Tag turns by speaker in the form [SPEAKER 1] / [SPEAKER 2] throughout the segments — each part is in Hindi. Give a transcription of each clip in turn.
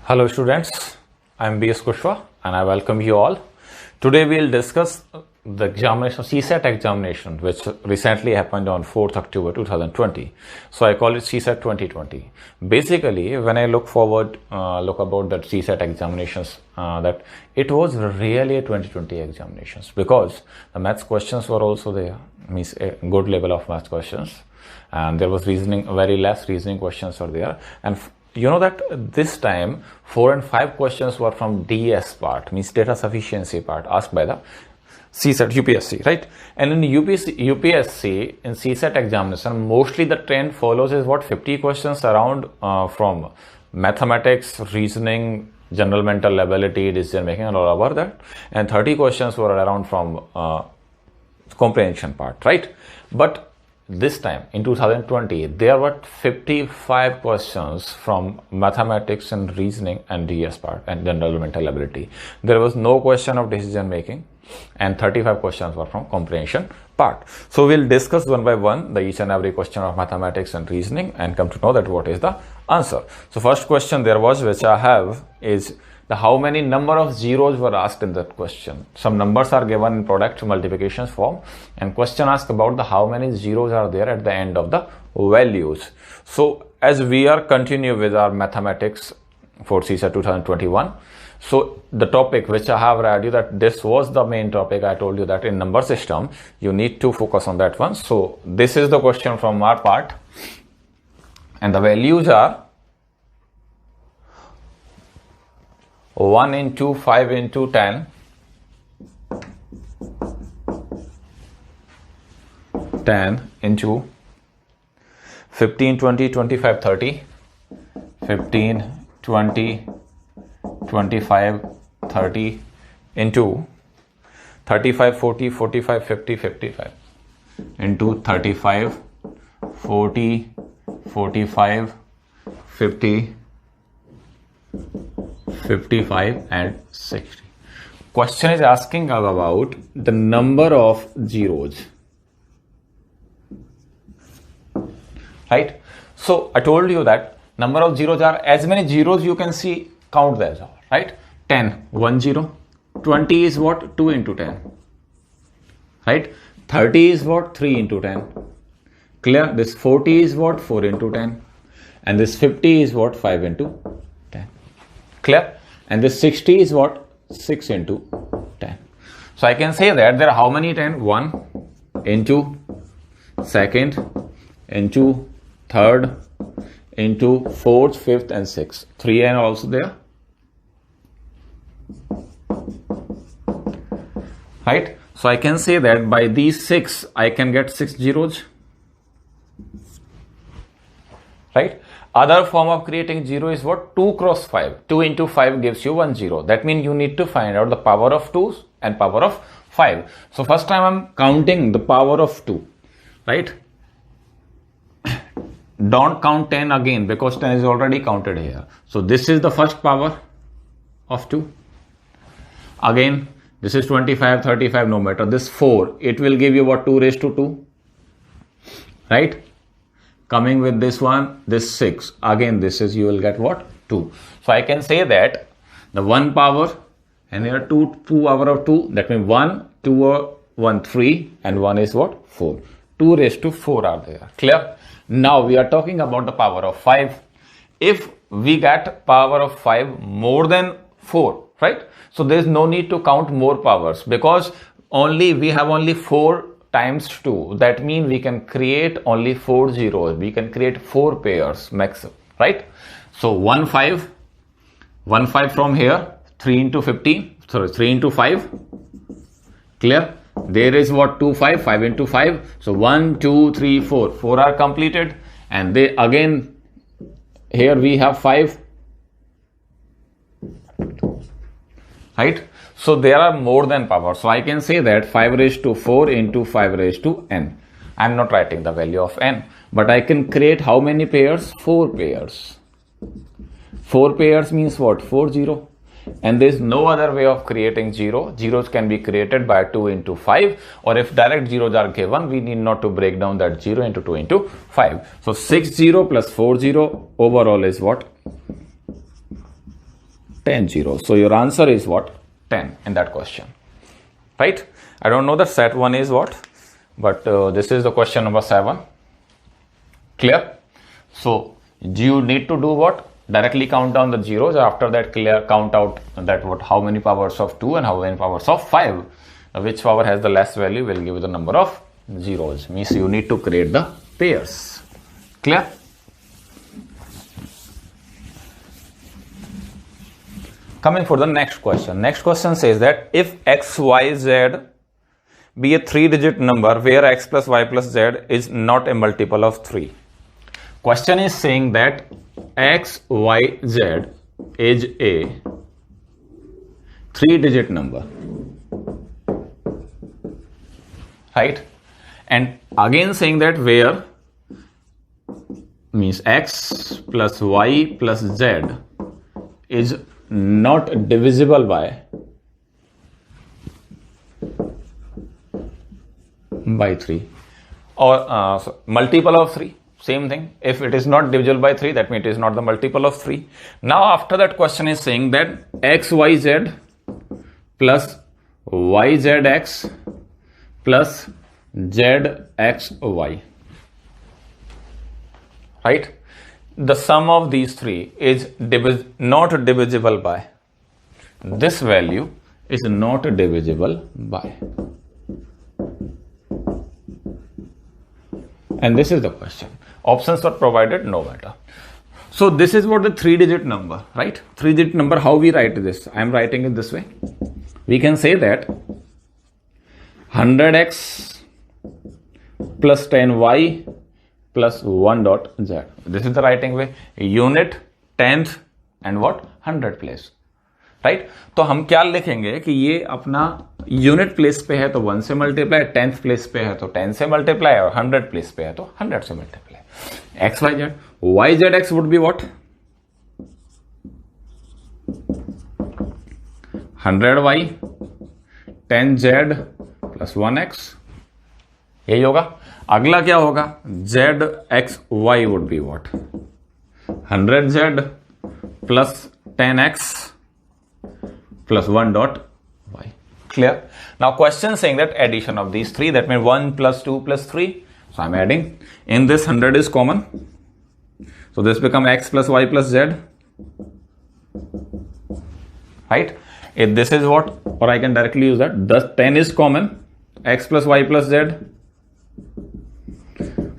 [SPEAKER 1] Hello students, I am B.S. Kushwa and I welcome you all. Today we will discuss the examination, CSAT examination, which recently happened on 4th October 2020. So I call it CSAT 2020. Basically, when I look forward, look about that CSAT examinations, that it was really a 2020 examinations because the maths questions were also there, means a good level of maths questions, and there was reasoning, very less reasoning questions are there, and you know that this time 4 and 5 questions were from DS part, means data sufficiency part, asked by the CSAT UPSC, right? And in UPSC in CSAT examination, mostly the trend follows is what 50 questions around from mathematics, reasoning, general mental ability, decision making, and all about that, and 30 questions were around from comprehension part, right? But this time in 2020 there were 55 questions from mathematics and reasoning and DS part and general mental ability. There was no question of decision making, and 35 questions were from comprehension part. So we'll discuss one by one the each and every question of mathematics and reasoning and come to know that what is the answer. So first question there was, which I have, is the how many number of zeros were asked in that question. Some numbers are given in product multiplication form, and question asked about the how many zeros are there at the end of the values. So as we are continue with our mathematics for CSAT 2021, so the topic which I have read you, that this was the main topic. I told you that in number system you need to focus on that one. So this is the question from our part, and the values are 1 into 5 into 10, 10 into 15, 20, 25, 30, 15, 20, 25, 30 into 35, 40, 45, 50, 55 into 35, 40, 45, 50, 55 and 60. Question is asking about the number of zeros, right? So I told you that number of zeros are as many zeros you can see, count those, right? 10, 1 0. 20 is what? 2 into 10, right? 30 is what? 3 into 10. Clear? This 40 is what? 4 into 10. And this 50 is what? 5 into 10. Clear? And this 60 is what? 6 into 10. So I can say that there are how many 10? 1 into second into third into fourth, fifth and sixth. 3 and also there. Right? So I can say that by these 6 I can get 6 zeros. Right? Other form of creating zero is what? 2 cross 5. 2 into 5 gives you 1 0. That means you need to find out the power of 2 and power of 5. So first time I'm counting the power of 2, right? Don't count 10 again because 10 is already counted here. So this is the first power of 2. Again, this is 25, 35, no matter. This 4, it will give you what? 2 raised to 2, right? Coming with this one, this 6, again this is, you will get what? 2. So I can say that the 1 power, and here 2 power of 2, that means 1, 2, 1, 3, and 1 is what? 4. 2 raised to 4 are there. Clear? Now we are talking about the power of 5. If we get power of 5 more than 4, right? So there is no need to count more powers because we have only 4 times 2. That means we can create only 4 zeros. We can create 4 pairs maximum, right? So 1 5 from here, 3 into 15, sorry, 3 into 5. Clear? There is what? 2 5, 5 into 5. So 1 2 3 4, 4 are completed, and they again here we have 5, right? So there are more than power. So I can say that 5 raised to 4 into 5 raised to n. I am not writing the value of n, but I can create how many pairs? 4 pairs. 4 pairs means what? 4 0. And there is no other way of creating zero. Zeros can be created by 2 into 5, or if direct zeros are given, we need not to break down that 0 into 2 into 5. So 6 0 plus 4 0 overall is what? 10 zeros. So your answer is what? 10 in that question, right? I don't know the set one is what, but this is the question number 7. Clear? So you need to do what? Directly count down the zeros. After that, count out that what, how many powers of 2 and how many powers of 5. Which power has the less value will give you the number of zeros. Means you need to create the pairs. Clear? Coming for the next question. Next question says that if x, y, z be a 3-digit number where x plus y plus z is not a multiple of 3. Question is saying that x, y, z is a 3-digit number, right? And again saying that where means x plus y plus z is not divisible by 3 or multiple of 3. Same thing. If it is not divisible by 3, that means it is not the multiple of 3. Now after that, question is saying that x, y, z plus y, z, x plus z, x, y, right? The sum of these three is not divisible by. This value is not divisible by. And this is the question. Options are provided, no matter. So this is what the 3-digit number, right? 3-digit number, how we write this? I am writing it this way. We can say that 100x plus 10y plus 1 dot z. This is the writing way. Unit, tenth and what? 100 place. Right तो हम क्या लिखेंगे कि ये अपना यूनिट प्लेस पे है तो 1 से मल्टीप्लाई, 10th प्लेस पे है तो 10 से मल्टीप्लाई और 100 प्लेस पे है तो 100 से multiply. X y z, y z x would be what? 100y 10z plus 1x, यही होगा. अगला क्या होगा? Z x y would be what? 100z plus 10x plus 1 dot y. Clear? Now question saying that addition of these three, that means 1 plus 2 plus 3. So I'm adding. In this 100 is common. So this become x plus y plus z. Right? If this is what? Or I can directly use that. Thus 10 is common. X plus y plus z.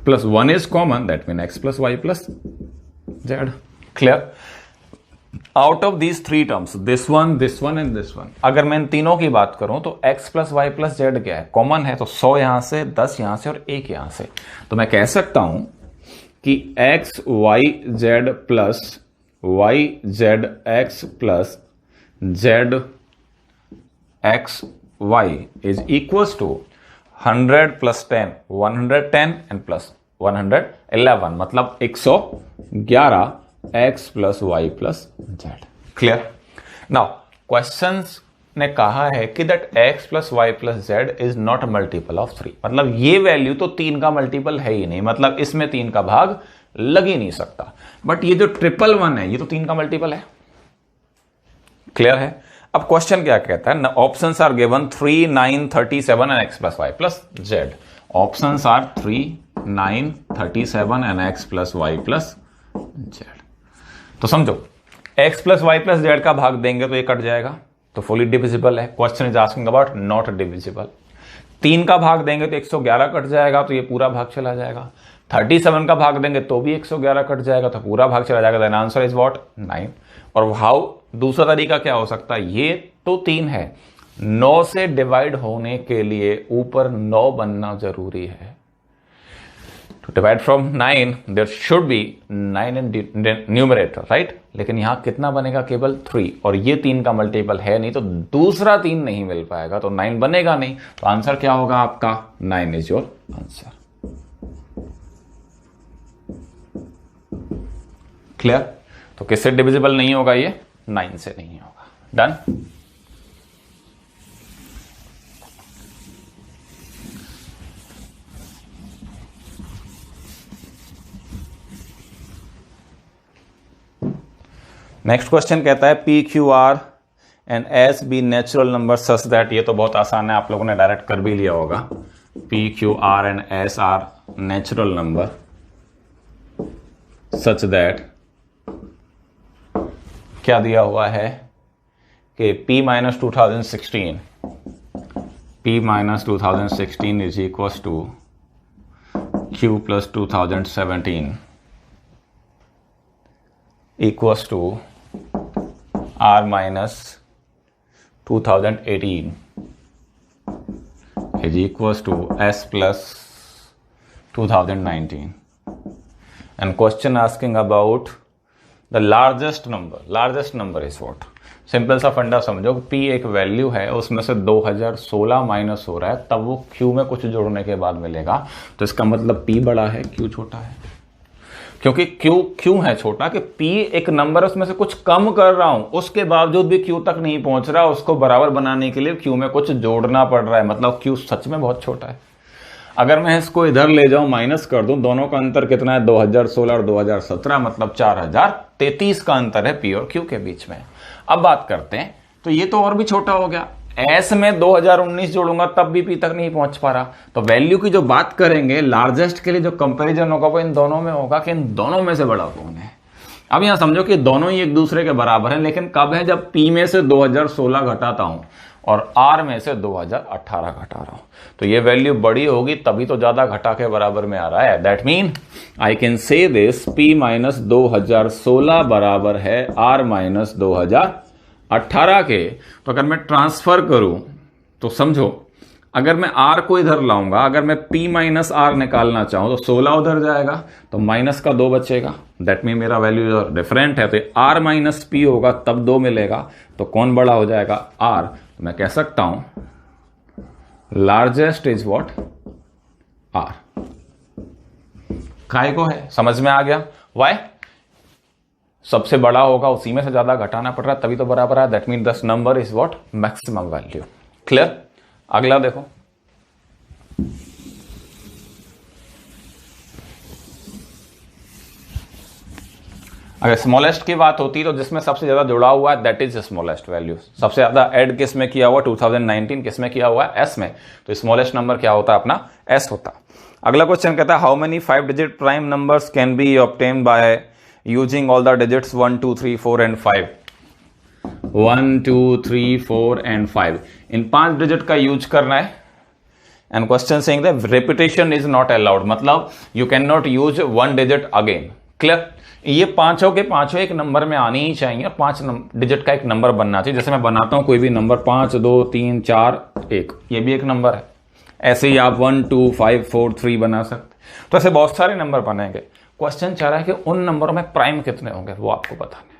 [SPEAKER 1] Plus 1 is common. That means x plus y plus z. Clear? Out of these three terms, this one and this one, अगर मैं इन तीनों की बात करूं तो x plus y plus z क्या है? कॉमन है. तो 100 यहां से, 10 यहां से और 1 यहां से. तो मैं कह सकता हूं कि x y z plus y z x plus z x y is equal to 100 plus 10 110 and plus 111, मतलब 111 x plus y plus z. Clear? Now questions ने कहा है कि that x plus y plus z is not multiple of 3, मतलब ये वैल्यू तो 3 का मल्टीपल है ही नहीं, मतलब इसमें 3 का भाग लग ही नहीं सकता. बट ये जो 111 है ये तो 3 का मल्टीपल है. क्लियर है? अब क्वेश्चन क्या कहता है? Options are given 3, 9, 37 and x plus y plus z. Options are 3, 9, 37 and x plus y plus z. तो समझो x plus y plus z का भाग देंगे तो ये कट जाएगा, तो फुली डिविजिबल है. Question is asking about not divisible. 3 का भाग देंगे तो 111 कट जाएगा, तो ये पूरा भाग चला जाएगा. 37 का भाग देंगे तो भी 111 कट जाएगा, तो पूरा भाग चला जाएगा. Then answer is what? 9. और हाउ, दूसरा तरीका क्या हो सकता है? ये तो 3 है, 9 से डिवाइड होने के लिए ऊपर 9 बनना जरूरी है. To divide from 9, there should be 9 in numerator, right? लेकिन यहां कितना बनेगा? केवल 3, और ये 3 का मल्टीपल है नहीं, तो दूसरा 3 नहीं मिल पाएगा, तो 9 बनेगा नहीं. तो आंसर क्या होगा आपका? 9 इज योर आंसर. क्लियर? तो किससे डिविजिबल नहीं होगा? ये 9 से नहीं होगा. डन? नेक्स्ट क्वेश्चन कहता है P Q R and S be natural number such that, ये तो बहुत आसान है, आप लोगों ने डायरेक्ट कर भी लिया होगा। P Q R and S are natural number such that, क्या दिया हुआ है कि P minus 2016 is equal to Q plus 2017 equals to R minus 2018 is equals to S plus 2019, and question asking about the largest number is what? Simple सा फंडा समझो, P एक वैल्यू है, उसमें से 2016 माइनस हो रहा है, तब वो Q में कुछ जोड़ने के बाद मिलेगा, तो इसका मतलब P बड़ा है, Q छोटा है। क्योंकि क्यों है छोटा कि P एक नंबर उसमें से कुछ कम कर रहा हूं, उसके बावजूद भी Q तक नहीं पहुंच रहा, उसको बराबर बनाने के लिए Q में कुछ जोड़ना पड़ रहा है, मतलब Q सच में बहुत छोटा है। अगर मैं इसको इधर ले जाऊं, माइनस कर दूं, दोनों का अंतर कितना है 2016 और 2017, मतलब 4033 का अंतर है P और Q के बीच में। अब बात करते हैं, तो ये तो और भी छोटा हो गया, एस में 2019 जोड़ूंगा तब भी पी तक नहीं पहुंच पा रहा। तो वैल्यू की जो बात करेंगे, लार्जेस्ट के लिए जो कंपैरिजन होगा वो इन दोनों में होगा कि इन दोनों में से बड़ा कौन है। अब यहां समझो कि दोनों ही एक दूसरे के बराबर हैं, लेकिन कब है, जब पी में से 2016 घटाता हूं और आर में से 2018 घटा रहा हूं, तो ये वैल्यू बड़ी होगी, तभी तो ज्यादा घटा के बराबर में आ रहा है। दैट मीन आई कैन से दिस पी माइनस 2016 बराबर है आर माइनस 2018 के। तो अगर मैं ट्रांसफर करूं तो समझो, अगर मैं आर को इधर लाऊंगा, अगर मैं पी माइनस आर निकालना चाहूं तो 16 उधर जाएगा, तो माइनस का 2 बचेगा। दैट मीन मेरा वैल्यू डिफरेंट है, तो आर माइनस पी होगा तब 2 मिलेगा, तो कौन बड़ा हो जाएगा, आर। तो मैं कह सकता हूं लार्जेस्ट इज व्हाट, आर। काय को है, समझ में आ गया, वाई सबसे बड़ा होगा उसी में से ज्यादा घटाना पड़ रहा है, तभी तो बराबर है। That mean this number is what, maximum value. Clear. अगला देखो, अगर स्मॉलेस्ट की बात होती तो जिसमें सबसे ज्यादा जुड़ा हुआ है दैट इज स्मॉलेस्ट वैल्यू। सबसे ज्यादा ऐड किस में किया हुआ, 2019 किस में किया हुआ है, एस में, तो स्मॉलेस्ट नंबर क्या होता है अपना, एस होता। अगला क्वेश्चन कहता है how many 5 digit prime numbers can be obtained by using all the digits 1 2 3 4 and 5। 1 2 3 4 and 5, इन 5 डिजिट का यूज करना है। And question saying that repetition is not allowed, मतलब you can not use 1 digit again. Clear. ये पांचों के पांचों एक नंबर में आनी ही चाहिए, 5 डिजिट का एक नंबर बनना चाहिए। जैसे मैं बनाता हूं कोई भी नंबर 5 2 3 4 1, ये भी एक नंबर है। ऐसे ही आप 1 2 5 4 3 बना सकते, तो ऐसे बहुत सारे नंबर बनेंगे। क्वेश्चन चाह रहा है कि उन नंबरों में प्राइम कितने होंगे, वो आपको बताना है।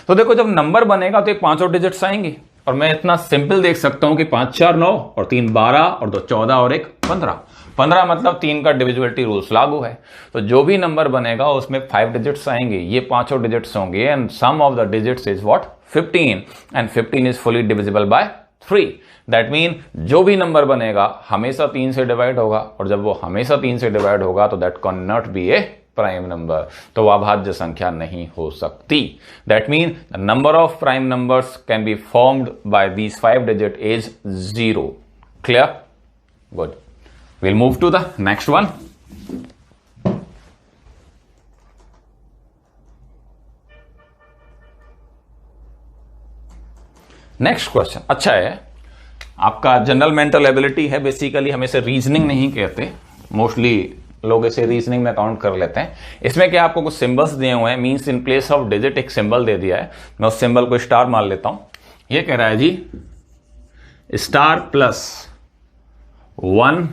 [SPEAKER 1] तो देखो, जब नंबर बनेगा तो एक 5 डिजिट्स आएंगी, और मैं इतना सिंपल देख सकता हूं कि 5 4 9 और 3 12 और 2 14 और 1 15। 15 मतलब 3 का डिविजिबिलिटी रूल्स लागू है। तो जो भी नंबर बनेगा उसमें 5 डिजिट्स आएंगे, ये पांचों डिजिट्स होंगे, and sum of the digits is what, 15, and 15 is fully divisible by 3। That mean जो भी नंबर बनेगा हमेशा 3 से डिवाइड होगा, और जब वो हमेशा 3 से डिवाइड होगा तो that can not be A prime number, तो वह अभाज्य संख्या नहीं हो सकती। That mean the number of prime numbers can be formed by these 5 digit is 0। Clear, good. We'll move to the next one. Next question अच्छा है, आपका जनरल मेंटल एबिलिटी है। बेसिकली हम इसे रीजनिंग नहीं कहते, मोस्टली लोग इसे रीजनिंग में काउंट कर लेते हैं। इसमें क्या आपको कुछ सिंबल्स दिए हुए हैं, means in place of digit एक सिंबल दे दिया है। मैं उस सिंबल को स्टार मान लेता हूं। ये कह रहा है जी star plus 1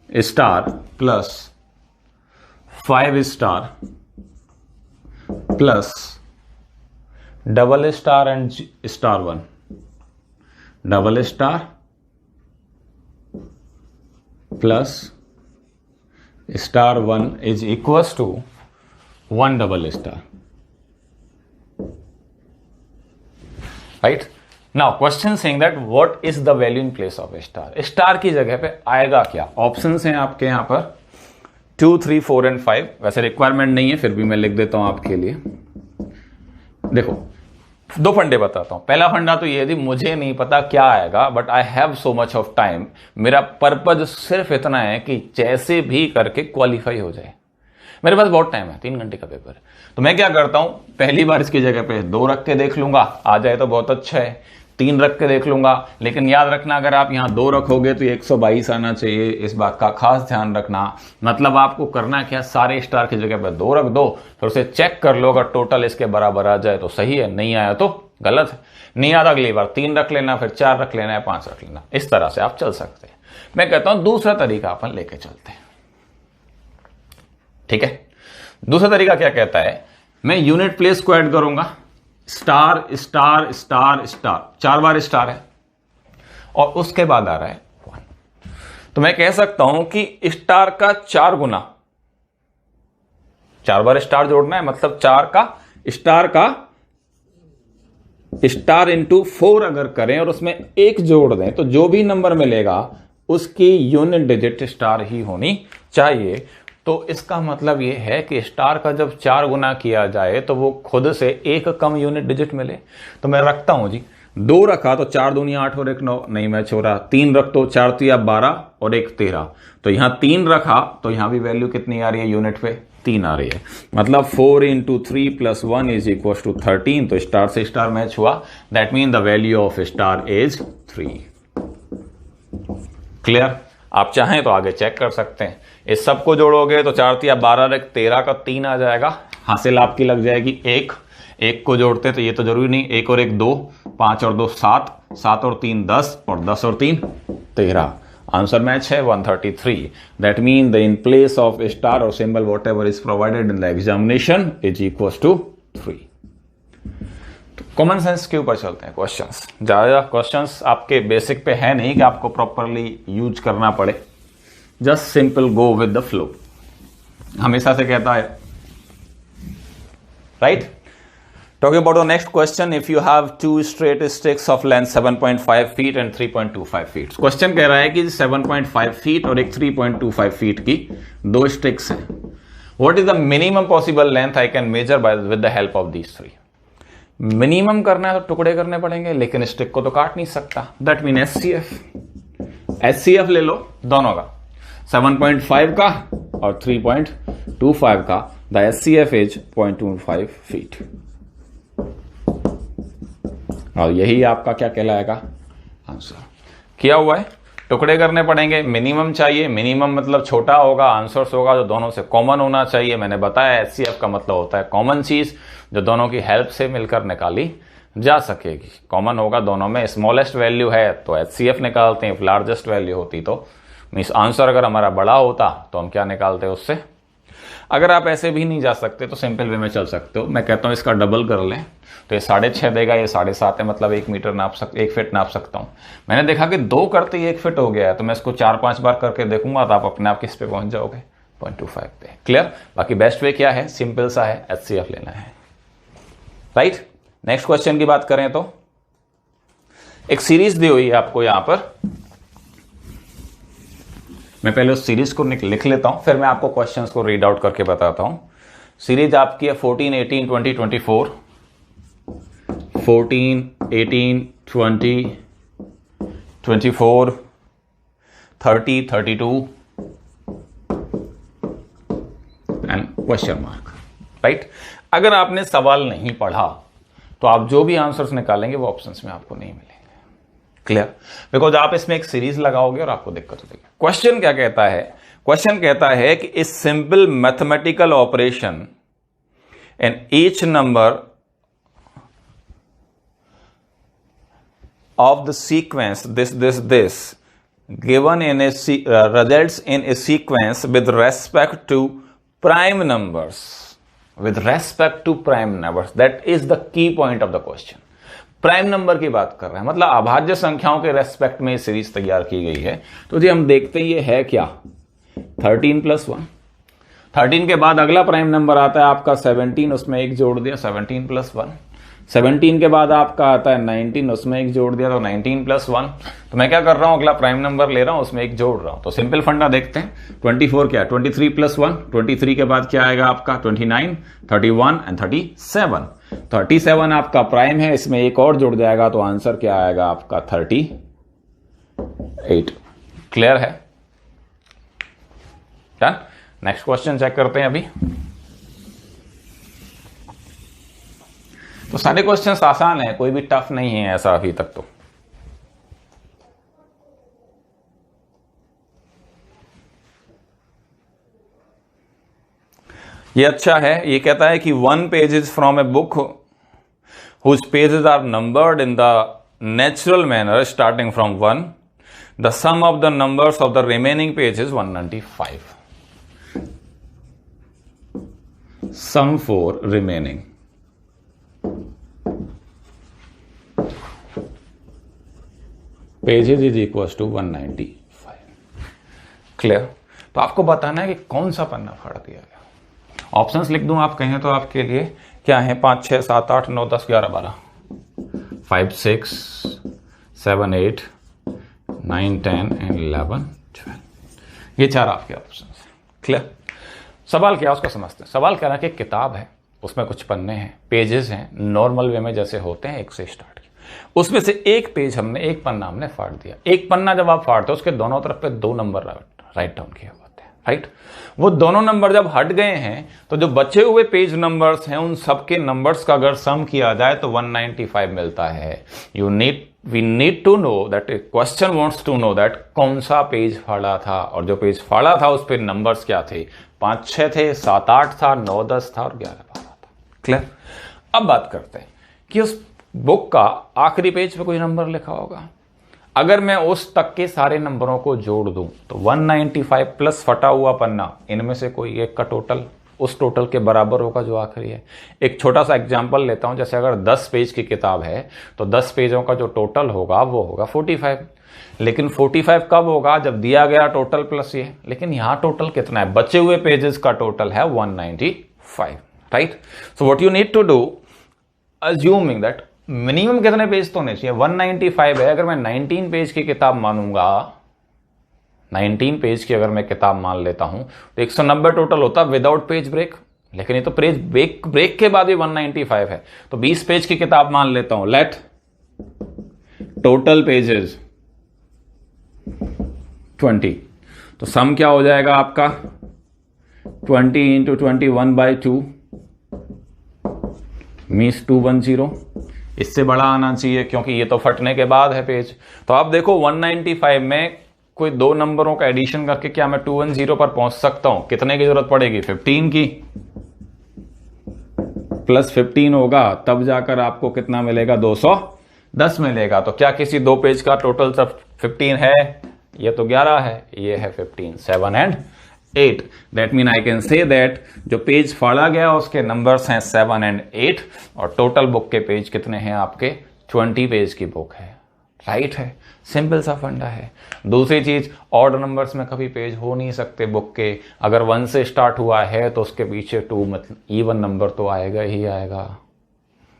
[SPEAKER 1] star plus 5 star plus double star and star 1, double star plus star 1 is equals to 1 double star. Right now question saying that what is the value in place of star. Star की जगह पे आएगा क्या, ऑप्शंस हैं आपके यहां पर 2 3 4 एंड 5। वैसे रिक्वायरमेंट नहीं है, फिर भी मैं लिख देता हूं आपके लिए देखो, दो फंडे बताता हूं। पहला फंडा तो ये थी, मुझे नहीं पता क्या आएगा, but I have so much of time. मेरा पर्पज सिर्फ इतना है कि जैसे भी करके क्वालिफाई हो जाए। मेरे पास बहुत टाइम है, 3 घंटे का पेपर है। तो मैं क्या करता हूं, पहली बार इसकी जगह पे 2 रख के देख लूंगा, आ जाए तो बहुत अच्छा है। 3 रख के देख लूंगा, लेकिन याद रखना अगर आप यहां 2 रखोगे तो 122 आना चाहिए, इस बात का खास ध्यान रखना। मतलब आपको करना क्या, सारे स्टार की जगह पे 2 रख दो, फिर उसे चेक कर लो, अगर टोटल इसके बराबर आ जाए तो सही है, नहीं आया तो गलत है। नहीं आता अगली बार 3 रख लेना, फिर 4 रख लेना है, 5 रख लेना। इस तरह से आप चल सकते हैं। मैं कहता हूं दूसरा तरीका अपन लेके चलते हैं, ठीक है। दूसरा तरीका क्या कहता है, मैं यूनिट प्लेस को ऐड करूंगा, स्टार स्टार स्टार स्टार, 4 बार स्टार है और उसके बाद आ रहा है 1। तो मैं कह सकता हूं कि स्टार का 4 गुना, 4 बार स्टार जोड़ना है, मतलब 4 का स्टार इंटू 4 अगर करें और उसमें 1 जोड़ दें तो जो भी नंबर मिलेगा उसकी यूनिट डिजिट स्टार ही होनी चाहिए। तो इसका मतलब यह है कि स्टार का जब 4 गुना किया जाए तो वो खुद से 1 कम यूनिट डिजिट मिले। तो मैं रखता हूं जी, 2 रखा तो 4 दूनी 8 और 1 9, नहीं मैं छोड़ा। 3 रख तो 4 तो 12 और 1 13, तो यहां 3 रखा तो यहां भी वैल्यू कितनी आ रही है यूनिट पे, 3 आ रही है। मतलब 4 into 3 plus 1 is equal to 13। तो स्टार से स्टार मैच हुआ, that mean the value of star is 3। Clear? आप चाहें तो आगे चेक कर सकते हैं। इस सब को जोड़ोगे तो 4 या 12 13 का 3 आ जाएगा, हासिल आपकी लग जाएगी 1। 1 को जोड़ते तो ये तो जरूरी नहीं, 1 और 1 2, 5 और 2 7, 7 और 3 10 और 10 और 3 13। आंसर मैच है 133। That mean the in place of star और symbol whatever is provided in the examination is equal to 3। Common sense के ऊपर चलते हैं। क्वेश्चंस, ज्यादा क्वेश्चंस आपके बेसिक पे है नहीं कि आपको प्रॉपरली यूज करना पड़े, just simple go with the flow, हमेशा से कहता है, right. Talking about the next question, if you have 2 straight sticks of length 7.5 feet and 3.25 feet. Question कह रहा है कि 7.5 फीट और एक 3.25 फीट की 2 स्टिक्स हैं। What is the minimum possible length I can measure by with the help of these 3। Minimum करना है तो टुकड़े करने पड़ेंगे, लेकिन स्टिक को तो काट नहीं सकता। दैट मीन एचसीएफ ले लो दोनों का, 7.5 का और 3.25 का। द एचसीएफ इज 0.25 फीट, और यही आपका क्या कहलाएगा, आंसर। किया हुआ है, टुकड़े करने पड़ेंगे, मिनिमम चाहिए। मिनिमम मतलब छोटा होगा, आंसर्स होगा जो दोनों से कॉमन होना चाहिए। मैंने बताया एचसीएफ का मतलब होता है कॉमन चीज जो दोनों की हेल्प से मिलकर निकाली जा सकेगी। कॉमन होगा दोनों में, स्मॉलेस्ट वैल्यू है तो एचसीएफ निकालते हैं, लार्जेस्ट वैल्यू होती तो मीन्स आंसर अगर हमारा बड़ा होता तो हम क्या निकालते हैं उससे। अगर आप ऐसे भी नहीं जा सकते तो सिंपल वे में चल सकते हो। मैं कहता हूं इसका डबल कर लें तो ये 6.5 देगा, ये 7.5 है, मतलब 1 मीटर नाप 1 फीट नाप सकता हूं। मैंने देखा कि 2 करते ही 1 फीट हो गया है, तो मैं इसको 4-5 बार करके देखूंगा तो आप अपने आप किस पे पहुंच जाओगे, 0.25 पे। क्लियर? बाकी बेस्ट वे क्या है, सिंपल सा है, एचसीएफ लेना है, राइट। नेक्स्ट क्वेश्चन की बात करें तो एक सीरीज दी हुई है आपको यहां पर। मैं पहले उस सीरीज को लिख लेता हूं, फिर मैं आपको क्वेश्चंस को रीड आउट करके बताता हूं। सीरीज आपकी है 14, 18, 20, 24, 14, 18, 20, 24, 30, 32 एंड क्वेश्चन मार्क, राइट। अगर आपने सवाल नहीं पढ़ा तो आप जो भी आंसर्स निकालेंगे वो ऑप्शंस में आपको नहीं मिलेंगे। क्लियर? बिकॉज आप इसमें एक सीरीज लगाओगे और आपको दिक्कत होगी। क्वेश्चन क्या कहता है, क्वेश्चन कहता है कि इस simple mathematical operation and each number of the sequence this given in a results in a sequence with respect to prime numbers, that is the key point of the question। Prime number की बात कर रहे हैं, मतलब अभाज्य संख्याओं के रेस्पेक्ट में सीरीज तैयार की गई है। तो जी हम देखते हैं ये है क्या, 13 + 1। 13 के बाद अगला प्राइम नंबर आता है आपका 17, उसमें 1 जोड़ दिया, 17 + 1। 17 के बाद आपका आता है 19, उसमें एक जोड़ दिया तो 19 प्लस 1। तो मैं क्या कर रहा हूं, अगला प्राइम नंबर ले रहा हूं, उसमें एक जोड़ रहा हूं। तो सिंपल फंडा देखते हैं। 24 क्या है, 23 प्लस 1, 23 के बाद क्या आएगा आपका 29, 31 एंड 37। 37 आपका प्राइम है, इसमें एक और जुड़ जाएगा तो आंसर क्या आएगा आपका 38। क्लियर है? डन। नेक्स्ट क्वेश्चन चेक करते हैं अभी। तो सारे क्वेश्चंस आसान है, कोई भी टफ नहीं है ऐसा अभी तक। तो ये अच्छा है, ये कहता है कि 1 page is from a book whose pages are numbered in the natural manner starting from 1। The sum of the numbers of the remaining page is 195। Sum for remaining pages is equal to 195। Clear? तो आपको बताना है कि कौन सा पन्ना फाड़ दिया गया। ऑप्शंस लिख दूं आप कहें तो आपके लिए क्या है, 5 6 7 8 9 10 11 12, 5 6 7 8 9 10 एंड 11 12। ये 4 आपके ऑप्शंस हैं। क्लियर? सवाल क्या उसका समझते हैं। सवाल कह रहा है कि किताब है, उसमें कुछ पन्ने हैं, पेजेस हैं, नॉर्मल वे में जैसे होते हैं, एक से स्टार्ट किया, उसमें से एक पेज हमने, एक पन्ना हमने फाड़ दिया। एक पन्ना जब आप फाड़ते हो उसके दोनों तरफ पे 2 नंबर राइट डाउन किए होते हैं, राइट। वो दोनों नंबर जब हट गए हैं तो जो बचे हुए पेज नंबर्स हैं उन सबके नंबर्स का अगर सम किया जाए तो 195 मिलता है। We need to know that question wants to know that कौन सा पेज फाड़ा था, और जो पेज फाड़ा था उस पे नंबर्स क्या थे, 5 6 थे, 7 8 था, 9 10 था और 11 12 था। क्लियर? अब बात करते हैं कि उस बुक का आखिरी पेज पे कोई नंबर लिखा होगा। अगर मैं उस तक के सारे नंबरों को जोड़ दूं तो 195 प्लस फटा हुआ पन्ना, इनमें से कोई एक का टोटल उस टोटल के बराबर होगा जो आखिरी है। एक छोटा सा एग्जांपल लेता हूं, जैसे अगर 10 पेज की किताब है तो 10 पेजों का जो टोटल होगा वो होगा 45। लेकिन 45 कब होगा, जब दिया गया टोटल प्लस ये। लेकिन यहां टोटल कितना है, बचे हुए पेजेस का टोटल है 195, right. So what you need to do, assuming that minimum कितने पेज तो होने चाहिए, 195 है। अगर मैं 19 पेज की किताब मानूंगा, 19 पेज की अगर मैं किताब मान लेता हूं तो 190 टोटल होता विदाउट पेज ब्रेक। लेकिन ये तो पेज ब्रेक के बाद भी 195 है, तो 20 पेज की किताब मान लेता हूं। लेट टोटल पेजेस 20, तो सम क्या हो जाएगा आपका 20 इंटू 21/2 मीन्स 210। इससे बड़ा आना चाहिए क्योंकि ये तो फटने के बाद है पेज। तो आप देखो 195 में कोई 2 नंबरों का एडिशन करके क्या मैं 210 पर पहुंच सकता हूं। कितने की जरूरत पड़ेगी, 15 की, प्लस 15 होगा तब जाकर आपको कितना मिलेगा, 210 मिलेगा। तो क्या किसी 2 पेज का टोटल सब 15 है, ये तो 11 है, ये है 15, 7 and 8। That mean I can say that जो पेज फाड़ा गया उसके नंबर्स हैं 7 एंड 8 और टोटल बुक के पेज कितने हैं आपके, 20 पेज की बुक है, राइट है। सिंपल सा फंडा है। दूसरी चीज, ऑड नंबर्स में कभी पेज हो नहीं सकते बुक के। अगर 1 से स्टार्ट हुआ है तो उसके पीछे 2 मतलब इवन नंबर तो आएगा ही आएगा।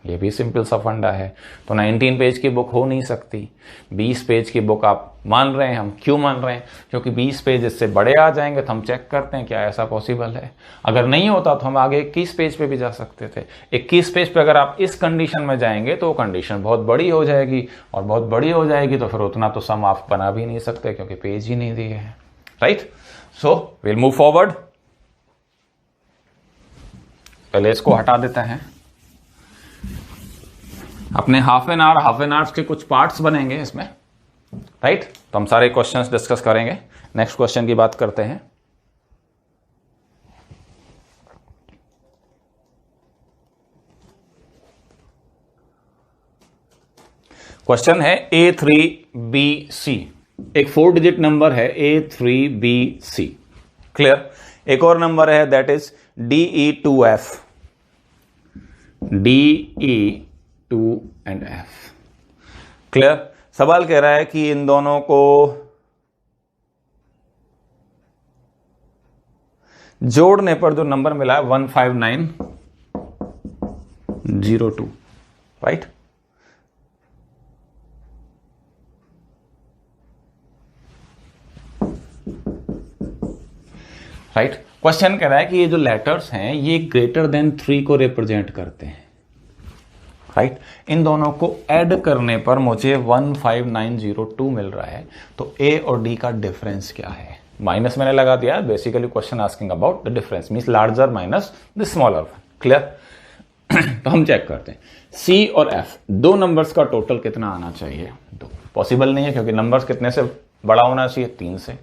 [SPEAKER 1] ये भी सिंपल सा फंडा है। तो 19 पेज की बुक हो नहीं सकती, 20 पेज की बुक आप मान रहे हैं। हम क्यों मान रहे हैं, क्योंकि 20 पेज इससे बड़े आ जाएंगे तो हम चेक करते हैं क्या ऐसा पॉसिबल है। अगर नहीं होता तो हम आगे 21 पेज पे भी जा सकते थे। 21 पेज पे अगर आप इस कंडीशन में जाएंगे तो कंडीशन बहुत बड़ी हो जाएगी, और बहुत बड़ी हो जाएगी तो फिर उतना तो सम आप बना भी नहीं सकते क्योंकि पेज ही नहीं दिए हैं, right. So will move forward. पहले इसको हटा देते हैं। अपने हाफ एन आवर के कुछ पार्ट्स बनेंगे इसमें, राइट। तो हम सारे क्वेश्चंस डिस्कस करेंगे। नेक्स्ट क्वेश्चन की बात करते हैं। क्वेश्चन है A3BC, एक 4 डिजिट नंबर है A3BC। क्लियर? एक और नंबर है that is DE2F, DE2 and F। Clear? सवाल कह रहा है कि इन दोनों को जोड़ने पर जो नंबर मिला है 15902, राइट। राइट, क्वेश्चन कह रहा है कि ये जो लेटर्स हैं ये ग्रेटर देन 3 को रिप्रेजेंट करते हैं। राइट, इन दोनों को ऐड करने पर मुझे 15902 मिल रहा है। तो ए और डी का डिफरेंस क्या है? माइनस मैंने लगा दिया, basically question asking about the difference, means larger minus the smaller one. Clear? तो हम चेक करते हैं, सी और एफ दो नंबर्स का टोटल कितना आना चाहिए? 2। पॉसिबल नहीं है क्योंकि नंबर्स कितने से बड़ा होना चाहिए? 3 से।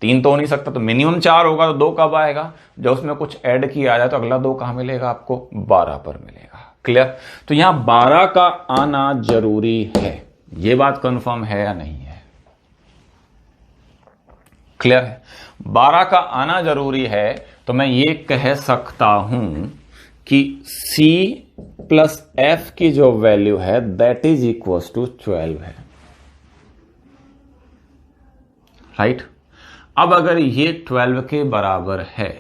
[SPEAKER 1] 3 तो हो नहीं सकता, तो मिनिमम 4 होगा। तो 2 कब आएगा? जब उसमें कुछ ऐड किया जाए। तो अगला 2 कहां मिलेगा आपको? 12 पर मिलेगा। क्लियर? तो यहां 12 का आना जरूरी है। यह बात कंफर्म है या नहीं है? क्लियर है? 12 का आना जरूरी है। तो मैं ये कह सकता हूं कि C प्लस F की जो वैल्यू है दैट इज इक्वल टू 12 है। राइट, अब अगर ये 12 के बराबर है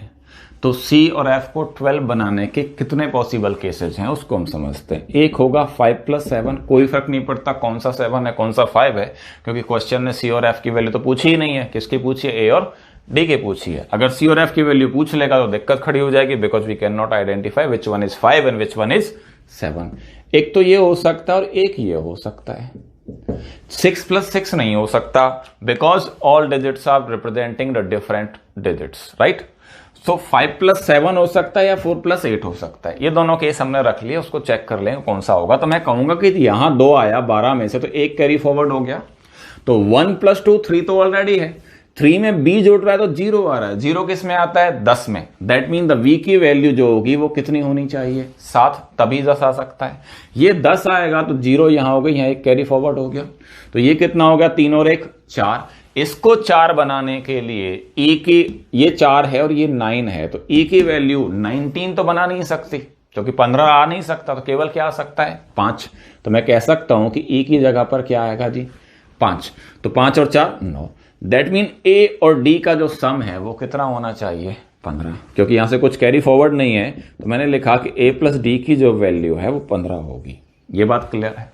[SPEAKER 1] तो C और F को 12 बनाने के कितने पॉसिबल केसेस हैं उसको हम समझते हैं। एक होगा 5 प्लस 7, कोई फर्क नहीं पड़ता कौन सा 7 है कौन सा 5 है, क्योंकि क्वेश्चन ने C और F की वैल्यू तो पूछी ही नहीं है। किसकी पूछी है? A और D की पूछी है। अगर C और F की वैल्यू पूछ लेगा तो दिक्कत खड़ी हो जाएगी, because we can not identify which one is 5 and which one is 7। एक तो ये हो सकता है और एक ये हो सकता है। 6 प्लस 6 नहीं हो सकता, because all digits are representing the different digits. Right, so 5 plus 7 हो सकता है या 4 प्लस 8 हो सकता है। ये दोनों केस हमने रख लिए, उसको चेक कर लें कौन सा होगा। तो मैं कहूंगा कि यहां 2 आया 12 में से, तो एक कैरी फॉरवर्ड हो गया। तो 1 प्लस 2 3 तो ऑलरेडी है। 3 में b जुड़ रहा है तो 0 आ रहा है। 0 किस में आता है? 10 में। दैट मीन द v की वैल्यू जो होगी वो कितनी होनी चाहिए? 7, तभी 10 आ सकता है। ये 10 आएगा तो 0 यहां हो गई, यहां एक कैरी फॉरवर्ड हो गया। तो ये कितना हो गया? 3 और 1 4। इसको 4 बनाने के लिए e की, ये 4 है और ये 9 है, तो e की वैल्यू 19 तो बना नहीं सकती क्योंकि 15 आ नहीं सकता, तो केवल क्या आ सकता है? 5। तो मैं कह सकता हूं कि e की जगह पर क्या आएगा जी? 5। तो 5 और 4 9। दैट मीन a और d का जो सम है वो कितना होना चाहिए? 15। क्योंकि यहां से कुछ कैरी फॉरवर्ड नहीं है तो मैंने लिखा कि a प्लस डी की जो वैल्यू है वो 15 होगी। ये बात क्लियर है?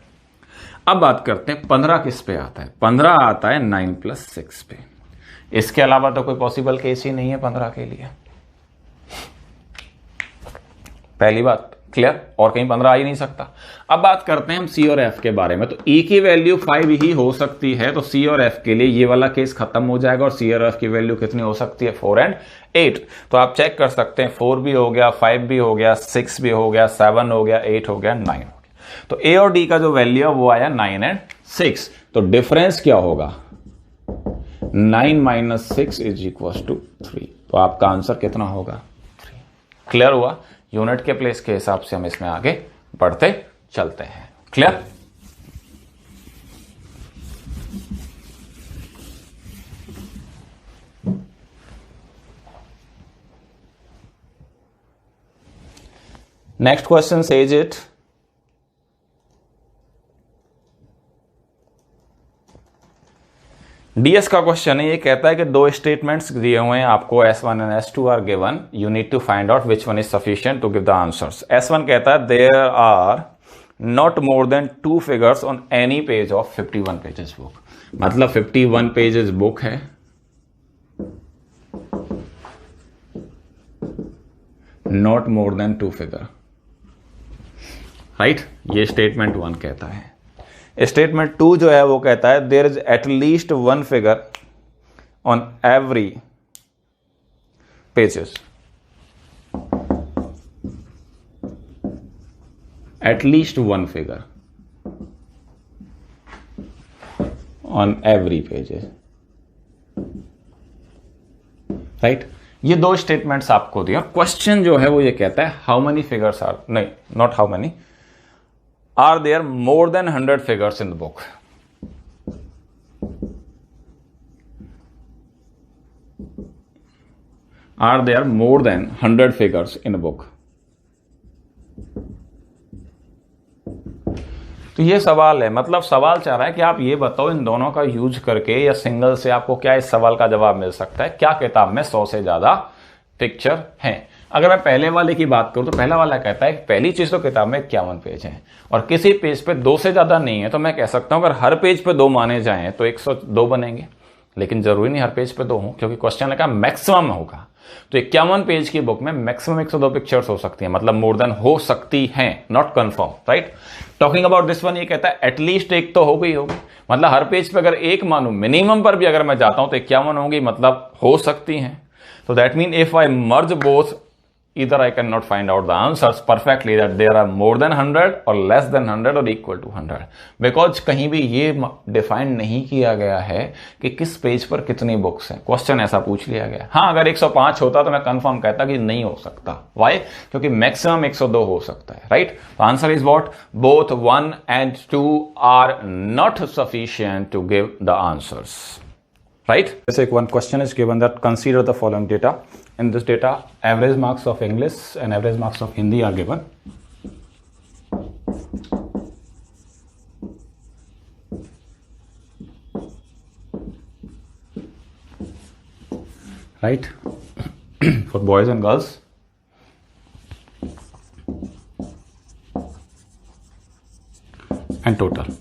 [SPEAKER 1] अब बात करते हैं 15 किस पे आता है? 15 आता है 9 प्लस 6 पे। इसके अलावा तो कोई पॉसिबल केस ही नहीं है 15 के लिए। पहली बात क्लियर, और कहीं 15 आ ही नहीं सकता। अब बात करते हैं हम C और F के बारे में। तो E की वैल्यू 5 ही हो सकती है, तो C और F के लिए ये वाला केस खत्म हो जाएगा। और C और F की वैल्यू कितनी हो सकती है? 4 एंड 8। तो आप चेक कर सकते हैं 4 भी हो गया, 5 भी हो गया, 6 भी हो गया, 7 हो गया, 8 हो गया, 9 हो गया। तो A और D का जो वैल्यू है वो आया 9 एंड 6। तो डिफरेंस क्या होगा? 9 माइनस 6 इज इक्वल टू 3। तो आपका आंसर कितना होगा? 3। क्लियर हुआ? यूनिट के प्लेस के हिसाब से हम इसमें आगे बढ़ते चलते हैं। Clear? Next question says it, DS का क्वेश्चन है। ये कहता है कि 2 स्टेटमेंट्स दिए हुए हैं आपको, S1 and S2 are given, you need to find out which one is sufficient to give the answers. S1 कहता है there are not more than 2 figures on any page of 51 pages book. मतलब 51 पेजेस बुक है, not more than 2 figure. Right, ये स्टेटमेंट 1 कहता है। स्टेटमेंट 2 जो है वो कहता है there is at least 1 figure on every pages. At least 1 figure on every pages. Right, ये 2 स्टेटमेंट्स आपको दिया। क्वेश्चन जो है वो ये कहता है हाउ मेनी फिगर्स आर, नहीं not how many, are there more than 100 figures in the book? Are there more than 100 figures in a book? तो ये सवाल है, मतलब सवाल चाह रहा है कि आप ये बताओ इन दोनों का यूज करके या सिंगल से आपको क्या इस सवाल का जवाब मिल सकता है। क्या किताब में 100 से ज्यादा पिक्चर हैं? अगर मैं पहले वाले की बात करूं तो पहला वाला कहता है कि पहली चीज तो किताब में 51 पेज हैं और किसी पेज पे 2 से ज्यादा नहीं है, तो मैं कह सकता हूं अगर हर पेज पे 2 माने जाएं तो 102 बनेंगे, लेकिन जरूरी नहीं हर पेज पे 2 हो, क्योंकि क्वेश्चन लगा मैक्सिमम होगा। तो 51 पेज की बुक में मैक्सिमम 102 पिक्चर्स हो सकती हैं, मतलब मोर देन हो सकती हैं, not confirm, right. Talking about this one, ये कहता है एटलीस्ट एक तो हो गई होगी, मतलब हर पेज पे अगर एक मानू, मिनिमम पर भी अगर मैं जाता हूं तो 51 होंगी, मतलब हो सकती हैं। तो that mean if I merge both, either I cannot find out the answers perfectly that there are more than 100 or less than 100 or equal to 100, because कहीं भी ये डिफाइन नहीं किया गया है कि किस पेज पर कितनी बुक्स हैं। क्वेश्चन ऐसा पूछ लिया गया। हाँ, अगर 105 होता तो मैं कंफर्म कहता कि नहीं हो सकता। वाई? क्योंकि मैक्सिमम 102 हो सकता है, right. Answer is what? Both 1 and 2 are not sufficient to give the answers, right? Basic one question is given that consider the following data. In this data, average marks of English and average marks of Hindi are given. Right? For boys and girls. And total.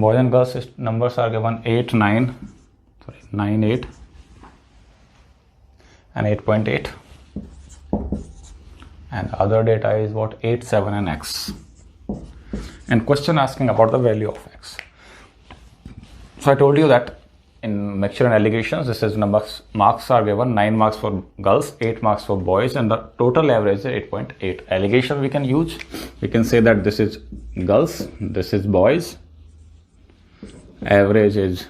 [SPEAKER 1] Boys and girls numbers are given 8, 9, 8 and 8.8, and other data is what? 8, 7 and x, and question asking about the value of x. So I told you that in mixture and allegations, this is marks are given 9 marks for girls, 8 marks for boys, and the total average is 8.8. Allegation we can use, we can say that this is girls, this is boys, average is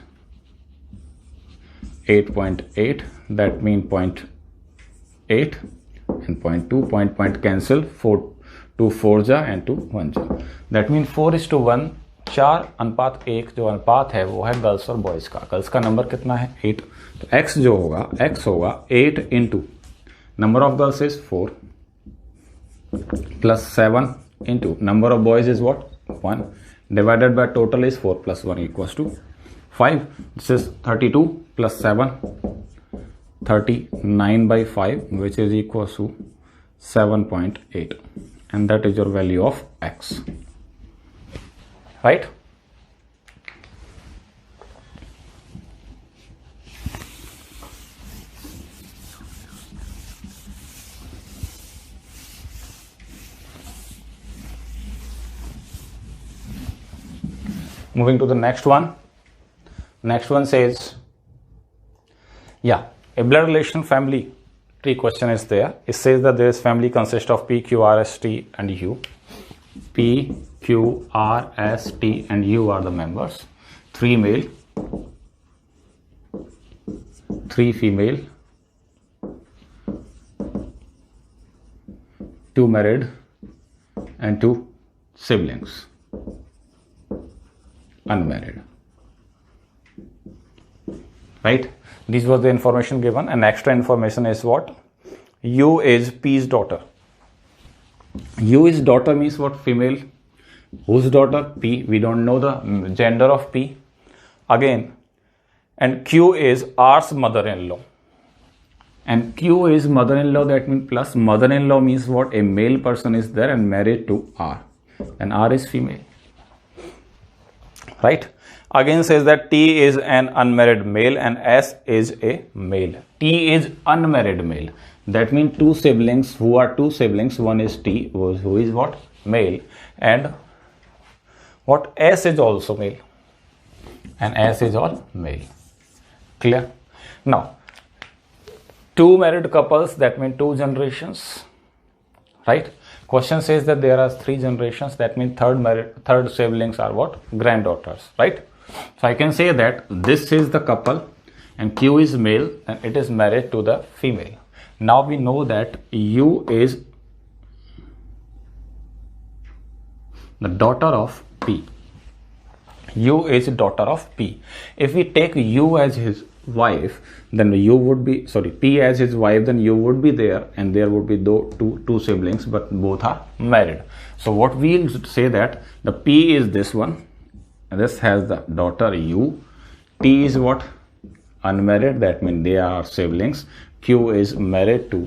[SPEAKER 1] 8.8, that means 0.8 and 0.2, point cancel, 4 2 4 जा and 2 1 जा, that means 4:1, 4:1 जो अनुपात है वो है गर्ल्स और बॉयज का। गर्ल्स का नंबर कितना है? 8, तो x जो होगा, x होगा 8 into number of girls is 4 plus 7 into number of boys is what? 1 divided by total is 4 plus 1 equals to 5. This is 32 plus 7, 39 by 5, which is equals to 7.8, and that is your value of x, right? Moving to the next one. Next one says, yeah, a blood relation family tree question is there. It says that this family consists of P, Q, R, S, T and U. P, Q, R, S, T and U are the members. 3 male, 3 female, 2 married and 2 siblings, unmarried, right? This was the information given, and extra information is what? U is P's daughter. U is daughter means what? Female. Whose daughter? P. We don't know the gender of P again. And Q is R's mother-in-law, and Q is mother-in-law, that means plus mother-in-law means what? A male person is there and married to R, and R is female, right? Again says that T is an unmarried male and S is a male. T is unmarried male, that means 2 siblings, who are 2 siblings, one is T, who is what? Male, and what? S is also male, and S is all male. Clear? Now 2 married couples, that means 2 generations, right? Question says that there are 3 generations, that means third siblings are what? Granddaughters, right? So I can say that this is the couple and Q is male and it is married to the female. Now we know that U is the daughter of P. U is daughter of P. If we take U as his wife, then U would be, P as his wife, then U would be there and there would be two siblings, but both are married. So what we'll say that the P is this one, and this has the daughter U. T is what? Unmarried, that means they are siblings. Q is married to,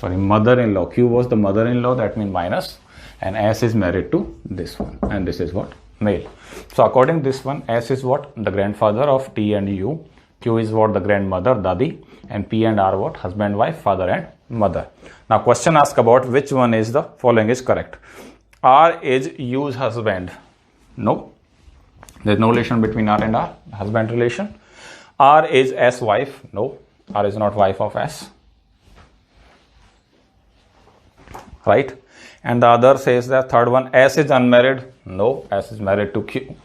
[SPEAKER 1] mother-in-law. Q was the mother-in-law, that means minus, and S is married to this one, and this is what? Male. So according to this one, S is what? The grandfather of T and U. Q is what? The grandmother, Dadi, and P and R what? Husband, wife, father and mother. Now question asks about which one is the following is correct. R is U's husband. No. There's no relation between R and R, husband relation. R is S wife. No. R is not wife of S. Right? And the other says that third one, S is unmarried. No. S is married to Q.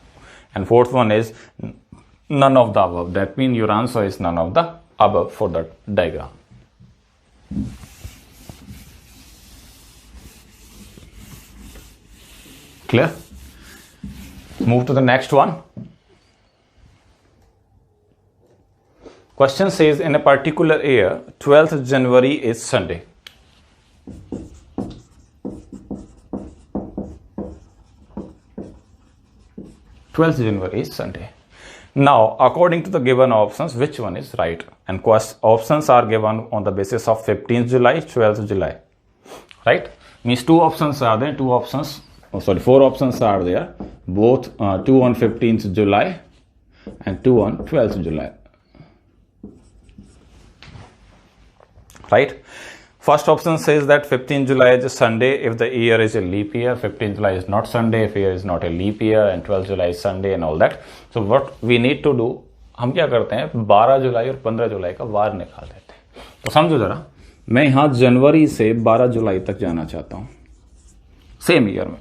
[SPEAKER 1] And fourth one is none of the above. That means your answer is none of the above for the diagram. Clear? Move to the next one. Question says in a particular year, 12th January is Sunday. January is Sunday. Now, according to the given options, which one is right? And options are given on the basis of 15th July, 12th July. Right? Means two options are there. Four options are there. Both 2 on 15th July and 2 on 12th July. Right? First option says that 15th July is a Sunday if the year is a leap year. 15th July is not Sunday if year is not a leap year, and 12th July is Sunday and all that. So what we need to do, हम क्या करते हैं 12 जुलाई और 15 जुलाई का वार निकाल देते हैं. तो समझो जरा, मैं यहाँ जनवरी से 12 जुलाई तक जाना चाहता हूँ सेम ईयर में.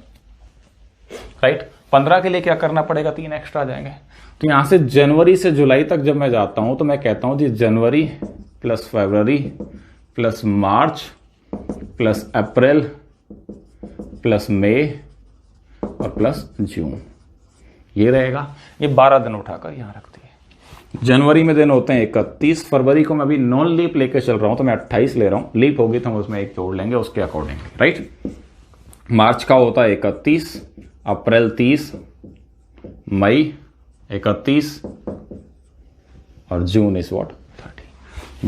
[SPEAKER 1] राइट? 15 के लिए क्या करना पड़ेगा? 3 एक्स्ट्रा आ जाएंगे. तो यहां से जनवरी से जुलाई तक जब मैं जाता हूं तो मैं कहता हूं जी जनवरी प्लस फरवरी प्लस मार्च प्लस अप्रैल प्लस मई और प्लस जून. ये रहेगा. ये 12 दिन उठाकर यहां रख दिए. जनवरी में दिन होते हैं 31. फरवरी को मैं अभी नॉन लीप लेके चल रहा हूं तो मैं 28 ले रहा हूं. लीप होगी तो हम उसमें एक जोड़ लेंगे उसके अकॉर्डिंग. राइट? मार्च का होता है 31, अप्रैल 30, मई 31 और जून इज व्हाट 30.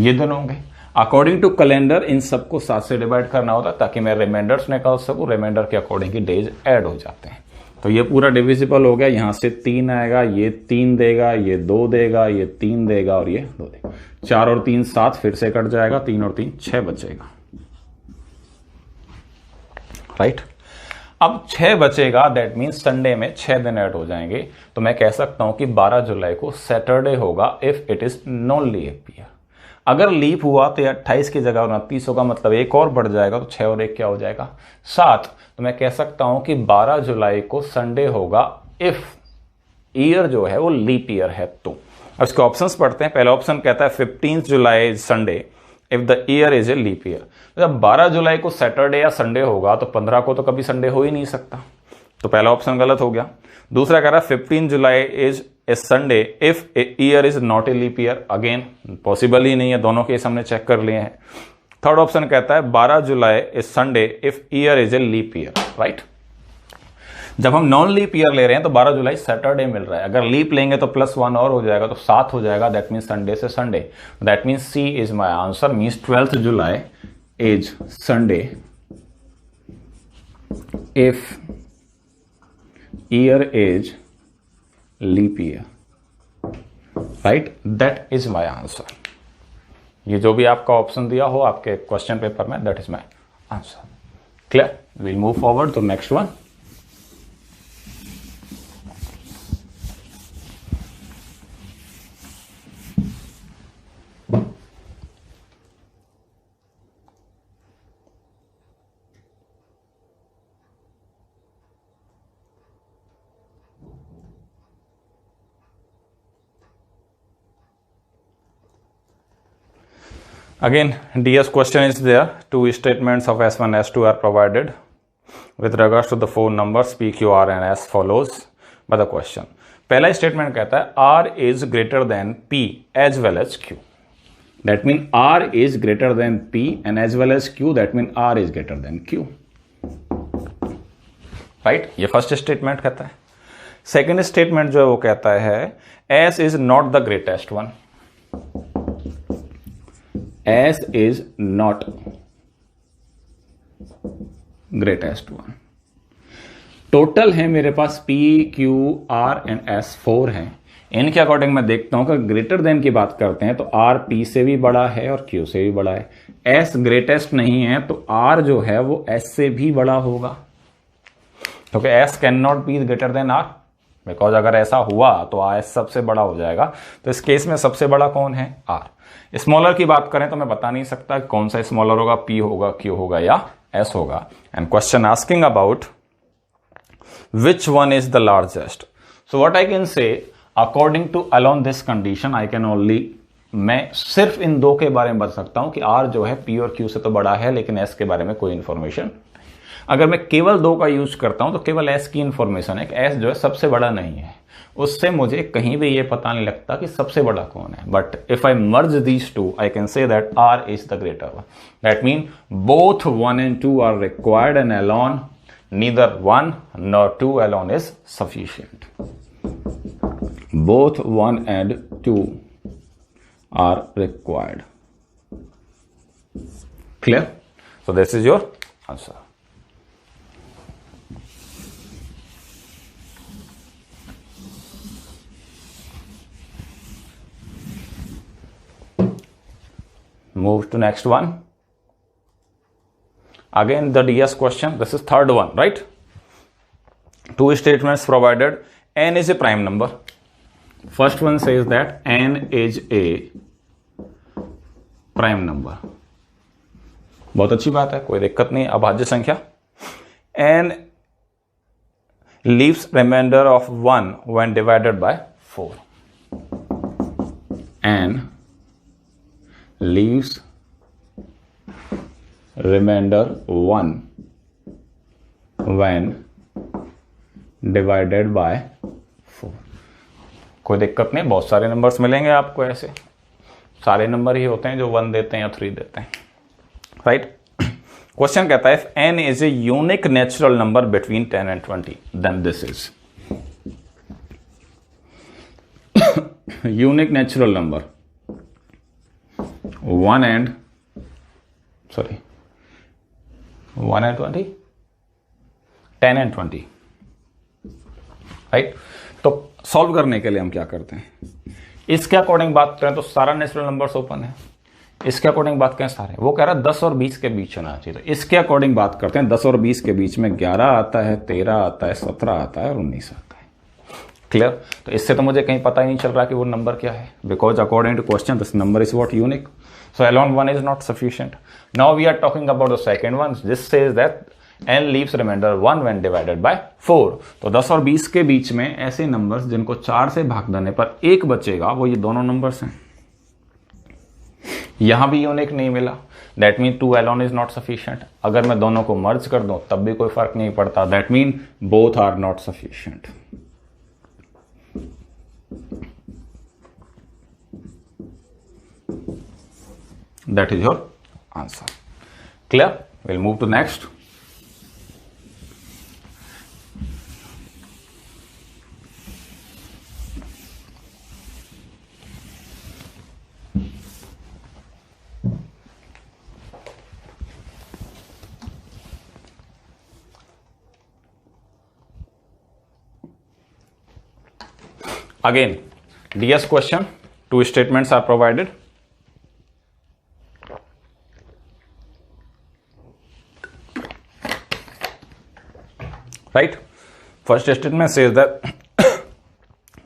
[SPEAKER 1] ये दिन होंगे. अकॉर्डिंग टू कैलेंडर इन सबको 7 से डिवाइड करना होता है ताकि मैं रिमाइंडर्स निकाल सकूं. रिमाइंडर के अकॉर्डिंग ही डेज ऐड हो जाते हैं. तो ये पूरा डिविजिबल हो गया. यहां से 3 आएगा, ये 3 देगा, ये 2 देगा, ये 3 देगा और ये 2 देगा. 4 और 3 7 फिर से कट जाएगा. 3 और 3 6 बचेगा. राइट? अब 6 बचेगा. दैट मीन्स संडे में 6 दिन ऐड हो जाएंगे. तो मैं कह सकता हूं कि 12 जुलाई को सैटरडे होगा if it is non leap year. अगर लीप हुआ तो 28 की जगह 29 होगा. मतलब एक और बढ़ जाएगा. तो 6 और 1 क्या हो जाएगा? 7. तो मैं कह सकता हूं कि 12 जुलाई को संडे होगा इफ ईयर जो है वो लीप ईयर है. तो अब इसके ऑप्शंस पढ़ते हैं. पहला ऑप्शन कहता है 15 July is Sunday if the year is a leap year. जब 12 जुलाई को सैटरडे या संडे होगा तो 15 को तो कभी संडे हो ही नहीं सकता. तो पहला ऑप्शन गलत हो गया. दूसरा कह रहा है 15 July is a Sunday if a year is not a leap year. Again possible ही नहीं है. दोनों केस हमने चेक कर लिए हैं. थर्ड ऑप्शन कहता है 12 July is Sunday if year is a leap year. Right? जब हम नॉन लीप ईयर ले रहे हैं तो 12 जुलाई सैटरडे मिल रहा है. अगर लीप लेंगे तो +1 और हो जाएगा तो 7 हो जाएगा. दैट मीन्स संडे से Sunday. That means C is my answer. Means 12th July is Sunday if year is leap year. Right? That is my answer. ये जो भी आपका ऑप्शन दिया हो आपके क्वेश्चन पेपर में, that is my answer. Clear? Will move forward to next one. Again, DS question is there. 2 statements of S1, S2 are provided. With regards to the 4 numbers, P, Q, R and S follows by the question. पहला स्टेटमेंट कहता है R is greater than P as well as Q. That means R is greater than P and as well as Q. That means R is greater than Q. Right? ये फर्स्ट स्टेटमेंट कहता है. सेकेंड स्टेटमेंट जो है वो कहता है S is not the greatest one. S is not greatest one. Total है मेरे पास P, Q, R and S 4 हैं. इनके अकॉर्डिंग मैं देखता हूं कि ग्रेटर देन की बात करते हैं तो R P से भी बड़ा है और Q से भी बड़ा है. S ग्रेटेस्ट नहीं है तो R जो है वो S से भी बड़ा होगा, क्योंकि S can not be greater than R, because अगर ऐसा हुआ तो R सबसे बड़ा हो जाएगा. तो इस केस में सबसे बड़ा कौन है? R. स्मॉलर की बात करें तो मैं बता नहीं सकता कौन सा स्मॉलर होगा, P होगा, Q होगा या S होगा. And question asking about which one is the largest. So what I can say, according to along this condition, I can only, मैं सिर्फ इन दो के बारे में बता सकता हूं कि R जो है P और Q से तो बड़ा है, लेकिन S के बारे में कोई इंफॉर्मेशन. अगर मैं केवल दो का यूज करता हूं तो केवल S की इंफॉर्मेशन है कि S जो है सबसे बड़ा नहीं है, उससे मुझे कहीं भी ये पता नहीं लगता कि सबसे बड़ा कौन है. But if I merge these two, I can say that R is the greater one. That mean both 1 and 2 are required and alone neither 1 nor 2 alone is sufficient. Both 1 and 2 are required. Clear? So this is your answer. Move to next one. Again the DS question. This is third one, right? Two statements provided. N is a prime number. First one says that N is a prime number. बहुत अच्छी बात है, कोई दिक्कत नहीं. अभाज्य संख्या. N leaves remainder of 1 when divided by 4. N leaves remainder 1 when divided by 4. कोई दिक्कत नहीं, बहुत सारे नंबर्स मिलेंगे आपको. ऐसे सारे नंबर ही होते हैं जो 1 देते हैं या 3 देते हैं, राइट. क्वेश्चन कहता है if n is a unique natural number between 10 and 20 then this is unique natural number 1 and 20, 10 and 20, right. तो सॉल्व करने के लिए हम क्या करते हैं, इसके अकॉर्डिंग बात करें तो सारा नेचुरल नंबर्स ओपन है. इसके अकॉर्डिंग बात करें सारे, वो कह रहा है 10 और 20 के बीच होना चाहिए. तो इसके अकॉर्डिंग बात करते हैं 10 और 20 के बीच में 11 आता है, 13 आता है, 17 आता है और 19 आता है. क्लियर. तो इससे तो मुझे कहीं पता ही नहीं चल रहा कि वो नंबर क्या है, because according to question this number is what? Unique. So alone 1 is not sufficient. Now we are talking about the second one. This says that n leaves remainder 1 when divided by 4. तो 10 और 20 के बीच में ऐसे नंबर्स जिनको 4 से भाग देने पर 1 बचेगा, वो ये दोनों नंबर्स हैं. यहां भी यूनिक नहीं मिला. That means 2 alone is not sufficient. अगर मैं दोनों को मर्ज कर दूं तब भी कोई फर्क नहीं पड़ता. That means both are not sufficient. That is your answer. Clear? We'll move to next. Again, DS question. Two statements are provided. Right? First statement says that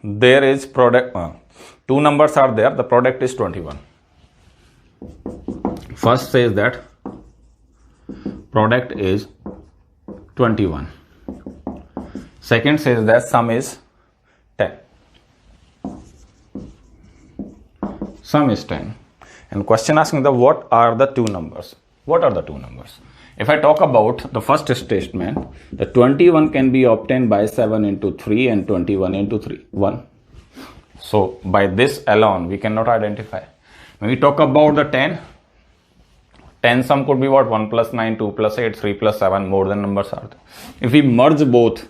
[SPEAKER 1] there is product, two numbers are there, the product is 21. First says that product is 21. Second says that sum is 10. Sum is 10. And question asking the what are the two numbers? What are the two numbers? If I talk about the first statement, the 21 can be obtained by 7 into 3 and 21 into 3, 1. So by this alone, we cannot identify. When we talk about the 10 sum could be what? 1 plus 9, 2 plus 8, 3 plus 7, more than numbers are there. If we merge both,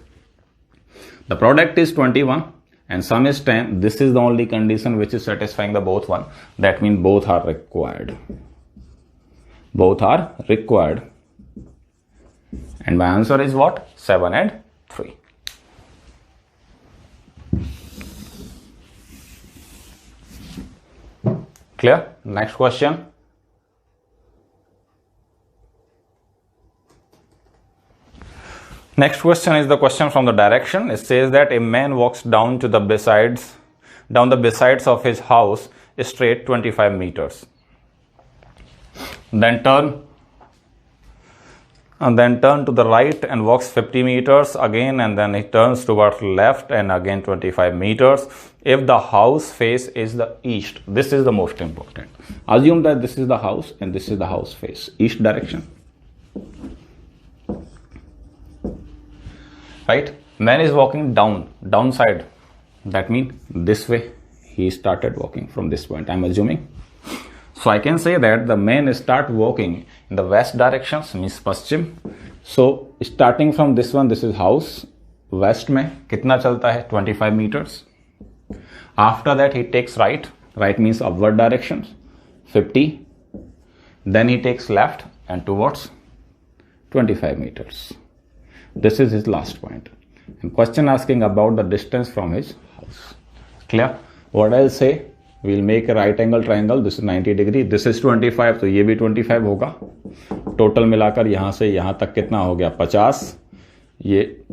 [SPEAKER 1] the product is 21 and sum is 10. This is the only condition which is satisfying the both one. That means both are required. Both are required. And my answer is what? 7 and 3. Clear? Next question. Next question is the question from the direction. It says that a man walks down the besides of his house straight 25 meters. Then turn to the right and walks 50 meters again, and then he turns towards left and again 25 meters. If the house face is the east, this is the most important. Assume that this is the house and this is the house face, east direction. Right? Man is walking downside. That means this way. He started walking from this point, I'm assuming. So I can say that the man start walking in the west direction, means paschim. So starting from this one, this is house. West में कितना चलता है? 25 meters. After that he takes right. Right means upward direction, 50. Then he takes left and towards 25 meters. This is his last point. And question asking about the distance from his house. Clear? What I'll say, we'll make a right angle triangle. This is 90 degree. This is 25. तो ये भी 25 होगा. टोटल मिलाकर यहाँ से यहाँ तक कितना हो गया? 50. ये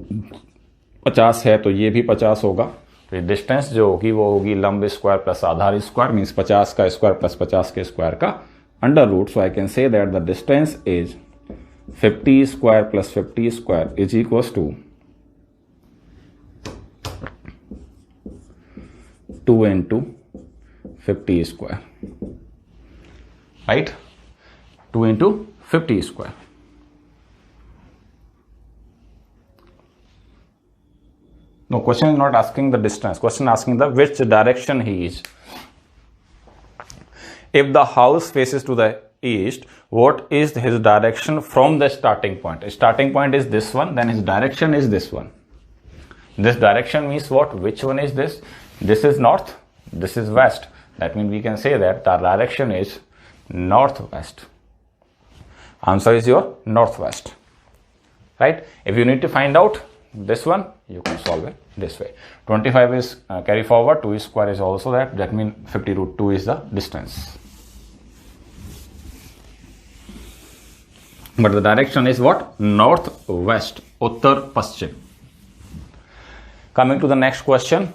[SPEAKER 1] 50 है तो ये भी 50 होगा. तो ये डिस्टेंस जो होगी वो होगी लंब स्क्वायर प्लस आधार स्क्वायर, मीन्स 50 का स्क्वायर प्लस 50 के स्क्वायर का under root. So I can say that the distance is 50 square plus 50 square is equals to 2 into 50 square. Right? 2 into 50 square. No, question is not asking the distance. Question asking the which direction he is. If the house faces to the east, what is his direction from the starting point? Starting point is this one, then his direction is this one. This direction means what? Which one is this? This is north, this is west. That means we can say that the direction is northwest. Answer is your northwest. Right? If you need to find out this one, you can solve it this way. 25 is carry forward, 2 square is also that. That means 50 root 2 is the distance. But the direction is what? Northwest, Uttar Paschim. Coming to the next question.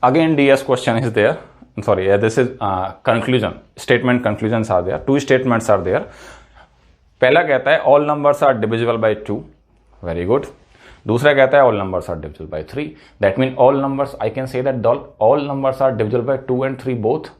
[SPEAKER 1] Again, DS question is there. Sorry, this is conclusion. Statement conclusions are there. 2 statements are there. पहला कहता है all numbers are divisible by 2. Very good. दूसरा कहता है all numbers are divisible by 3. That means all numbers, I can say that all numbers are divisible by 2 and 3 both.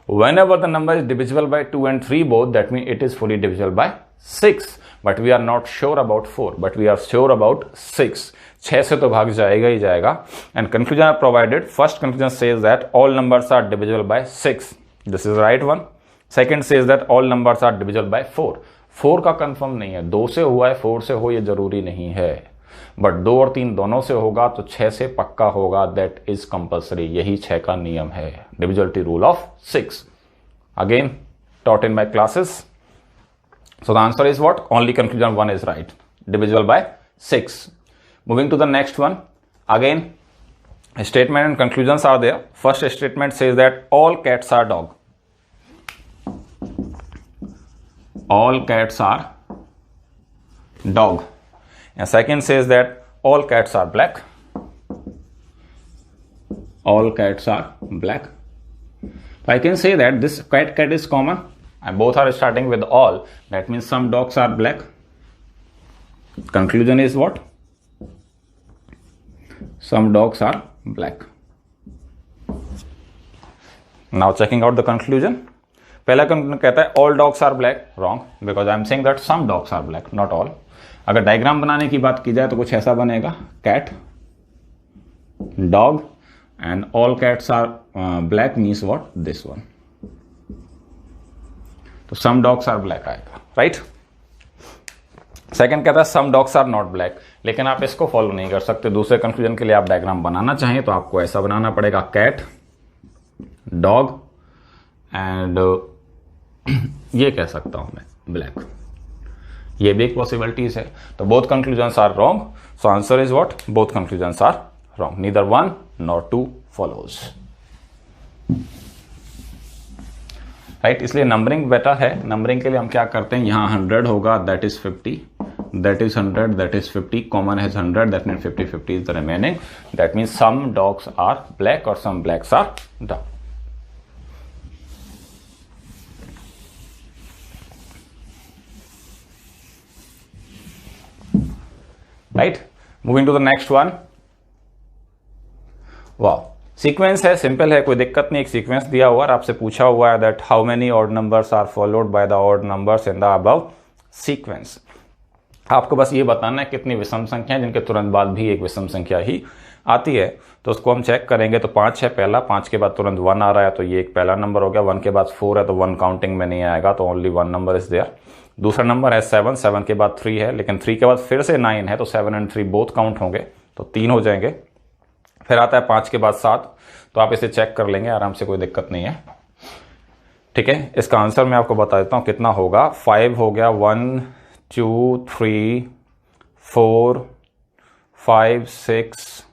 [SPEAKER 1] Whenever the number is divisible by 2 and 3 both, that means it is fully divisible by 6. But we are not sure about 4, but we are sure about 6. 6 से तो भाग जाएगा ही जाएगा. And conclusion are provided. First conclusion says that all numbers are divisible by 6. This is the right one. Second says that all numbers are divisible by 4. 4 का कंफर्म नहीं है. 2 से हुआ है, 4 से हो ये जरूरी नहीं है. बट 2 और 3 दोनों से होगा तो 6 से पक्का होगा. That is compulsory. यही 6 का नियम है. Divisibility rule of 6. Again taught in my classes. So the answer is what? Only conclusion 1 is right. Divisible by 6. Moving to the next one. Again, statement and conclusions are there. First statement says that all cats are dog. All cats are dog. And second says that all cats are black. All cats are black. So I can say that this cat is common and both are starting with all. That means some dogs are black. Conclusion is what? Some dogs are black. Now checking out the conclusion. पहला conclusion कहता है all dogs are black. Wrong, because I am saying that some dogs are black, not all. अगर डायग्राम बनाने की बात की जाए तो कुछ ऐसा बनेगा. Cat, dog and all cats are black means what? This one. तो some dogs are black आएगा. Right? सेकंड कहता है some dogs are not black. लेकिन आप इसको फॉलो नहीं कर सकते. दूसरे कंक्लूजन के लिए आप डायग्राम बनाना चाहें तो आपको ऐसा बनाना पड़ेगा. कैट, डॉग एंड ये कह सकता हूं मैं ब्लैक। ये भी एक पॉसिबिलिटीज है। तो both conclusions are wrong, so answer is what, both conclusions are wrong, neither one nor two follows, right. इसलिए नंबरिंग बेटर है। नंबरिंग के लिए हम क्या करते हैं, यहां 100 होगा, that is 50, that is 100, that is 50, common has 100, that means 50 is the remaining. That means some dogs are black or some blacks are dark. Right, moving to the next one. Wow, sequence है, सिंपल है, कोई दिक्कत नहीं। एक सीक्वेंस दिया हुआ और आपसे पूछा हुआ है that how many odd numbers are followed by the odd numbers in the above sequence. आपको बस ये बताना है कितनी विषम संख्या है जिनके तुरंत बाद भी एक विषम संख्या ही आती है। तो उसको हम चेक करेंगे। तो 5 है पहला, 5 के बाद तुरंत 1 आ रहा है, तो ये एक पहला नंबर हो गया। 1 के बाद 4 है, तो 1 काउंटिंग में नहीं आएगा, तो ओनली 1 नंबर इज देयर। दूसरा नंबर है 7, 7 के बाद 3 है, लेकिन 3 के बाद फिर से 9 है, तो 7 एंड 3 बोथ काउंट होंगे, तो 3 हो जाएंगे। फिर आता है 5 के बाद 7, तो आप इसे चेक कर लेंगे आराम से, कोई दिक्कत नहीं है, ठीक है। इसका आंसर मैं आपको बता देता हूं कितना होगा। 5 हो गया, 1 2 3 4 5 6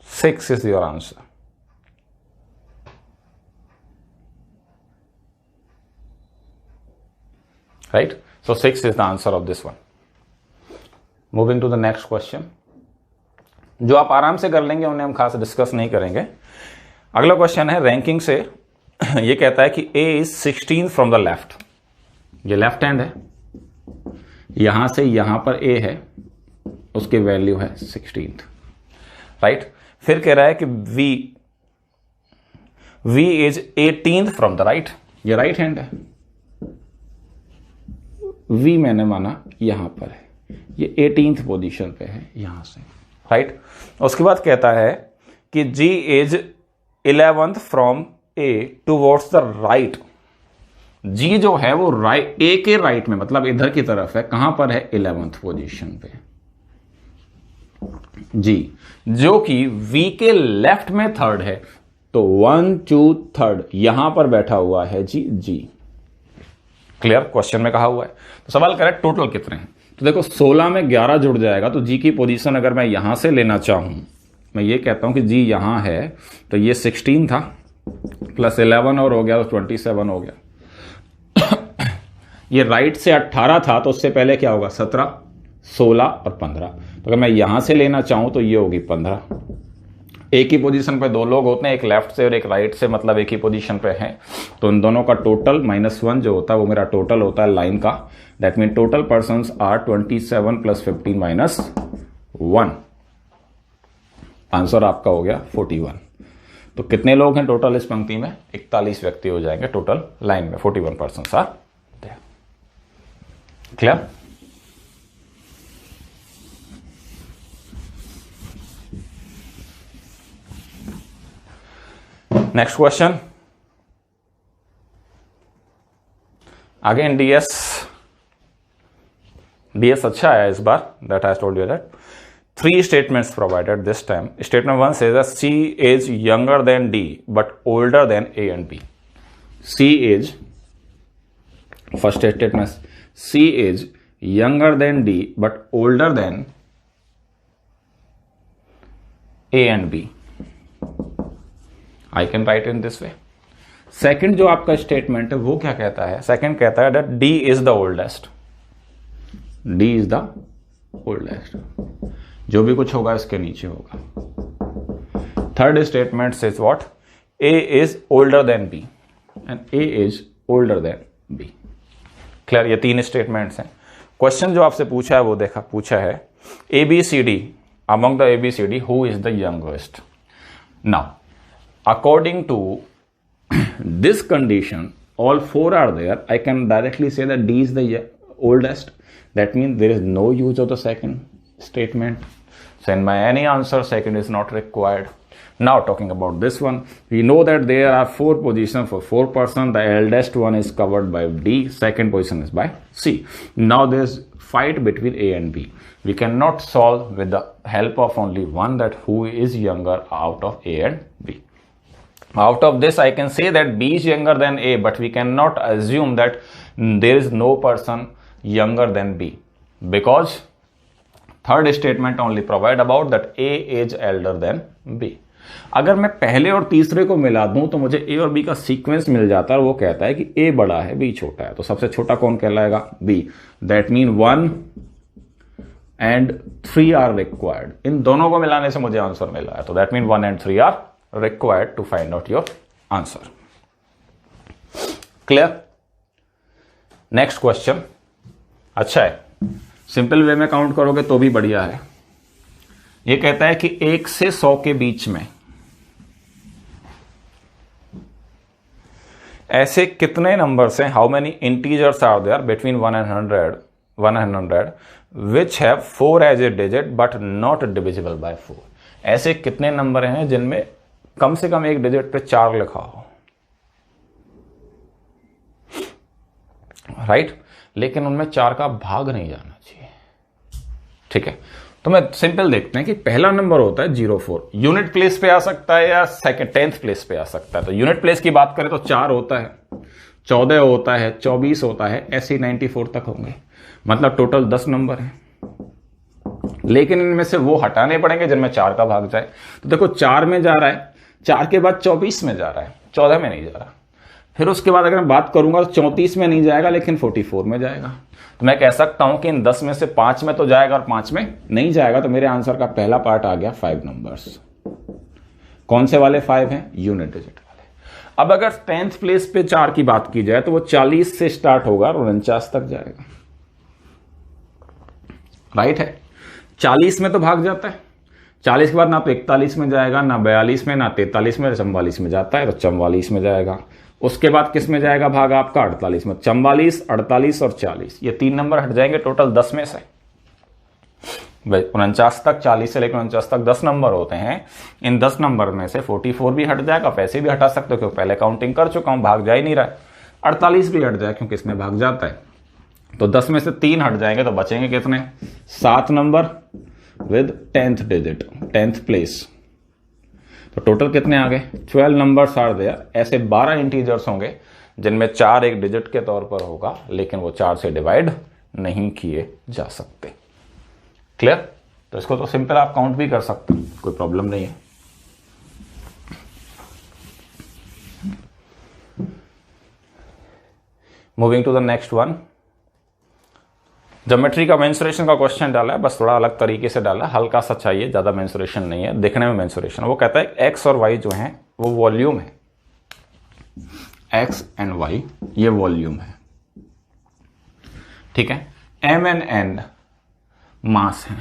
[SPEAKER 1] 6 is your answer, right? So 6 is the answer of this one. Moving to the next question. जो आप आराम से कर लेंगे उन्हें हम खास डिस्कस नहीं करेंगे। अगला क्वेश्चन है रैंकिंग से। ये कहता है कि A is 16 from the left. ये लेफ्ट हैंड है, यहां से यहां पर A है, उसकी वैल्यू है 16th, राइट। फिर कह रहा है कि V is 18th from the right. ये राइट हैंड है, V मैंने माना यहां पर है, ये 18th पोजीशन पे है यहां से, राइट। उसके बाद कहता है कि G is 11th from A towards the right. G जो है वो राइट, A के राइट में, मतलब इधर की तरफ है। कहां पर है, 11th पोजीशन पे G, जो कि V के लेफ्ट में थर्ड है, तो 1 2 3 यहां पर बैठा हुआ है G। क्लियर, क्वेश्चन में कहा हुआ है। तो सवाल करे टोटल कितने हैं, तो देखो 16 में 11 जुड़ जाएगा, तो G की पोजीशन अगर मैं यहां से लेना चाहूं, मैं ये कहता हूं कि G यहां है, तो ये 16 था प्लस 11 और हो गया, तो 27 हो गया। ये राइट से 18 था, तो उससे पहले क्या होगा, 17 16 और 15। तो अगर मैं यहां से लेना चाहूं तो ये होगी 15। एक ही पोजीशन पे दो लोग होते हैं, एक लेफ्ट से और एक राइट से, मतलब एक ही पोजीशन पे हैं, तो इन दोनों का टोटल -1 जो होता है वो मेरा टोटल होता है लाइन का। That mean total persons are 27 + 15 - 1। Answer आपका हो गया 41। तो कितने लोग हैं टोटल इस पंक्ति में, 41 व्यक्ति हो जाएंगे टोटल लाइन में। 41 persons are there. Clear. Next question, again DS अच्छा है इस बार, that I told you that. 3 statements provided this time. Statement 1 says that C is younger than D but older than A and B. C is, first statement, C is younger than D but older than A and B. I can write in this way. Second जो आपका स्टेटमेंट है वो क्या कहता है, सेकंड कहता है that D is the oldest. D is the oldest. जो भी कुछ होगा इसके नीचे होगा। Third statement says what, A is older than B and A is older than B. Clear, ये 3 स्टेटमेंट्स हैं। क्वेश्चन जो आपसे पूछा है वो पूछा है ABCD, among the ABCD who is the youngest. Now according to this condition, all 4 are there. I can directly say that D is the oldest. That means there is no use of the second statement. So in my any answer, second is not required. Now talking about this one, we know that there are 4 positions for 4 persons. The eldest one is covered by D, second position is by C. Now there is fight between A and B. We cannot solve with the help of only one, that who is younger out of A and B. Out of this I can say that B is younger than A, but we cannot assume that there is no person younger than B, because third statement only provide about that A is elder than B. अगर मैं पहले और तीसरे को मिला दूं तो मुझे A और B का सीक्वेंस मिल जाता है और वो कहता है कि A बड़ा है B छोटा है, तो सबसे छोटा कौन कहलाएगा? B. That mean 1 and 3 are required. इन दोनों को मिलाने से मुझे आंसर मिला है, तो that mean 1 and 3 are required to find out your answer. Clear? Next question अच्छा है, सिंपल वे में काउंट करोगे तो भी बढ़िया है. ये कहता है कि 1 से 100 के बीच में ऐसे कितने नंबर्स हैं, how many integers are there between 1 and 100 which have 4 as a digit but not divisible by 4. ऐसे कितने नंबर हैं जिनमें कम से कम एक डिजिट पे 4 लिखा हो, राइट? लेकिन उनमें 4 का भाग नहीं जाना चाहिए. ठीक है, तो मैं सिंपल देखते हैं कि पहला नंबर होता है 04, यूनिट प्लेस पे आ सकता है या सेकंड 10th प्लेस पे आ सकता है. तो यूनिट प्लेस की बात करें तो 4 होता है, 14 होता है, 24 होता है, ऐसे 94 तक होंगे. मतलब टोटल 10 नंबर है, लेकिन इनमें से वो हटाने पड़ेंगे जिनमें 4 का भाग जाए. तो देखो 4 में जा रहा है, 4 के बाद 24 में जा रहा है, 14 में नहीं जा रहा. फिर उसके बाद अगर मैं बात करूंगा तो 34 में नहीं जाएगा लेकिन 44 में जाएगा. तो मैं कह सकता हूं कि इन 10 में से 5 में तो जाएगा और 5 में नहीं जाएगा. तो मेरे आंसर का पहला पार्ट आ गया 5 नंबर्स. कौन से वाले 5 हैं? यूनिट डिजिट वाले. अब अगर 10th प्लेस पे 4 की बात की जाए तो वो 40 से स्टार्ट होगा और 49 तक जाएगा, राइट है? 40 में तो भाग जाता है, 40 के बाद ना तो 41 में जाएगा, ना 42 में, ना 43 में, 44 में जाता है, तो 44 में जाएगा. उसके बाद किस में जाएगा भाग आपका? 48 में. 44, 48 और 40, ये 3 नंबर हट जाएंगे टोटल 10 में से. 49 तक, 40 से लेकर 49 तक 10 नंबर होते हैं. इन 10 नंबर में से 44 भी हट जाएगा, पैसे भी हटा सकते हो क्योंकि पहले काउंटिंग कर चुका हूं, भाग जा ही नहीं रहा है. 48 भी हट जाए क्योंकि इसमें भाग जाता है. तो 10 में से 3 हट जाएंगे तो बचेंगे कितने? 7 number with 10th digit, 10th place. तो टोटल कितने आ गए? 12 नंबर्स आर देयर. ऐसे 12 इंटीजर्स होंगे जिनमें 4 एक डिजिट के तौर पर होगा, लेकिन वो 4 से डिवाइड नहीं किए जा सकते. क्लियर? तो इसको तो सिंपल आप काउंट भी कर सकते हैं, कोई प्रॉब्लम नहीं है. Moving to the next one. Geometry का मेंसुरेशन का क्वेश्चन डाला है, बस थोड़ा अलग तरीके से डाला, हल्का सा चाहिए, ज्यादा मेंसुरेशन नहीं है, देखने में मेंसुरेशन. वो कहता है एक्स और वाई जो है वो वॉल्यूम है, एक्स एंड वाई ये वॉल्यूम है. ठीक है? एम एंड एन मास है.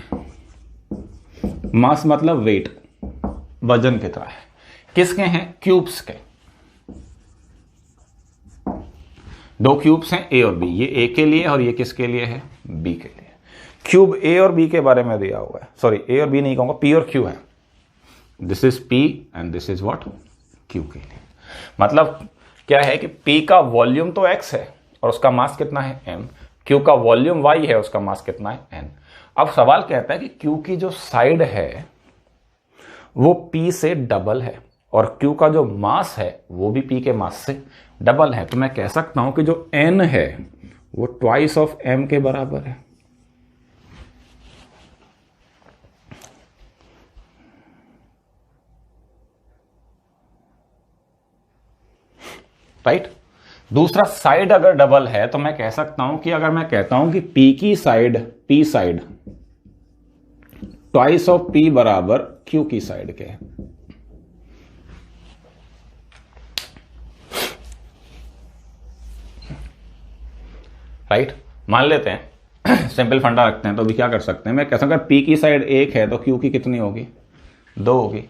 [SPEAKER 1] मास मतलब वेट, वजन कितना है. किसके हैं? क्यूब्स के. 2 क्यूब्स हैं ए और बी, ये ए के लिए और ये किसके लिए है? बी के लिए. क्यूब ए और बी के बारे में दिया हुआ है, सॉरी ए और बी नहीं कहूंगा, पी और क्यू है. This is P and this is what? Q के लिए. मतलब क्या है कि पी का वॉल्यूम तो एक्स है और उसका मास कितना है? एम. क्यू का वॉल्यूम वाई है, उसका मास कितना है? एन. अब सवाल कहता है कि क्यू की जो साइड है वो पी से डबल है और क्यू का जो मास है वो भी पी के मास से डबल है. तो मैं कह सकता हूं कि जो एन है वो ट्वाइस ऑफ एम के बराबर है. राइट? दूसरा, साइड अगर डबल है तो मैं कह सकता हूं कि अगर मैं कहता हूं कि पी की side, P side twice of P बराबर क्यू की साइड के है. राइट? मान लेते हैं, सिंपल फंडा रखते हैं, तो अभी क्या कर सकते हैं, मैं कह सकता हूं पी की साइड 1 है तो क्यू की कितनी होगी? 2 होगी.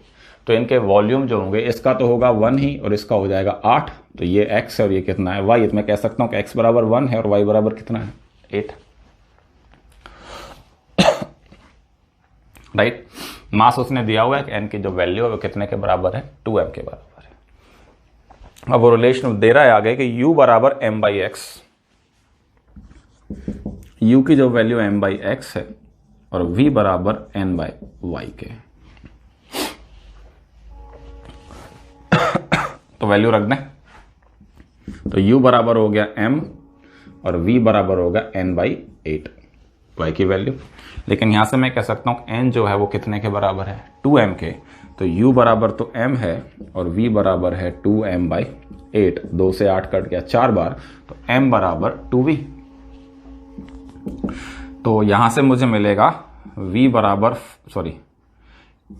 [SPEAKER 1] तो इनके वॉल्यूम जो होंगे, इसका तो होगा 1 ही और इसका हो जाएगा 8. तो ये x है और ये कितना है? y. तो मैं कह सकता हूं कि x बराबर 1 है और y बराबर कितना है? 8. राइट? मास उसने दिया हुआ है कि n की जो वैल्यू है वो कितने के बराबर है? 2m के बराबर है. अब वो रिलेशन दे रहा है आगे कि u बराबर m बाई एक्स. u की जो वैल्यू m बाई एक्स है और v बराबर n बाय y के। तो वैल्यू रख दें, तो u बराबर हो गया m और v बराबर होगा n बाई 8 y की वैल्यू। लेकिन यहां से मैं कह सकता हूं n जो है वो कितने के बराबर है, 2m के। तो u बराबर तो m है और v बराबर है 2m बाई 8। 2 से 8 कट गया 4 बार, तो m बराबर 2v। तो यहां से मुझे मिलेगा v बराबर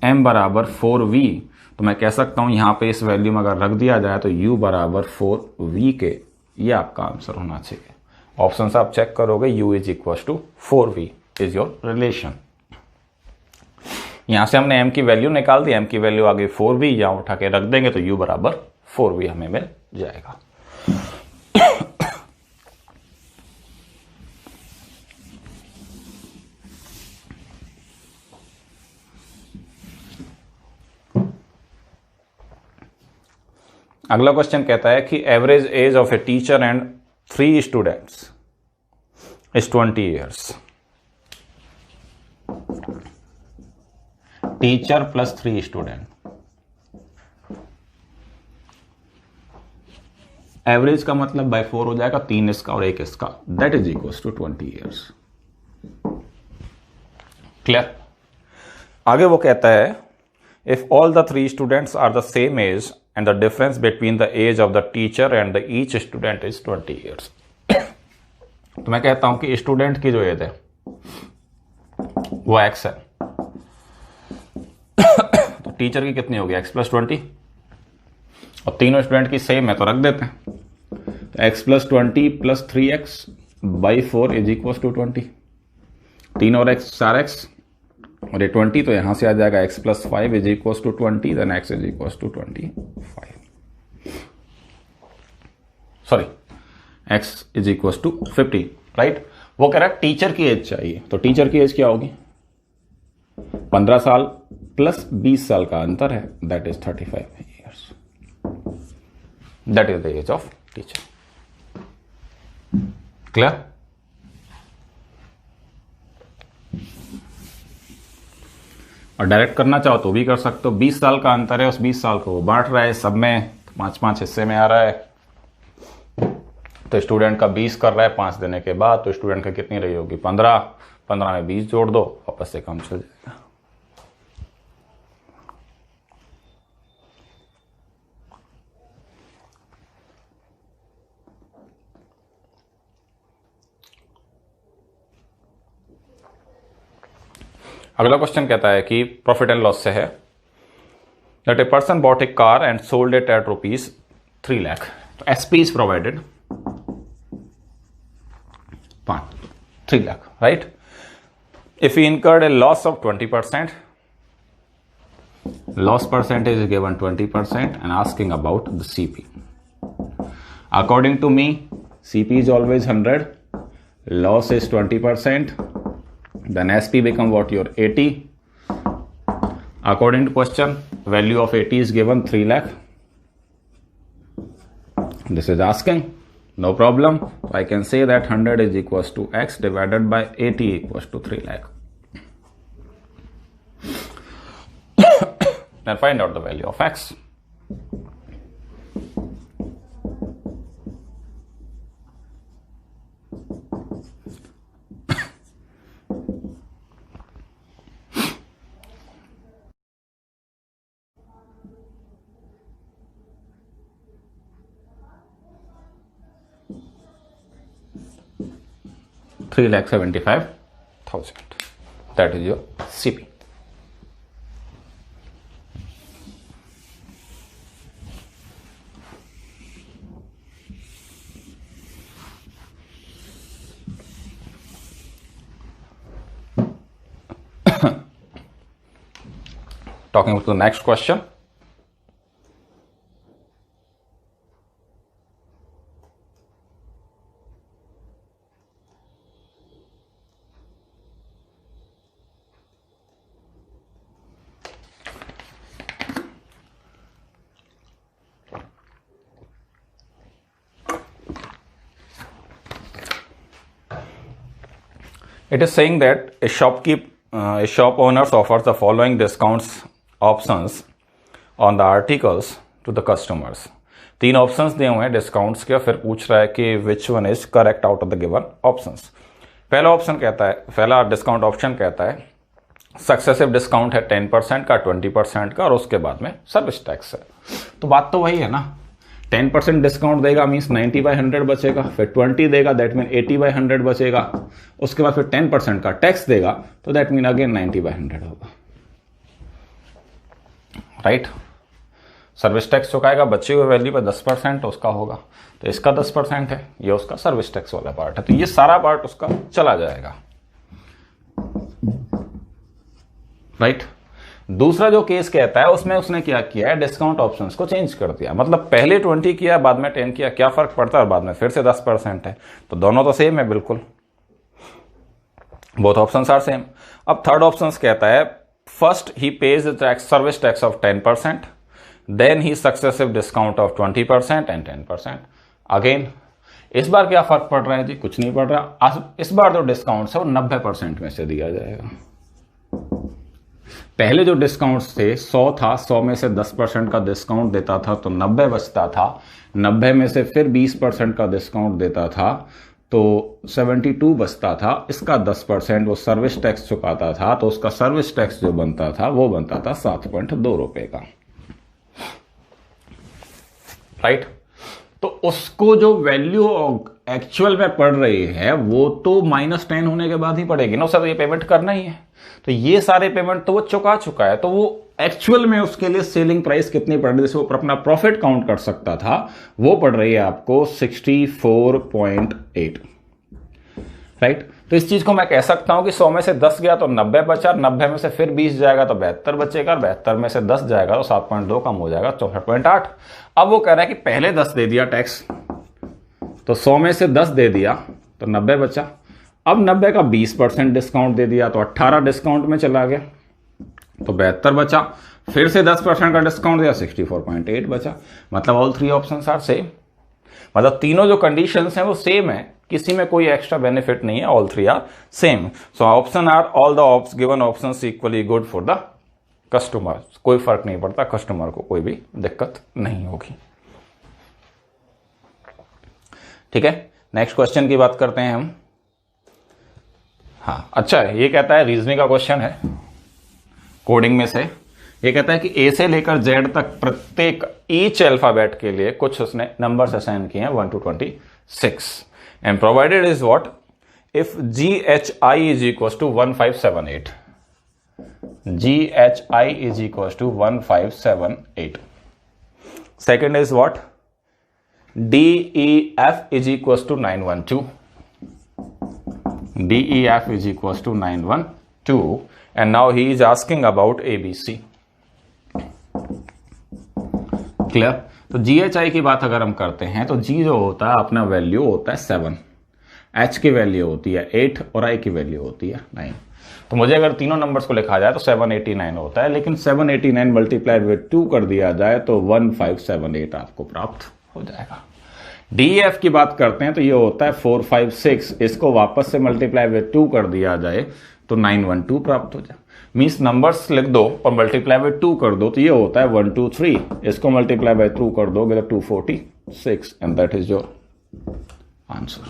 [SPEAKER 1] m बराबर 4v। तो मैं कह सकता हूं यहां पे इस वैल्यू में अगर रख दिया जाए तो u बराबर 4v के, ये आपका आंसर होना चाहिए। ऑप्शन से आप चेक करोगे, u is equal to 4v is your relation. यहां से हमने m की वैल्यू निकाल दी, m की वैल्यू आ गई 4v, यहां उठा के रख देंगे तो u बराबर 4v हमें मिल जाएगा। अगला क्वेश्चन कहता है कि average age of a teacher and 3 students is 20 years. Teacher plus 3 student, average का मतलब बाय 4 हो जाएगा, 3 इसका और 1 इसका, that is equal to 20 years. Clear. आगे वो कहता है if all the 3 students are the same age and the difference between the age of the teacher and the each student is 20 years। तो मैं कहता हूं कि स्टूडेंट की जो एज है वो x है, तो टीचर की कितनी होगी, x प्लस 20, और तीनों स्टूडेंट की सेम है तो रख देते हैं। तो x plus 20 plus 3x by 4 is equal to 20। 3 और x 4x और ये 20, तो यहां से आ जाएगा x plus 5 is equal to 20, then x is equal to 25। Sorry, x is equal to 50, right. वो कह रहा है टीचर की एज चाहिए, तो टीचर की एज क्या होगी, 15 साल प्लस 20 साल का अंतर है, that is 35 years. That is the age of teacher. Clear. और डायरेक्ट करना चाहो तो भी कर सकते हो। 20 साल का अंतर है, उस 20 साल को वो बांट रहा है सब में, 5-5 हिस्से में आ रहा है। तो स्टूडेंट का 20 कर रहा है 5 देने के बाद, तो स्टूडेंट का कितनी रही होगी, 15। 15 में 20 जोड़ दो, वापस से कम चल जाएगा। अगला क्वेश्चन कहता है कि प्रॉफिट एंड लॉस से है, that a person bought a car and sold it at rupees 3 lakh. तो SP is provided 3 lakh, right. If he incurred a loss of 20%, loss percentage is given 20% and asking about the CP. According to me, CP is always 100, loss is 20%, then SP become what, your 80. According to question, value of 80 is given 3 lakh. This is asking, no problem. So I can say that 100 is equals to x divided by 80 equals to 3 lakh. Then find out the value of x. $3,75,000. That is your CP. Talking to the next question. It is saying that a shop owners offers the following discounts options on the articles to the customers. 3 options दिए हुए हैं डिस्काउंट्स के, फिर पूछ रहा है कि विच one is correct out of the given options. पहला ऑप्शन कहता है, पहला डिस्काउंट ऑप्शन कहता है सक्सेसिव डिस्काउंट है 10% का, 20% का, और उसके बाद में सर्विस टैक्स है. तो बात तो वही है ना, 10% डिस्काउंट देगा मीन्स 90/100 बचेगा, फिर 20 देगा दैट मीन 80/100 बचेगा, उसके बाद फिर 10% का टैक्स देगा तो दैट मीन अगेन 90/100 होगा. राइट. सर्विस टैक्स चुकाएगा, बचे हुए वैल्यू पर 10% उसका होगा, तो इसका 10% है, ये उसका सर्विस टैक्स वाला पार्ट है, तो ये सारा पार्ट उसका चला जाएगा. राइट. दूसरा जो केस कहता है उसमें उसने क्या किया है, डिस्काउंट ऑप्शंस को चेंज कर दिया. मतलब पहले 20 किया, बाद में 10 किया, क्या फर्क पड़ता है, और बाद में फिर से 10% है, तो दोनों तो सेम है बिल्कुल, बोथ ऑप्शंस आर सेम. अब थर्ड ऑप्शंस कहता है first he pays the tax, service tax of 10%, then he successive discount of 20% and 10%. Again इस बार क्या फर्क पड़ रहा है जी, कुछ नहीं पड़ रहा. इस बार जो डिस्काउंट है वो 90% में से दिया जाएगा. पहले जो डिस्काउंट्स थे 100 था, 100 में से 10% का डिस्काउंट देता था तो 90 बचता था, 90 में से फिर 20% का डिस्काउंट देता था तो 72 बचता था. इसका 10% वो सर्विस टैक्स चुकाता था, तो उसका सर्विस टैक्स जो बनता था वो बनता था 7.2 रुपए का. राइट. तो उसको जो वैल्यू एक्चुअल में पड़ रही है वो तो -10 होने के बाद ही पड़ेगी ना सर, ये पेमेंट करना ही है, तो ये सारे पेमेंट तो वो चुका चुका है, तो वो एक्चुअल में उसके लिए सेलिंग प्राइस कितनी पड़ रही है, जैसे वो अपना प्रॉफिट काउंट कर सकता था, वो पड़ रही है आपको 64.8. राइट. तो इस चीज को मैं कह सकता हूं कि 100 में से 10 गया तो 90 बचा, 90 में से फिर 20 जाएगा तो 72 बचेगा, 72 में से 10 जाएगा तो 7.2 कम हो जाएगा 64.8. अब वो कह रहा है कि पहले 10 दे दिया टैक्स, तो 100 में से 10 दे दिया तो 90 बचा. अब 90 का 20% डिस्काउंट दे दिया तो 18 डिस्काउंट में चला गया तो 72 बचा, फिर से 10% का डिस्काउंट दिया 64.8 बचा. मतलब ऑल 3 ऑप्शंस आर सेम, मतलब तीनों जो कंडीशंस हैं वो सेम है, किसी में कोई एक्स्ट्रा बेनिफिट नहीं है, all 3 are same. So option are all the given options equally good for the customer. कोई फर्क नहीं पड़ता, कस्टमर को कोई भी दिक्कत नहीं होगी. ठीक है. नेक्स्ट क्वेश्चन की बात करते हैं हम. हाँ अच्छा, ये कहता है रीजनिंग का क्वेश्चन है कोडिंग में से. ये कहता है कि ए से लेकर जेड तक प्रत्येक ईच अल्फाबेट के लिए कुछ उसने नंबर्स असाइन किए हैं 1 to 26 and provided is what if GHI is equal to 1578. GHI is equal to 1578. Second is what DEF is equal to 912. DEF is equals to 912 and now he is asking about ABC. Clear. तो GHI की बात अगर हम करते हैं तो G जो होता है अपना वैल्यू होता है 7, H की वैल्यू होती है 8 और I की वैल्यू होती है 9. तो मुझे अगर तीनों नंबर्स को लिखा जाए तो 789 होता है, लेकिन 789 मल्टीप्लाइड विद 2 कर दिया जाए तो 1578 आपको प्राप्त हो जाएगा. DEF की बात करते हैं तो ये होता है 456, इसको वापस से मल्टीप्लाई विद 2 कर दिया जाए तो 912 प्राप्त हो जाए. मीन्स नंबर्स लिख दो और मल्टीप्लाई बाय 2 कर दो तो ये होता है 123, इसको मल्टीप्लाई बाय 2 कर दोगे तो 246 and that is your answer.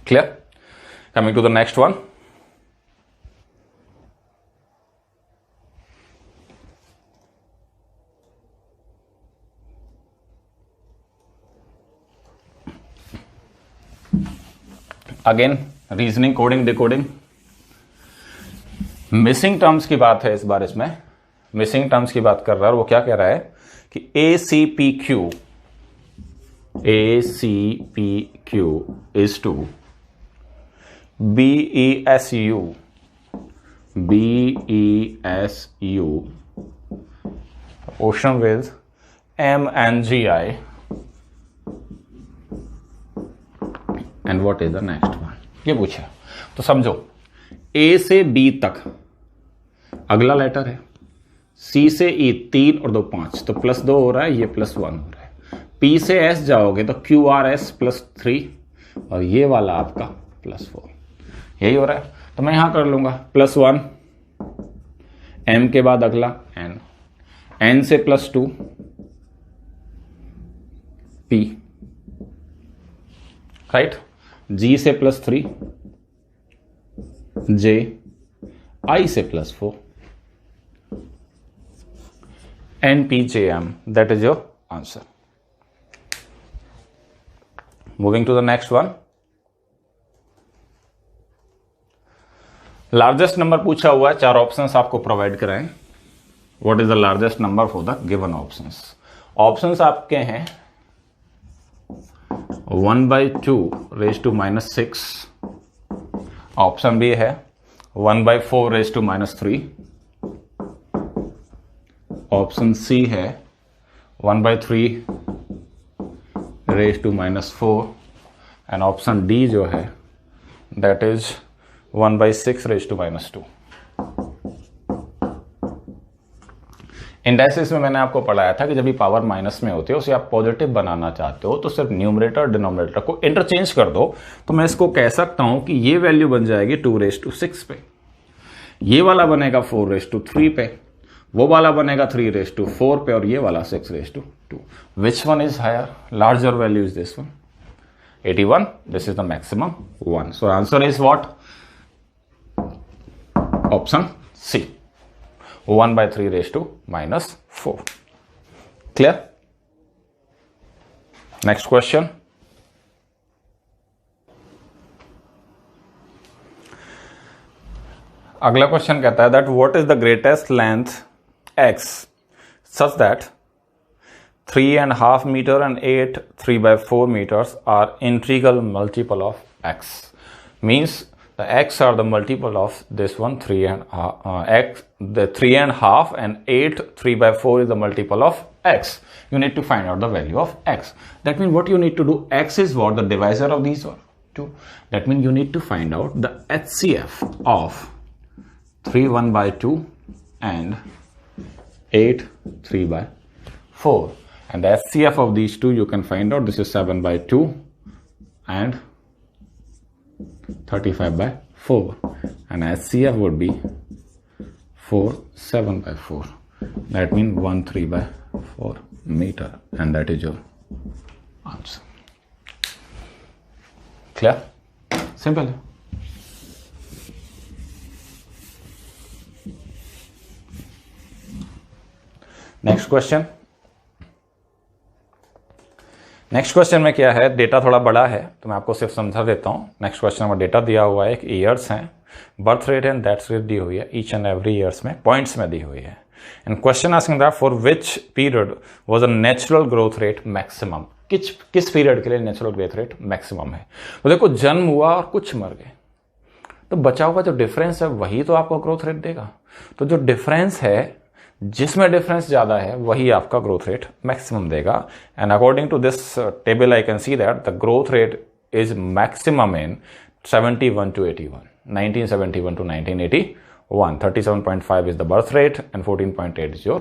[SPEAKER 1] Clear. Coming to the next one. Again reasoning, coding, decoding. Missing terms की बात है इस बार. इसमें मिसिंग टर्म्स की बात कर रहा है और वो क्या कह रहा है कि ACPQ is to BESU ocean with MNGI and what is the next one. ये पूछा तो समझो A से B तक अगला लेटर है, C से E 3 और 2 5, तो +2 हो रहा है, ये +1 हो रहा है. P से S जाओगे तो QRS +3 और ये वाला आपका +4, यही हो रहा है. तो मैं यहां कर लूंगा +1, m के बाद अगला n से +2 p, राइट, g से +3 j, i से +4 npjm. That is your answer. Moving to the next one. Largest number पूछा हुआ है, 4 ऑप्शंस आपको प्रोवाइड कराएं. What is the largest number for the given options? Options आपके हैं 1/2 raised to -6, ऑप्शन बी है 1/4 raised to -3, ऑप्शन सी है 1/3 raised to -4 and option D जो है that is 1/6 raised to -2. Indices में मैंने आपको पढ़ाया था कि जब भी पावर माइनस में होती है उसे आप पॉजिटिव बनाना चाहते हो तो सिर्फ न्यूमरेटर डिनोमिनेटर को इंटरचेंज कर दो. तो मैं इसको कह सकता हूं कि ये वैल्यू बन जाएगी 2 raised to 6 पे, ये वाला बनेगा 4 raised to 3 पे, वो वाला बनेगा 3 raised to 4 पे और ये वाला 6 raised to 2. Which one is higher? Larger value is this one 81. This is the maximum 1. So answer is what? Option C, 1/3 raised to -4. Clear? Next question. अगला क्वेश्चन कहता है that what is the greatest length x such that 3.5 meter and 8 3/4 meters are integral multiple of x. Means the x are the multiple of this one 3.5 the 3.5 and 8 3/4 is the multiple of x. You need to find out the value of x. That means what you need to do, x is what? The divisor of these two. That means you need to find out the HCF of 3 1/2 and 8 3/4. And the HCF of these two you can find out. This is 7/2 and 35/4, and HCF would be 4 7/4. That means 1 3/4 meter, and that is your answer. Clear? Simple. Next question. Next question में क्या है, डेटा थोड़ा बड़ा है तो मैं आपको सिर्फ समझा देता हूं. नेक्स्ट क्वेश्चन में डेटा दिया हुआ है, एक ईयर्स हैं, birth rate and death rate दी हुई है, ईच एंड एवरी ईयर्स में पॉइंट्स में दी हुई है. And question asking that for which period was a natural growth rate maximum. किस पीरियड के लिए नेचुरल ग्रोथ रेट मैक्सिमम है? तो देखो, जन्म हुआ और कुछ मर गए, तो बचा हुआ जो डिफरेंस है वही तो आपको ग्रोथ रेट देगा. तो जो डिफरेंस है, जिसमें डिफरेंस ज्यादा है वही आपका ग्रोथ रेट मैक्सिमम देगा. And according to this table I can see that the growth rate is maximum in 71 to 81, 1971 to 1981. 37.5 is the birth rate and 14.8 is your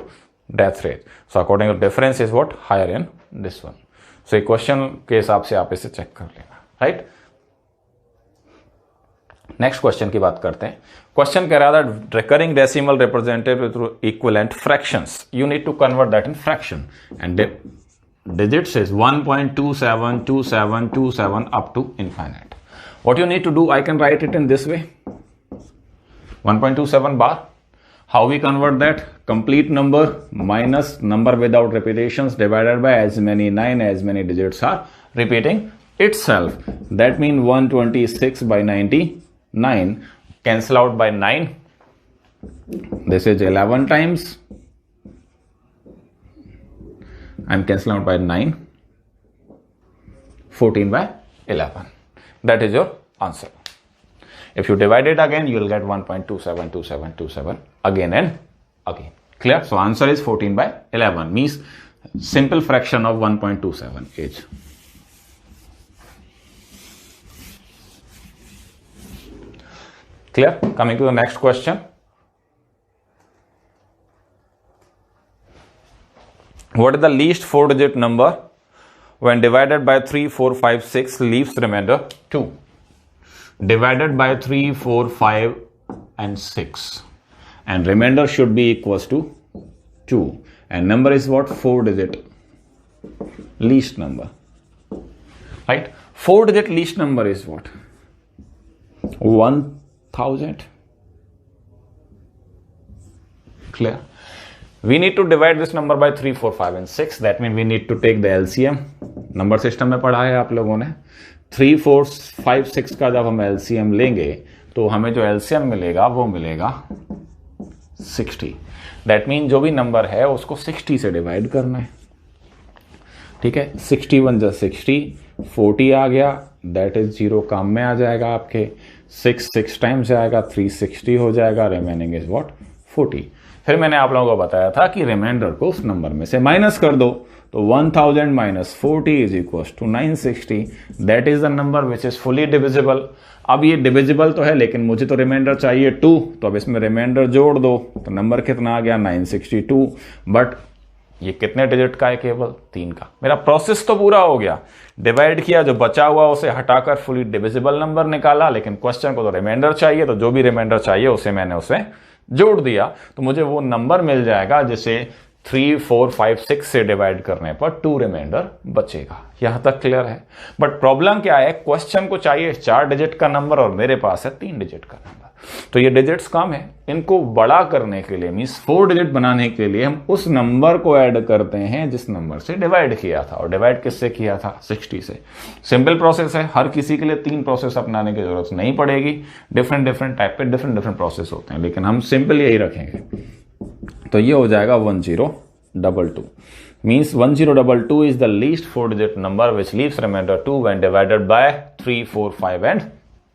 [SPEAKER 1] death rate. So according to difference is what? Higher in this one. So एक क्वेश्चन के हिसाब से आप इसे चेक कर लेना, राइट. नेक्स्ट क्वेश्चन की बात करते हैं. क्वेश्चन कह रहा था recurring decimal represented through equivalent fractions. You need to convert that in fraction and digits is 1.272727 up to infinite. What you need to do, I can write it in this way, 1.27 bar. How we convert that? Complete number minus number without repetitions divided by as many digits are repeating itself. That means 126/99 cancel out by 9. This is 11 times. I'm cancelling out by 9. 14/11. That is your answer. If you divide it again, you will get 1.272727 again and again. Clear? So answer is 14/11. Means simple fraction of 1.27 is. Clear? Coming to the next question. What is the least 4-digit number when divided by 3, 4, 5, 6 leaves remainder 2? divided by 3, 4, 5 and 6, and remainder should be equals to 2, and number is what? 4 digit least number, right? 4 digit least number is what? 1000. Clear? We need to divide this number by 3, 4, 5 and 6. That means we need to take the LCM. Number system में पढ़ा है आप लोगों ने. 3, 4, 5, 6 का जब हम LCM लेंगे तो हमें जो LCM मिलेगा वो मिलेगा 60. दैट मीन जो भी नंबर है उसको 60 से डिवाइड करना है. ठीक है, 61 जा 60, 40 आ गया, दैट इज 0 काम में आ जाएगा आपके. 6 टाइम्स जाएगा, 360 हो जाएगा, रिमेनिंग इज व्हाट? 40. फिर मैंने आप लोगों को बताया था कि रिमाइंडर को उस नंबर में से माइनस कर दो, तो 1000 minus 40 is equal to 960. That is the number which is fully divisible. अब ये डिविजिबल तो है लेकिन मुझे तो रिमाइंडर चाहिए 2, तो अब इसमें रिमाइंडर जोड़ दो तो नंबर कितना आ गया? 962. बट ये कितने डिजिट का है? केवल 3 का. मेरा प्रोसेस तो पूरा हो गया, डिवाइड किया, जो बचा हुआ उसे हटाकर फुली डिविजिबल नंबर निकाला, लेकिन क्वेश्चन को तो रिमाइंडर चाहिए, तो जो भी रिमाइंडर चाहिए उसे मैंने उसे जोड़ दिया, तो मुझे वो नंबर मिल जाएगा जिसे 3, 4, 5, 6 से डिवाइड करने पर 2 रिमाइंडर बचेगा. यहां तक क्लियर है? बट प्रॉब्लम क्या है, क्वेश्चन को चाहिए 4 डिजिट का नंबर और मेरे पास है 3 डिजिट का नंबर. तो ये डिजिट्स कम है, इनको बड़ा करने के लिए मींस 4 डिजिट बनाने के लिए हम उस नंबर को ऐड करते हैं जिस नंबर से डिवाइड किया था. और डिवाइड किससे किया था? 60 से. सिंपल प्रोसेस है, हर किसी के लिए 3 प्रोसेस अपनाने की जरूरत नहीं पड़ेगी. डिफरेंट टाइप पे डिफरेंट प्रोसेस होते हैं, लेकिन हम सिंपल यही रखेंगे. तो ये हो जाएगा 1022. Means 1022 is the least 4-digit number which leaves remainder 2 when divided by 3, 4, 5 and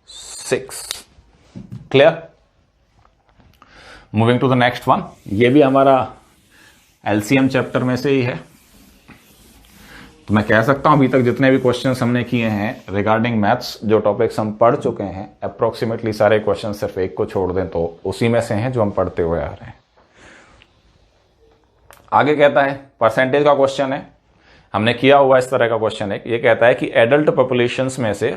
[SPEAKER 1] 6. Clear? Moving to the next one. ये भी हमारा LCM चैप्टर में से ही है. तो मैं कह सकता हूं अभी तक जितने भी क्वेश्चंस हमने किए हैं रिगार्डिंग मैथ्स, जो टॉपिक्स हम पढ़ चुके हैं, अप्रोक्सीमेटली सारे क्वेश्चन सिर्फ एक को छोड़ दें तो उसी में से हैं जो हम पढ़ते हुए आ रहे हैं. आगे कहता है परसेंटेज का क्वेश्चन है, हमने किया हुआ इस तरह का क्वेश्चन है. ये कहता है कि एडल्ट पॉपुलेशंस में से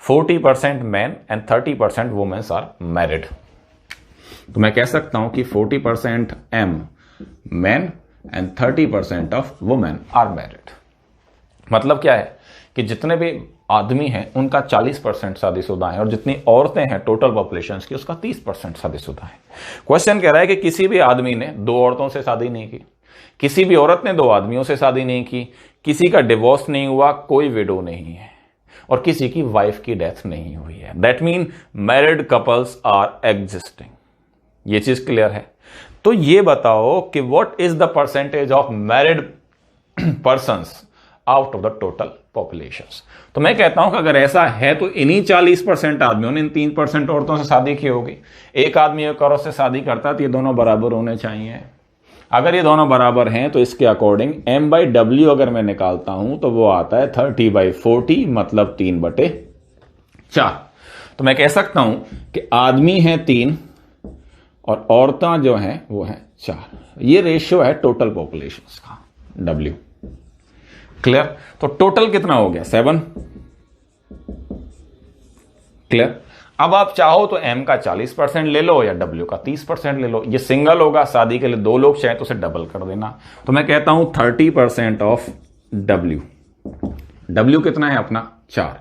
[SPEAKER 1] 40% man and 30% womens are married. तो मैं कह सकता हूं कि 40% man and 30% of women are married. मतलब क्या है कि जितने भी आदमी हैं उनका 40% शादीशुदा है और जितनी औरतें हैं टोटल पॉपुलेशन की उसका 30% शादीशुदा है. क्वेश्चन कह रहा है कि किसी भी आदमी ने 2 औरतों से शादी नहीं की, किसी भी औरत ने 2 आदमियों से शादी नहीं की, किसी का डिवोर्स नहीं हुआ, कोई विडो नहीं है और किसी की वाइफ की डेथ नहीं हुई है. That mean married couples are existing. ये चीज क्लियर है? तो ये बताओ कि what is the percentage of married persons out of the total populations. तो मैं कहता हूं कि अगर ऐसा है तो इन्हीं 40% आदमियों ने इन 3% औरतों से शादी की होगी. एक आदमी एक औरत से शादी करता है तो ये दोनों बराबर होने चाहिए. अगर ये दोनों बराबर हैं तो इसके अकॉर्डिंग M/W अगर मैं निकालता हूं तो वो आता है 30/40, मतलब 3/4. तो मैं कह सकता हूं कि आदमी है 3 और औरतें जो हैं वो हैं 4. ये रेशियो है टोटल पॉपुलेशन का, W. क्लियर? तो टोटल कितना हो गया? 7. क्लियर? अब आप चाहो तो M का 40% ले लो या W का 30% ले लो. ये सिंगल होगा, शादी के लिए 2 लोग चाहे तो उसे डबल कर देना. तो मैं कहता हूं 30% ऑफ W. W कितना है अपना? 4.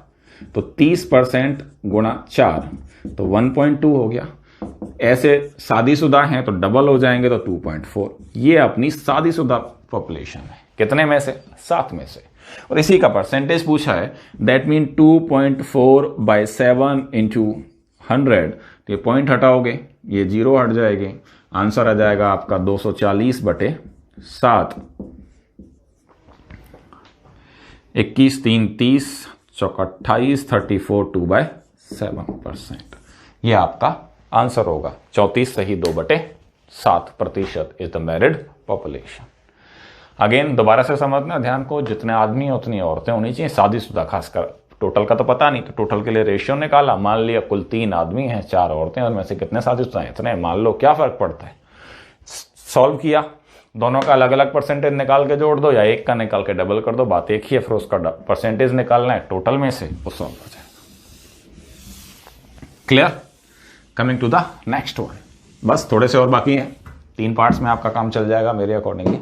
[SPEAKER 1] तो 30% गुणा 4 तो 1.2 हो गया. ऐसे शादीशुदा हैं तो डबल हो जाएंगे तो 2.4. ये अपनी शादीशुदा पॉपुलेशन है. कितने में से? 7 में से. और इसी का परसेंटेज पूछा है. That mean 2.4/7 into 100. तो ये पॉइंट हटाओगे, ये 0 हट जाएगी. आंसर आ जाएगा आपका 240/7. 21 3 30 चौका 28 34 2/7%. ये आपका आंसर होगा. 34 सही 2/7% is the married population. Again दोबारा से समझना ध्यान को, जितने आदमी उतनी औरतें होनी चाहिए शादीशुदा. खासकर टोटल का तो पता नहीं, तो टोटल के लिए रेशियो निकाला. मान लिया कुल 3 आदमी हैं, 4 औरतें, और में से कितने शादीशुदा हैं? इतने. मान लो क्या फर्क पड़ता है? सॉल्व किया, दोनों का अलग अलग परसेंटेज निकाल के जोड़ दो या एक का निकाल के डबल कर दो, बात एक ही है. फिर उसका परसेंटेज निकालना है टोटल में से, वो सॉल्व हो जाएगा. Clear? Coming to the next one, बस थोड़े से और बाकी हैं, 3 पार्ट्स में आपका काम चल जाएगा मेरे अकॉर्डिंगली।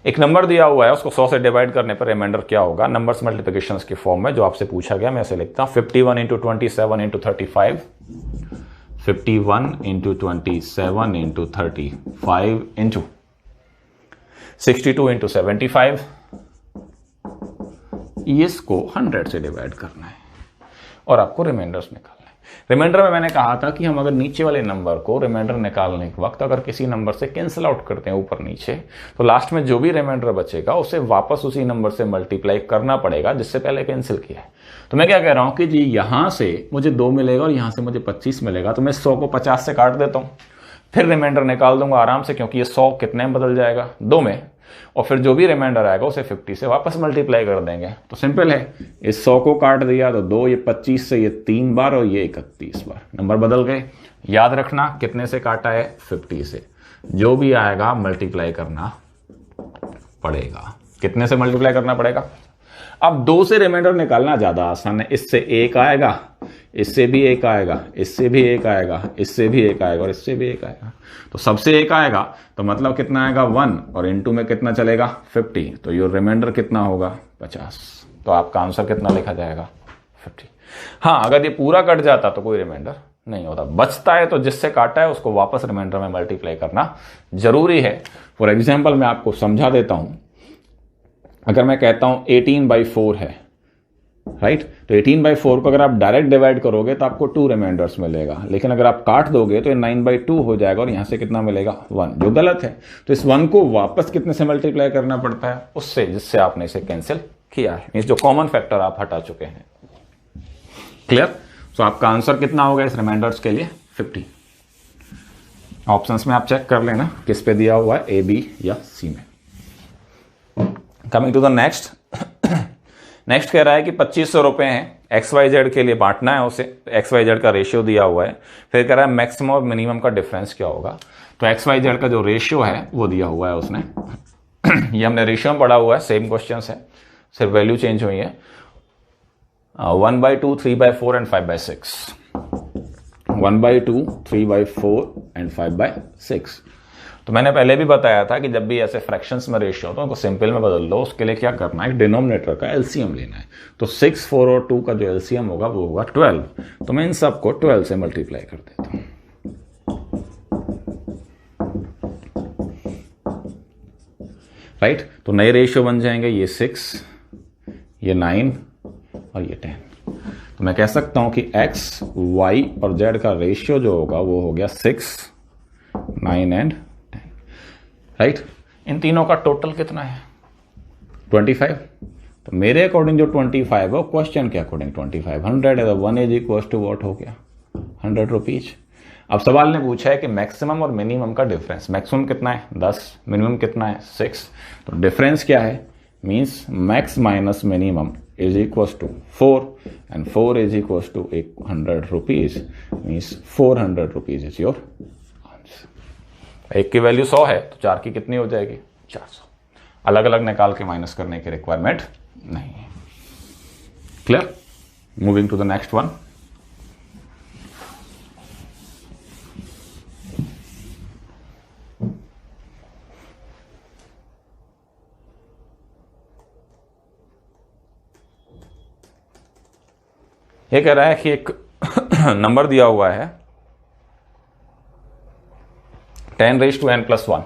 [SPEAKER 1] एक नंबर दिया हुआ है, उसको 100 से डिवाइड करने पर रिमाइंडर क्या होगा, नंबर्स मल्टीप्लिकेशंस की फॉर्म में जो आपसे पूछा गया, मैं ऐसे लिखता हूं 51 into 27 into 35, 51 into 27 into 35 into 62 into 75, इसको 100 से डिवाइड करना है और आपको रिमाइंडर्स निकालना है। रिमाइंडर में मैंने कहा था कि हम अगर नीचे वाले नंबर को रिमाइंडर निकालने के वक्त अगर किसी नंबर से कैंसिल आउट करते हैं ऊपर नीचे, तो लास्ट में जो भी रिमाइंडर बचेगा उसे वापस उसी नंबर से मल्टीप्लाई करना पड़ेगा जिससे पहले कैंसिल किया है। तो मैं क्या कह रहा हूं कि जी यहां से मुझे 2 मिलेगा और यहां से मुझे 25 मिलेगा, तो मैं 100 को 50 से काट देता हूं, फिर रिमाइंडर निकाल दूंगा आराम से, क्योंकि ये 100 कितने में बदल जाएगा, 2 में, और फिर जो भी रिमाइंडर आएगा उसे 50 से वापस मल्टीप्लाई कर देंगे। तो सिंपल है, इस 100 को काट दिया तो 2, ये 25 से ये 3 बार और ये 31 बार, नंबर बदल गए। याद रखना कितने से काटा है, 50 से, जो भी आएगा मल्टीप्लाई करना पड़ेगा। कितने से मल्टीप्लाई करना पड़ेगा? अब 2 से रिमाइंडर निकालना ज्यादा आसान है, इससे 1 आएगा, इससे भी 1 आएगा, इससे भी 1 आएगा, इससे भी 1 आएगा और इससे भी 1 आएगा, तो सबसे 1 आएगा, तो मतलब कितना आएगा 1, और इनटू में कितना चलेगा 50, तो योर रिमाइंडर कितना होगा 50। तो आपका आंसर कितना लिखा जाएगा 50। हाँ, अगर ये पूरा कट जाता तो कोई रिमाइंडर नहीं होता, बचता है तो जिससे काटा है उसको वापस रिमाइंडर में मल्टीप्लाई करना जरूरी है। फॉर एग्जाम्पल मैं आपको समझा देता हूं, अगर मैं कहता हूं 18/4 है, राइट, तो 18/4 को अगर आप डायरेक्ट डिवाइड करोगे तो आपको 2 रिमाइंडर्स मिलेगा, लेकिन अगर आप काट दोगे तो ये 9/2 हो जाएगा और यहां से कितना मिलेगा 1, जो गलत है। तो इस 1 को वापस कितने से मल्टीप्लाई करना पड़ता है, उससे जिससे आपने इसे कैंसिल किया है, मींस जो कॉमन फैक्टर आप हटा चुके हैं। क्लियर? तो आपका आंसर कितना होगा इस रिमाइंडर्स के लिए 50। ऑप्शंस में आप चेक कर लेना किस पे दिया हुआ है, ए, बी या सी में। Coming to the next, next कह रहा है कि 2500 रुपए हैं, XYZ के लिए बांटना है उसे, XYZ का रेशियो दिया हुआ है, फिर कह रहा है मैक्सिमम और मिनिमम का डिफरेंस क्या होगा। तो XYZ का जो रेशियो है वो दिया हुआ है उसने ये हमने रेशियो में पढ़ा हुआ है, सेम क्वेश्चन है, सिर्फ वैल्यू चेंज हुई है, 1/2, 3/4 एंड 5/6, 1/2, 3/4 एंड 5/6। तो मैंने पहले भी बताया था कि जब भी ऐसे फ्रैक्शंस में रेशियो हो तो उनको सिंपल में बदल दो, उसके लिए क्या करना है, डिनोमिनेटर का एलसीएम लेना है। तो 6, 4 और 2 का जो एलसीएम होगा वो होगा 12, तो मैं इन सबको 12 से मल्टीप्लाई कर देता हूं। राइट, तो नए रेशियो बन जाएंगे, ये 6, ये 9 और ये 10। तो मैं कह सकता हूं कि x, y और z का रेशियो जो होगा वो हो गया 6, 9 एंड 10। राइट, इन तीनों का टोटल कितना है 25। तो मेरे अकॉर्डिंग जो 25 है वो क्वेश्चन के अकॉर्डिंग 25, 100 है, तो 1 इज इक्वल टू व्हाट हो गया 100 रुपीज। अब सवाल ने पूछा है कि मैक्सिमम और मिनिमम का डिफरेंस, मैक्सिमम कितना है 10, मिनिमम कितना है 6, तो डिफरेंस क्या है, means max minus minimum is equals to 4 and 4 is equals to 100 rupees, means 400 rupees is your answer। एक की वैल्यू 100 है तो 4 की कितनी हो जाएगी 400। अलग अलग निकाल के माइनस करने की रिक्वायरमेंट नहीं है। Clear? Moving to the next one. ये कह रहा है कि एक नंबर दिया हुआ है 10⁻n+1,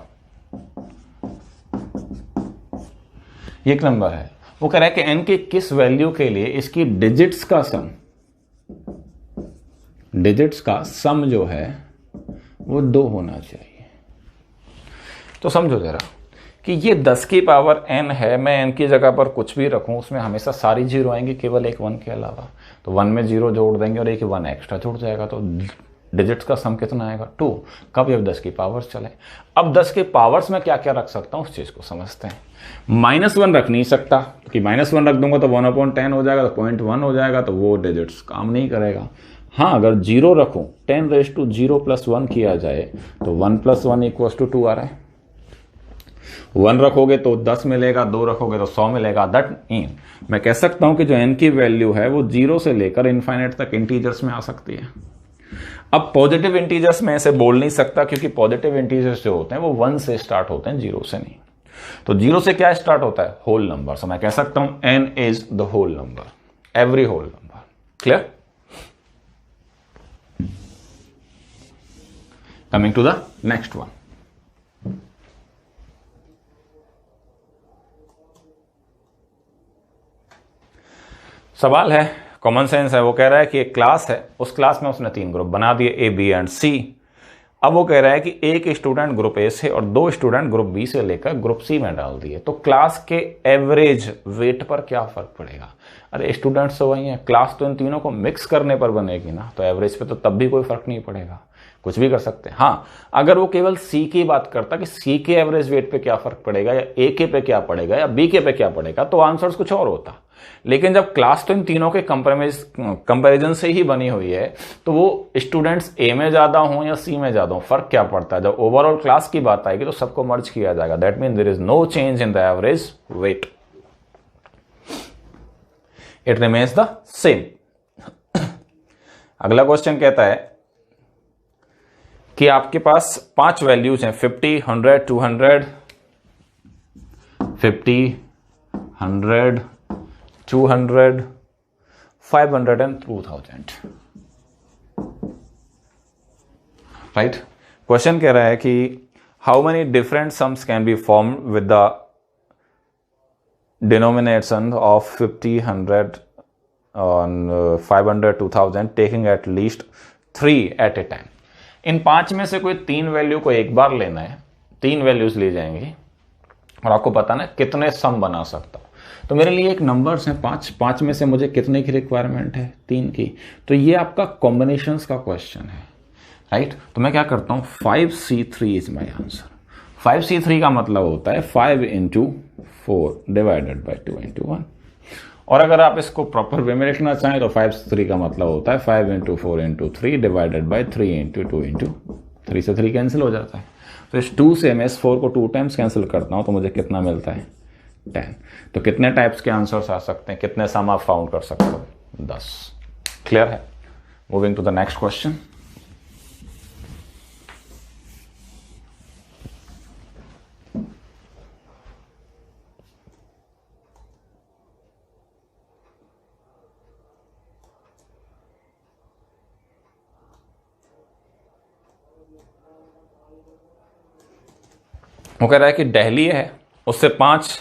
[SPEAKER 1] ये एक नंबर है। वो कह रहा है कि n के किस वैल्यू के लिए इसकी डिजिट्स का सम जो है वो 2 होना चाहिए। तो समझो जरा कि ये 10 की पावर n है, मैं n की जगह पर कुछ भी रखूं उसमें हमेशा सारी जीरो आएंगी केवल एक 1 के अलावा, तो 1 में 0 जोड़ देंगे और एक 1 एक्स्ट्रा जुड़ जाएगा, तो डिजिट्स का सम कितना आएगा 2। कब? जब 10 की पावर्स चले। अब 10 के पावर्स में क्या क्या रख सकता हूं उस चीज को समझते हैं। -1 रख नहीं सकता, क्योंकि -1 रख दूंगा तो 1/10 हो जाएगा, तो 0.1 हो जाएगा, तो वो डिजिट्स काम नहीं करेगा। हाँ, अगर 0 रखूं 10⁻0+1 किया जाए तो 1 + 1 = 2 आ रहा है। 1 रखोगे तो 10 मिलेगा, 2 रखोगे तो 100 मिलेगा। दैट मीन मैं कह सकता हूं कि जो n की वैल्यू है वो 0 से लेकर इनफाइनाइट तक इंटीजर्स में आ सकती है। अब पॉजिटिव इंटीजर्स में ऐसे बोल नहीं सकता, क्योंकि पॉजिटिव इंटीजर्स जो होते हैं वो 1 से स्टार्ट होते हैं, 0 से नहीं। तो 0 से क्या स्टार्ट होता है? Whole number. सो मैं कह सकता हूं n is the whole number, every whole number. Clear? Coming to the next one. सवाल है, कॉमन सेंस है। वो कह रहा है कि एक क्लास है, उस क्लास में उसने 3 ग्रुप बना दिए, ए, बी एंड सी। अब वो कह रहा है कि एक स्टूडेंट ग्रुप ए से और 2 स्टूडेंट ग्रुप बी से लेकर ग्रुप सी में डाल दिए, तो क्लास के एवरेज वेट पर क्या फर्क पड़ेगा? अरे स्टूडेंट्स तो वही है, क्लास तो इन तीनों को मिक्स करने पर बनेगी ना, तो एवरेज पे तो तब भी कोई फर्क नहीं पड़ेगा, कुछ भी कर सकते हैं। हाँ, अगर वो केवल सी की बात करता कि सी के एवरेज वेट पे क्या फर्क पड़ेगा, या ए के पे क्या पड़ेगा, या बी के पे क्या पड़ेगा, तो आंसर्स कुछ और होता। लेकिन जब क्लास तो इन तीनों के कंपैरिजन से ही बनी हुई है, तो वो स्टूडेंट्स ए में ज्यादा हों या सी में ज्यादा हों, फर्क क्या पड़ता है? जब ओवरऑल क्लास की बात आएगी तो सबको मर्ज किया जाएगा। That mean there is no change in the average weight, it remains the same. अगला क्वेश्चन कहता है कि आपके पास 5 वैल्यूज हैं, 50, 100, 200, 50, 100, 200, 500 and 2000। राइट? क्वेश्चन कह रहा है कि how many different sums can be form with the denomination of 50, 100 और 500, 2000 taking at least 3 at a time. इन 5 में से कोई 3 वैल्यू को एक बार लेना है, 3 वैल्यूज ली जाएंगी और आपको पता ना कितने सम बना सकता हूं। तो मेरे लिए एक नंबर्स हैं 5 में से मुझे कितने की रिक्वायरमेंट है? 3 की। तो ये आपका कॉम्बिनेशंस का क्वेश्चन है, राइट? तो मैं क्या करता हूं, 5C3 is my answer. 5C3 का मतलब होता है 5 into 4 डिवाइडेड बाई 2 into 1। और अगर आप इसको प्रॉपर वे में लिखना चाहें तो 5C3 का मतलब होता है 5 into 4 into 3 divided by 3 into 2 into 3 से 3 कैंसिल हो जाता है। तो इस 2 से मैं इस 4 को 2 टाइम्स कैंसिल करता हूं तो मुझे कितना मिलता है? 10। तो कितने टाइप्स के आंसर्स आ सकते हैं, कितने सम आप फाउंड कर सकते हो? 10। क्लियर है? Moving to the next question. वो कह रहा है कि दिल्ली है, उससे 5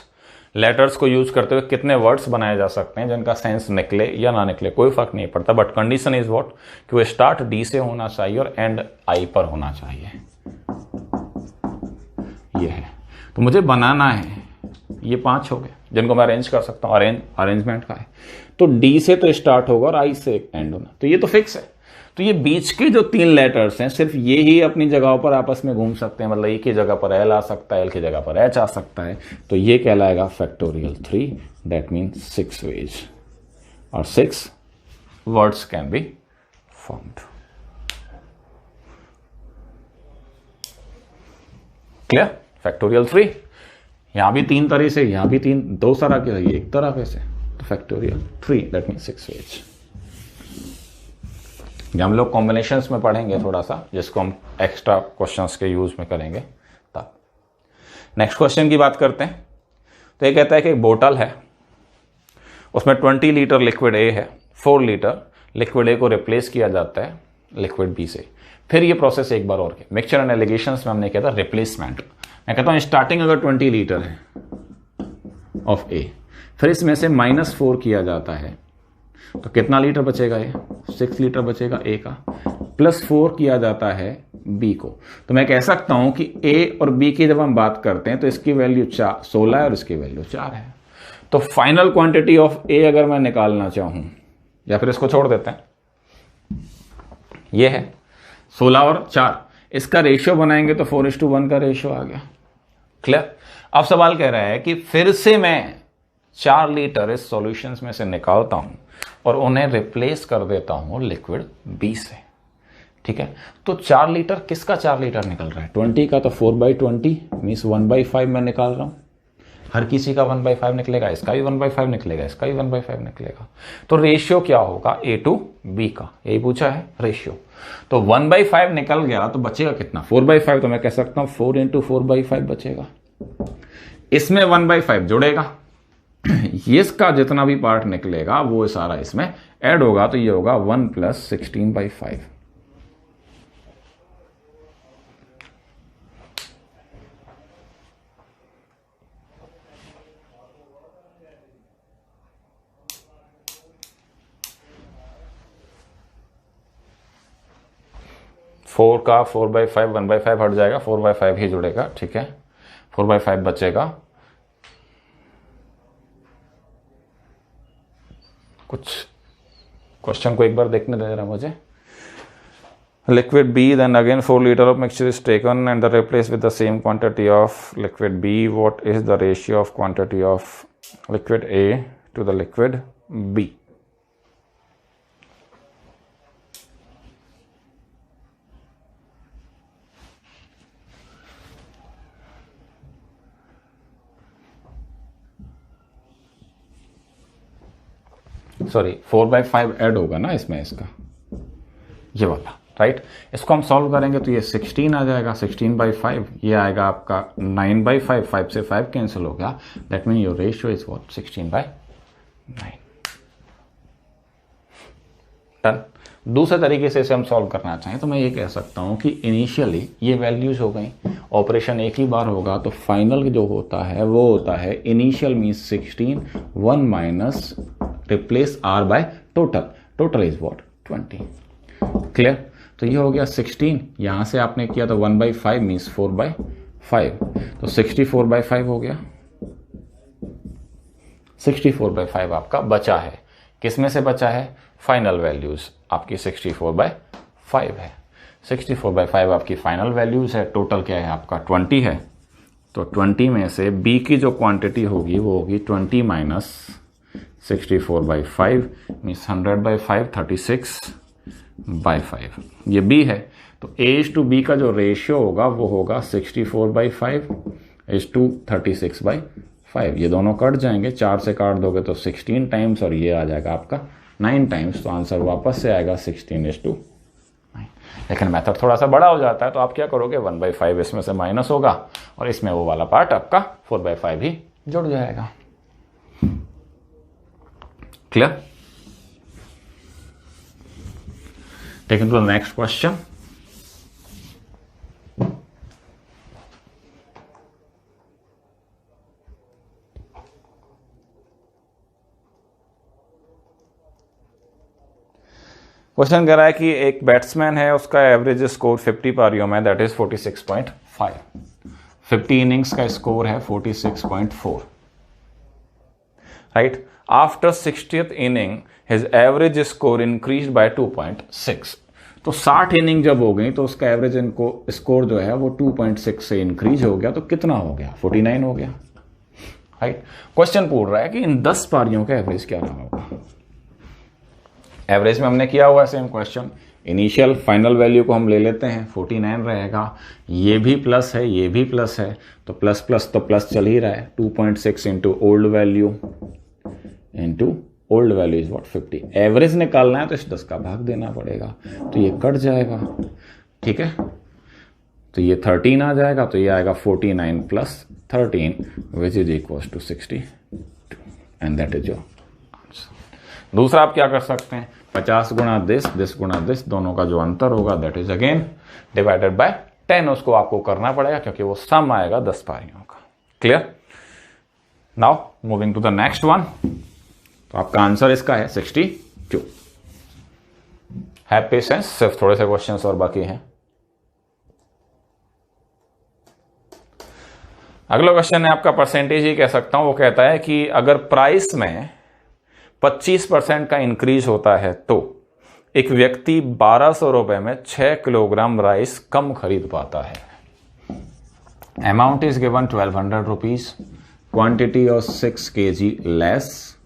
[SPEAKER 1] लेटर्स को यूज करते हुए कितने वर्ड्स बनाए जा सकते हैं जिनका सेंस निकले या ना निकले, कोई फर्क नहीं पड़ता। बट कंडीशन इज व्हाट, कि वो स्टार्ट डी से होना चाहिए और एंड आई पर होना चाहिए। ये है, तो मुझे बनाना है, ये 5 हो गए जिनको मैं अरेंज कर सकता हूँ। अरेंजमेंट का है, तो डी से तो स्टार्ट होगा और आई से एंड होना, तो ये तो फिक्स है। तो ये बीच के जो 3 लेटर्स हैं सिर्फ ये ही अपनी जगहों पर आपस में घूम सकते हैं, मतलब एक की जगह पर एल आ सकता है, एल की जगह पर एच आ सकता है, तो ये कहलाएगा फैक्टोरियल 3। दैट मीन्स 6 वेज और 6 words can be formed. Clear? Factorial 3 यहां भी 3 तरह से, यहां भी 2 तरह के, एक तरह से, तो फैक्टोरियल 3 दैट मीन्स 6 वेज। हम लोग कॉम्बिनेशंस में पढ़ेंगे थोड़ा सा, जिसको हम एक्स्ट्रा क्वेश्चंस के यूज में करेंगे तब। नेक्स्ट क्वेश्चन की बात करते हैं। तो ये कहता है कि एक बोतल है, उसमें 20 लीटर लिक्विड ए है, 4 लीटर लिक्विड ए को रिप्लेस किया जाता है लिक्विड बी से। फिर ये प्रोसेस एक बार और के मिक्सचर एंड एलिगेशंस में हमने किया था रिप्लेसमेंट। मैं कहता हूं स्टार्टिंग अगर 20 लीटर है ऑफ ए, फिर इसमें से -4 किया जाता है, तो कितना लीटर बचेगा? ये 6 लीटर बचेगा ए का, +4 किया जाता है बी को। तो मैं कह सकता हूं कि ए और बी की जब हम बात करते हैं तो इसकी वैल्यू 16 है और इसकी वैल्यू 4 है। तो फाइनल क्वांटिटी ऑफ ए अगर मैं निकालना चाहूं, या फिर इसको छोड़ देते हैं, ये है 16 और 4, इसका रेशियो बनाएंगे तो 4:1 का रेशियो आ गया। क्लियर? अब सवाल कह रहा है कि फिर से मैं 4 लीटर इस सॉल्यूशन में से निकालता हूं और उन्हें रिप्लेस कर देता हूं लिक्विड बी से। ठीक है। तो 4 लीटर किसका 4 लीटर निकल रहा है? 20 का, तो 4/20 मीन्स 1/5 मैं निकाल रहा हूं। हर किसी का 1/5 निकलेगा, इसका भी 1/5 निकलेगा, इसका भी 1/5 निकलेगा। तो रेशियो क्या होगा A to B का, यही पूछा है रेशियो। तो 1/5 निकल गया तो बचेगा कितना? 4/5। तो मैं कह सकता हूं 4 × 4/5 बचेगा। इसमें 1/5 जुड़ेगा, इसका जितना भी पार्ट निकलेगा वो सारा इसमें ऐड होगा, तो ये होगा 1 + 16/5। फोर का 4/5, 1/5 हट जाएगा, 4/5 ही जुड़ेगा, ठीक है। 4/5 बचेगा। कुछ क्वेश्चन को एक बार देखने दे रहा मुझे। Liquid B, then again 4 liter of mixture is taken and the replaced with the same quantity of liquid B. What is the ratio of quantity of liquid A to the liquid B? Sorry 4/5 add होगा ना इसमें, इसका ये वाला, राइट। इसको हम सॉल्व करेंगे तो ये 16 आ जाएगा, 16/5। ये आएगा आपका 9/5, 5 से 5 कैंसिल हो गया। That mean your ratio is what? 16/9। Done. दूसरे तरीके से इसे हम सॉल्व करना चाहें तो मैं ये कह सकता हूं कि इनिशियली ये वैल्यूज हो गई, ऑपरेशन एक ही बार होगा, तो फाइनल जो होता है वो होता है initial means 16, 1 minus replace R by total, total is what? 20। Clear? तो ये हो गया 16, यहां से आपने किया तो 1/5 मीन्स 4/5, तो 64/5 हो गया। 64/5 आपका बचा है। किस में से बचा है? फाइनल वैल्यूज आपकी 64/5 है। 64/5 आपकी फाइनल वैल्यूज है। टोटल क्या है आपका? 20 है। तो 20 में से B की जो क्वांटिटी होगी वो होगी 20 माइनस 64/5 मीन्स 100/5, 36/5। ये B है। तो A to B का जो रेशियो होगा वो होगा 64/5 to 36/5। ये दोनों कट जाएंगे, 4 से काट दोगे तो 16 टाइम्स और ये आ जाएगा आपका 9 टाइम्स। तो आंसर वापस से आएगा 16:9। लेकिन मेथड थोड़ा सा बड़ा हो जाता है, तो आप क्या करोगे? 1/5 इसमें से माइनस होगा और इसमें वो वाला पार्ट आपका 4/5 ही जुड़ जाएगा। Clear? Taking to the next question. Question कह रहा है कि एक बैट्समैन है, उसका एवरेज स्कोर 50 पारियों में, दैट इज 46.5। 50 इनिंग्स का स्कोर है 46.4, right. After 60th inning his average score increase by 2.6। तो 60 इनिंग जब हो गई तो उसका एवरेज स्कोर जो है वो 2.6 से इंक्रीज हो गया। तो कितना हो गया? 49 हो गया, राइट। क्वेश्चन पूछ रहा है कि इन 10 पारियों का एवरेज क्या रहा होगा। एवरेज में हमने किया हुआ है same question. Initial final value को हम ले लेते हैं, 49 रहेगा। ये भी प्लस है, ये भी प्लस है, तो प्लस प्लस तो प्लस चल ही रहा है। 2.6 into old value is what? 50। Average निकालना है तो इस 10 का भाग देना पड़ेगा, तो ये कट जाएगा, ठीक है। तो ये 13 आ जाएगा, तो ये आएगा 49 + 13 which is equal to 62, and that is your answer. दूसरा आप क्या कर सकते हैं? 50 गुणा दिस गुणा दिस, दोनों का जो अंतर होगा that is again divided by 10। उसको आपको करना पड़ेगा क्योंकि वो सम आएगा 10 पारियों का। Clear? Now moving to the next one. तो आपका आंसर इसका है 62। है पेशेंस, सिर्फ थोड़े से क्वेश्चंस और बाकी हैं। अगला क्वेश्चन है आपका परसेंटेज ही कह सकता हूं। वो कहता है कि अगर प्राइस में 25% का इंक्रीज होता है तो एक व्यक्ति 1200 रुपए में 6 किलोग्राम राइस कम खरीद पाता है। Amount is given 1200 rupees, quantity of 6 kg less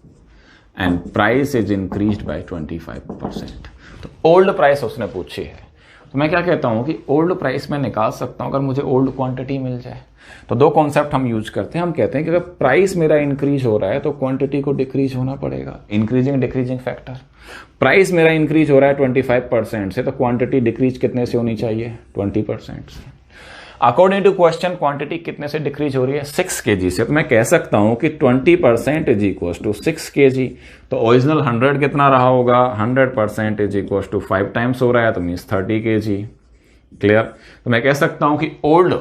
[SPEAKER 1] and price is increased by 25%। तो ओल्ड प्राइस उसने पूछी है, तो मैं क्या कहता हूं कि ओल्ड प्राइस मैं निकाल सकता हूं अगर मुझे ओल्ड क्वांटिटी मिल जाए। तो दो कॉन्सेप्ट हम यूज करते हैं। हम कहते हैं कि अगर प्राइस मेरा इंक्रीज हो रहा है तो क्वांटिटी को डिक्रीज होना पड़ेगा, इंक्रीजिंग डिक्रीजिंग फैक्टर। प्राइस मेरा इंक्रीज हो रहा है 25% से, तो क्वांटिटी डिक्रीज कितने से होनी चाहिए? 20% से। अकॉर्डिंग टू क्वेश्चन क्वांटिटी कितने से डिक्रीज हो रही है? 6 kg से। तो मैं कह सकता हूं कि 20% इज इक्वल टू 6 kg। तो ओरिजिनल 100 कितना रहा होगा? 100% इज इक्वल टू 5 टाइम्स हो रहा है, तो मीन्स 30 kg। क्लियर? तो मैं कह सकता हूं कि ओल्ड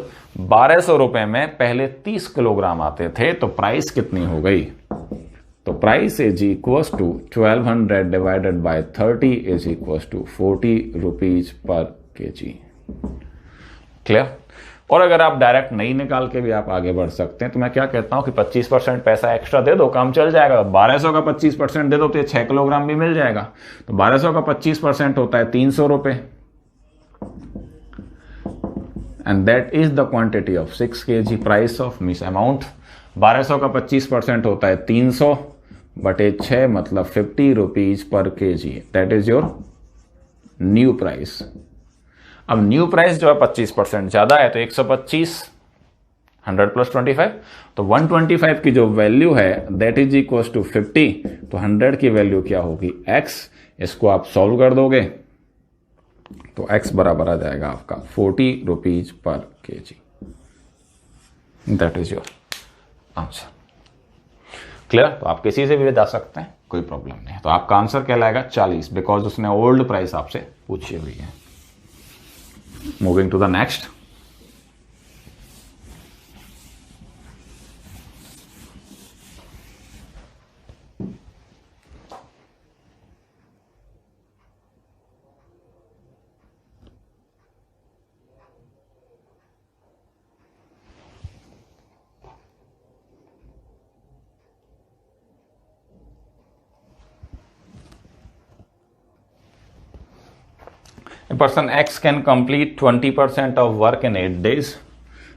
[SPEAKER 1] 1200 रुपए में पहले 30 किलोग्राम आते थे, तो प्राइस कितनी हो गई? तो price is equal to 1200 divided by 30 is equal to 40 rupees per kg। Clear? और अगर आप डायरेक्ट नहीं निकाल के भी आप आगे बढ़ सकते हैं, तो मैं क्या कहता हूं कि 25% पैसा एक्स्ट्रा दे दो, काम चल जाएगा। 1200 का 25% दे दो तो ये 6 किलोग्राम भी मिल जाएगा। तो 1200 का 25% होता है 300 रुपए, and that is the quantity of 6 kg। Price of means amount 1200 का 25% होता है 300 बटे 6 मतलब 50 rupees per kg। That is your new price. अब न्यू प्राइस जो है 25% ज्यादा है, तो 125, 100 प्लस 25, तो 125 की जो वैल्यू है दैट इज इक्वल टू 50। तो 100 की वैल्यू क्या होगी? x। इसको आप सॉल्व कर दोगे तो x बराबर आ जाएगा आपका 40 rupees per kg। That is your answer. Clear? तो आप किसी से भी जा सकते हैं, कोई प्रॉब्लम नहीं है। तो आपका आंसर कहलाएगा 40, बिकॉज उसने ओल्ड प्राइस आपसे पूछी हुई है। Moving to the next. A person X can complete 20% of work in 8 days.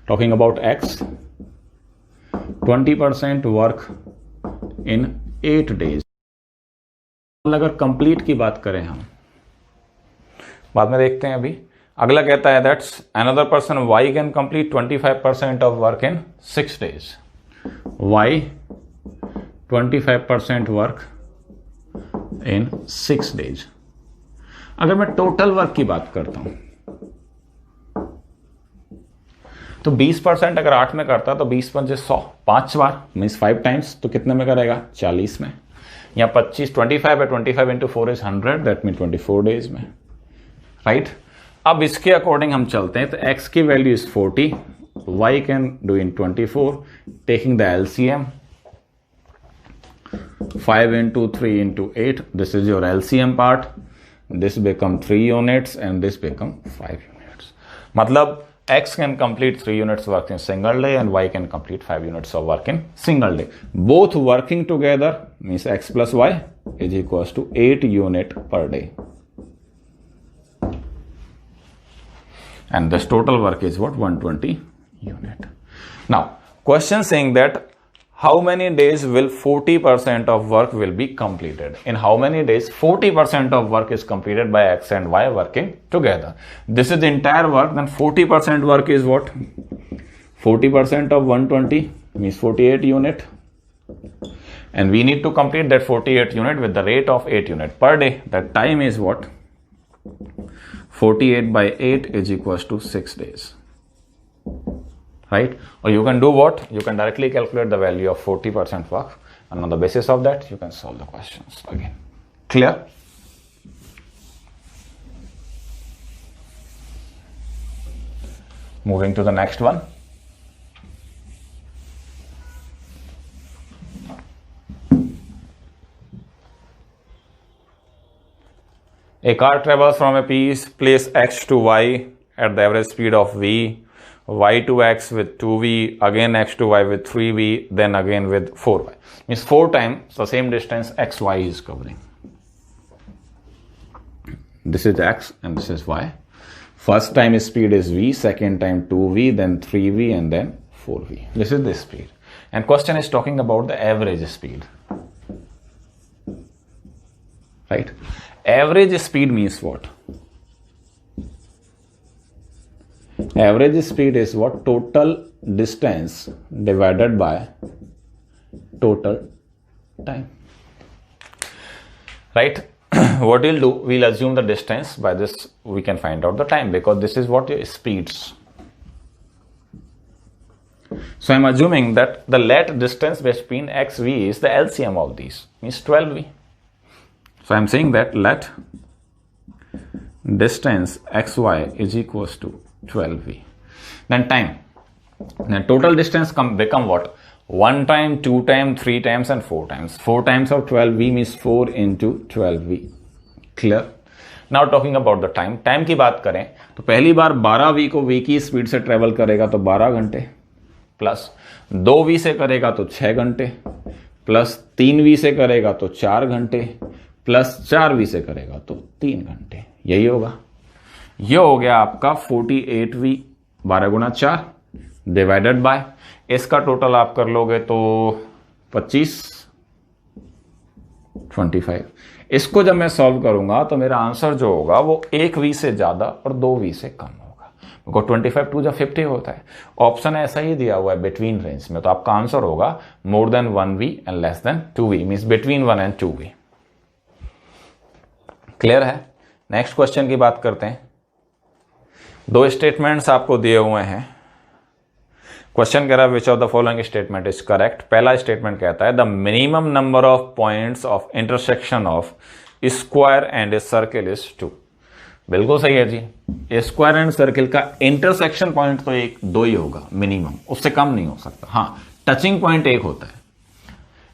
[SPEAKER 1] Talking about X, 20% work in 8 days. अगर कंप्लीट की बात करें हम बाद में देखते हैं। अभी अगला कहता है that's another person Y can complete 25% of work in 6 days. Y 25% work in 6 days. अगर मैं टोटल वर्क की बात करता हूं तो 20% अगर 8 में करता तो 20 पंजे 100, 5 बार मीन्स 5 टाइम्स, तो कितने में करेगा? 40 में। या 25 है, 25 into 4 is 100, that mean 24 days में। राइट? अब इसके अकॉर्डिंग हम चलते हैं। तो x की value is 40, y can do in 24, taking the LCM 5 into 3 into 8. This is your LCM part. This become 3 units and this become 5 units. मतलब X can complete 3 units work in single day and Y can complete 5 units of work in single day. Both working together means X plus Y is equals to 8 unit per day. And this total work is what? 120 unit. Now, question saying that how many days will 40% of work will be completed? In how many days 40% of work is completed by X and Y working together? This is the entire work, then 40% work is what? 40% of 120 means 48 unit. And we need to complete that 48 unit with the rate of 8 unit per day. That time is what? 48 by 8 is equals to 6 days. Right? Or you can do what? You can directly calculate the value of 40% work, and on the basis of that you can solve the questions again. Clear? Moving to the next one. A car travels from a place X to Y at the average speed of V, Y to X with 2V, again X to Y with 3V, then again with 4Y. Means 4 times the same distance XY is covering. This is X and this is Y. First time speed is V, second time 2V, then 3V and then 4V. This is the speed. And question is talking about the average speed. Right? Average speed means what? Average speed is what, total distance divided by total time, right? What we'll do, we'll assume the distance. By this we can find out the time, because this is what your speeds. So I'm assuming that the let distance between xv is the LCM of these, means 12v. So I'm saying that let distance xy is equals to 12v. Then time, then total distance become what, 1 time, 2 times, 3 times and 4 times. 4 times of 12v means 4 into 12v. Clear? Now talking about the time. Time की बात करें तो पहली बार 12v को v की स्पीड से ट्रेवल करेगा तो 12 घंटे, प्लस 2v से करेगा तो 6 घंटे, प्लस 3v से करेगा तो 4 घंटे, प्लस 4v से करेगा तो 3 घंटे. यही होगा. ये हो गया आपका 48v 12 गुना 4 डिवाइडेड बाय, इसका टोटल आप कर लोगे तो 25 25. इसको जब मैं सॉल्व करूंगा तो मेरा आंसर जो होगा वो 1v से ज्यादा और 2v से कम होगा, क्योंकि 25 2 जब 50 होता है. ऑप्शन ऐसा ही दिया हुआ है बिटवीन रेंज में, तो आपका आंसर होगा more than 1v and less than 2v, means between 1 and 2v. Clear है? नेक्स्ट क्वेश्चन की बात करते हैं. 2 स्टेटमेंट्स आपको दिए हुए हैं. क्वेश्चन कह रहा है which of the following statement is correct. पहला स्टेटमेंट कहता है the minimum number of points of intersection of square and a circle is 2. बिल्कुल सही है जी. स्क्वायर एंड सर्किल का इंटरसेक्शन पॉइंट तो 2 ही होगा मिनिमम, उससे कम नहीं हो सकता. हाँ, टचिंग पॉइंट 1 होता है,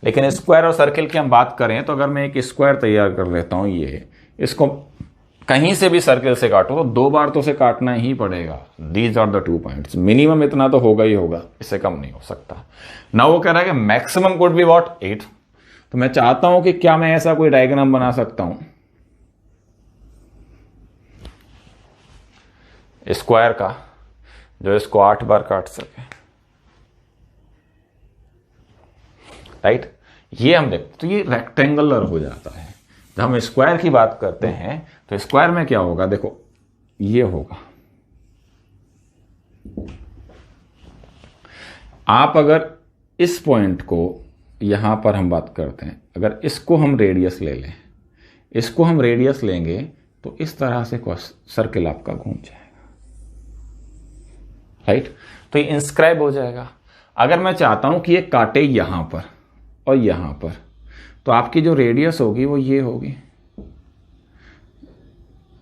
[SPEAKER 1] लेकिन स्क्वायर और सर्किल की हम बात करें तो अगर मैं एक स्क्वायर तैयार कर लेता हूं, ये इसको कहीं से भी सर्किल से काटो तो 2 बार तो उसे काटना ही पड़ेगा. These are the 2 points. Minimum इतना तो होगा ही होगा, इससे कम नहीं हो सकता. ना वो कह रहा है कि मैक्सिमम कुड बी व्हाट 8. तो मैं चाहता हूं कि क्या मैं ऐसा कोई डायग्राम बना सकता हूं स्क्वायर का जो इसको 8 बार काट सके, राइट? ये हम देखते तो ये रेक्टेंगुलर हो जाता है. जब हम स्क्वायर की बात करते हैं तो स्क्वायर में क्या होगा, देखो ये होगा. आप अगर इस पॉइंट को यहां पर हम बात करते हैं, अगर इसको हम रेडियस ले लें, इसको हम रेडियस लेंगे तो इस तरह से सर्किल आपका घूम जाएगा, राइट? तो ये इंस्क्राइब हो जाएगा. अगर मैं चाहता हूं कि ये काटे यहां पर और यहां पर, तो आपकी जो रेडियस होगी वो ये होगी,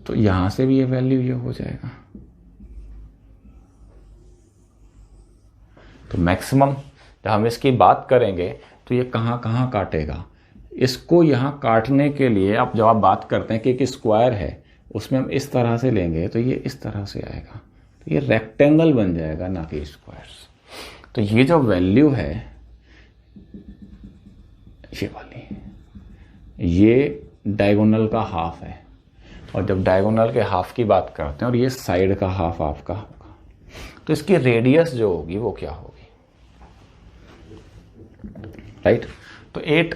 [SPEAKER 1] तो यहां से भी ये वैल्यू ये हो जाएगा. तो मैक्सिमम जब हम इसकी बात करेंगे तो ये कहां कहां काटेगा. इसको यहां काटने के लिए आप जब आप बात करते हैं कि एक स्क्वायर है उसमें हम इस तरह से लेंगे तो ये इस तरह से आएगा, तो ये रेक्टेंगल बन जाएगा, ना कि स्क्वायर्स. तो ये जो वैल्यू है ये वाली, ये डायगोनल का हाफ है. और जब डायगोनल के हाफ की बात करते हैं और ये साइड का हाफ आपका होगा, तो इसकी रेडियस जो होगी वो क्या होगी, राइट? तो 8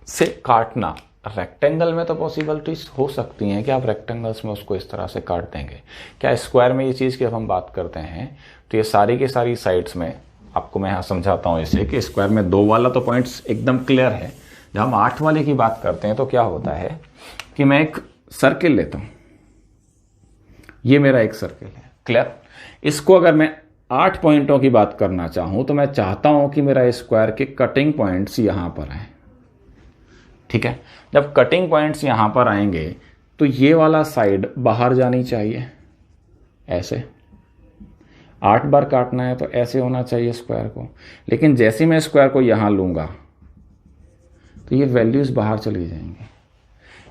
[SPEAKER 1] से काटना रेक्टेंगल में तो पॉसिबिलिटीज हो सकती हैं कि आप रेक्टेंगल्स में उसको इस तरह से काट देंगे. क्या स्क्वायर में ये चीज़ की जब हम बात करते हैं तो ये सारी की सारी साइड्स में, आपको मैं यहाँ समझाता हूँ इसे कि स्क्वायर में 2 वाला तो पॉइंट्स एकदम क्लियर है. जब हम 8 वाले की बात करते हैं तो क्या होता है कि मैं एक सर्किल लेता हूं, ये मेरा एक सर्किल है, क्लियर? इसको अगर मैं 8 पॉइंटों की बात करना चाहूं तो मैं चाहता हूं कि मेरा स्क्वायर के कटिंग पॉइंट्स यहां पर आए, ठीक है? जब कटिंग पॉइंट्स यहां पर आएंगे तो ये वाला साइड बाहर जानी चाहिए, ऐसे 8 बार काटना है तो ऐसे होना चाहिए स्क्वायर को. लेकिन जैसे मैं स्क्वायर को यहां लूंगा तो ये वैल्यूज बाहर चली जाएंगी.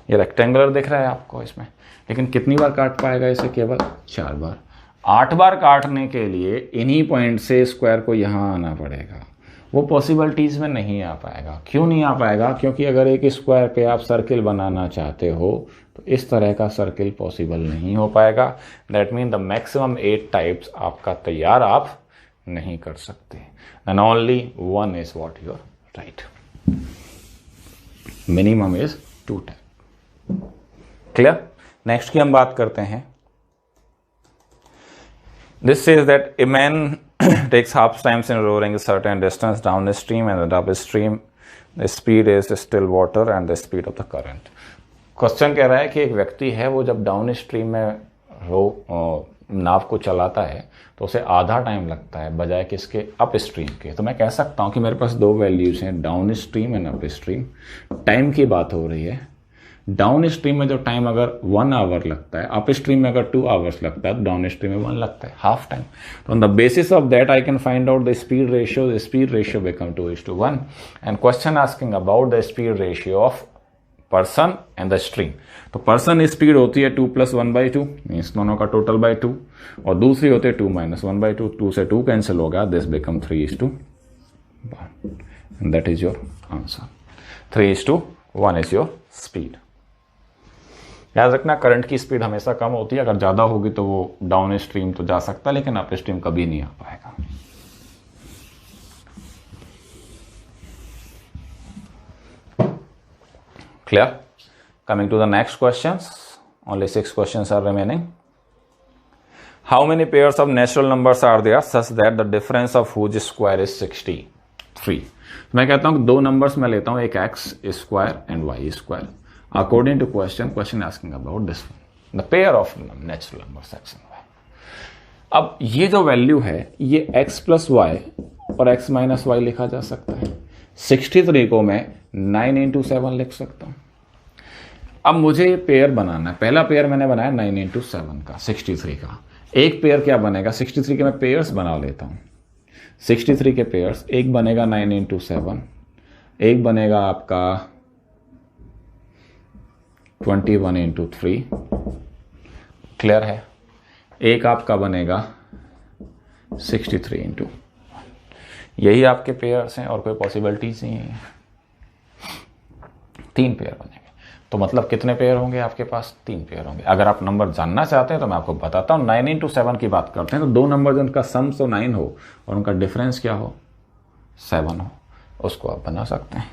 [SPEAKER 1] ये रेक्टेंगुलर दिख रहा है आपको इसमें, लेकिन कितनी बार काट पाएगा इसे? केवल 4 बार. 8 बार काटने के लिए इन्हीं पॉइंट से स्क्वायर को यहां आना पड़ेगा. वो पॉसिबिलिटीज में नहीं आ पाएगा. क्यों नहीं आ पाएगा? क्योंकि अगर एक स्क्वायर पे आप सर्किल बनाना चाहते हो तो इस तरह का सर्किल पॉसिबल नहीं हो पाएगा. That mean the maximum 8 types आपका तैयार आप नहीं कर सकते. And only 1 is what your right. Minimum is 2 type. Clear? Next की हम बात करते हैं. This says that a man takes half times in rowing a certain distance downstream and upstream the speed is still water and the speed of the current. Question कह रहा है कि एक व्यक्ति है वो जब डाउन स्ट्रीम में नाव को चलाता है तो उसे आधा टाइम लगता है बजाय किसके, अप स्ट्रीम के। तो मैं कह सकता हूं कि मेरे पास दो वैल्यूज हैं, down stream and up stream. Time की बात हो रही है, डाउन स्ट्रीम में जो टाइम अगर 1 आवर लगता है, अप स्ट्रीम में अगर 2 आवर्स लगता है, तो डाउन स्ट्रीम में 1 लगता है, हाफ टाइम। तो on the basis of that I can find out the speed ratio become 2:1 and question asking about the speed ratio of person and the stream. तो पर्सन स्पीड होती है 2 + 1/2 मीन्स दोनों का टोटल बाय 2, और दूसरी होती है 2 - 1/2, 2 से 2 कैंसिल होगा, this become 3:1 and that is your answer. 3:1 is your speed. याद रखना करंट की स्पीड हमेशा कम होती है, अगर ज्यादा होगी तो वो डाउन स्ट्रीम तो जा सकता है लेकिन अप स्ट्रीम कभी नहीं आ पाएगा। Clear? Coming to the next questions, only 6 questions are remaining. How many pairs of natural numbers are there such that the difference of whose square is 63? मैं कहता हूं दो नंबर्स में लेता हूं, एक x square and y square. According to question asking about this one, the pair of natural numbers x and y। अब ये जो वैल्यू है ये x + y और x - y लिखा जा सकता है। 63 को मैं 9 × 7 लिख सकता हूं। अब मुझे ये पेयर बनाना है, पहला पेयर मैंने बनाया 9 × 7 का, 63 का। एक पेयर क्या बनेगा, 63 के मैं पेयर्स बना लेता हूं। 63 के पेयर्स, एक बनेगा 9 × 7, एक बनेगा आपका 21 × 3, क्लियर है, एक आपका बनेगा 63 × 1। यही आपके पेयर्स हैं और कोई पॉसिबिलिटीज नहीं है। 3 पेयर बनेंगे, तो मतलब कितने पेयर होंगे आपके पास, 3 पेयर होंगे। अगर आप नंबर जानना चाहते हैं तो मैं आपको बताता हूं। 9 × 7 की बात करते हैं तो दो नंबर जिनका सम तो 9 हो और उनका डिफरेंस क्या हो, 7 हो, उसको आप बना सकते हैं।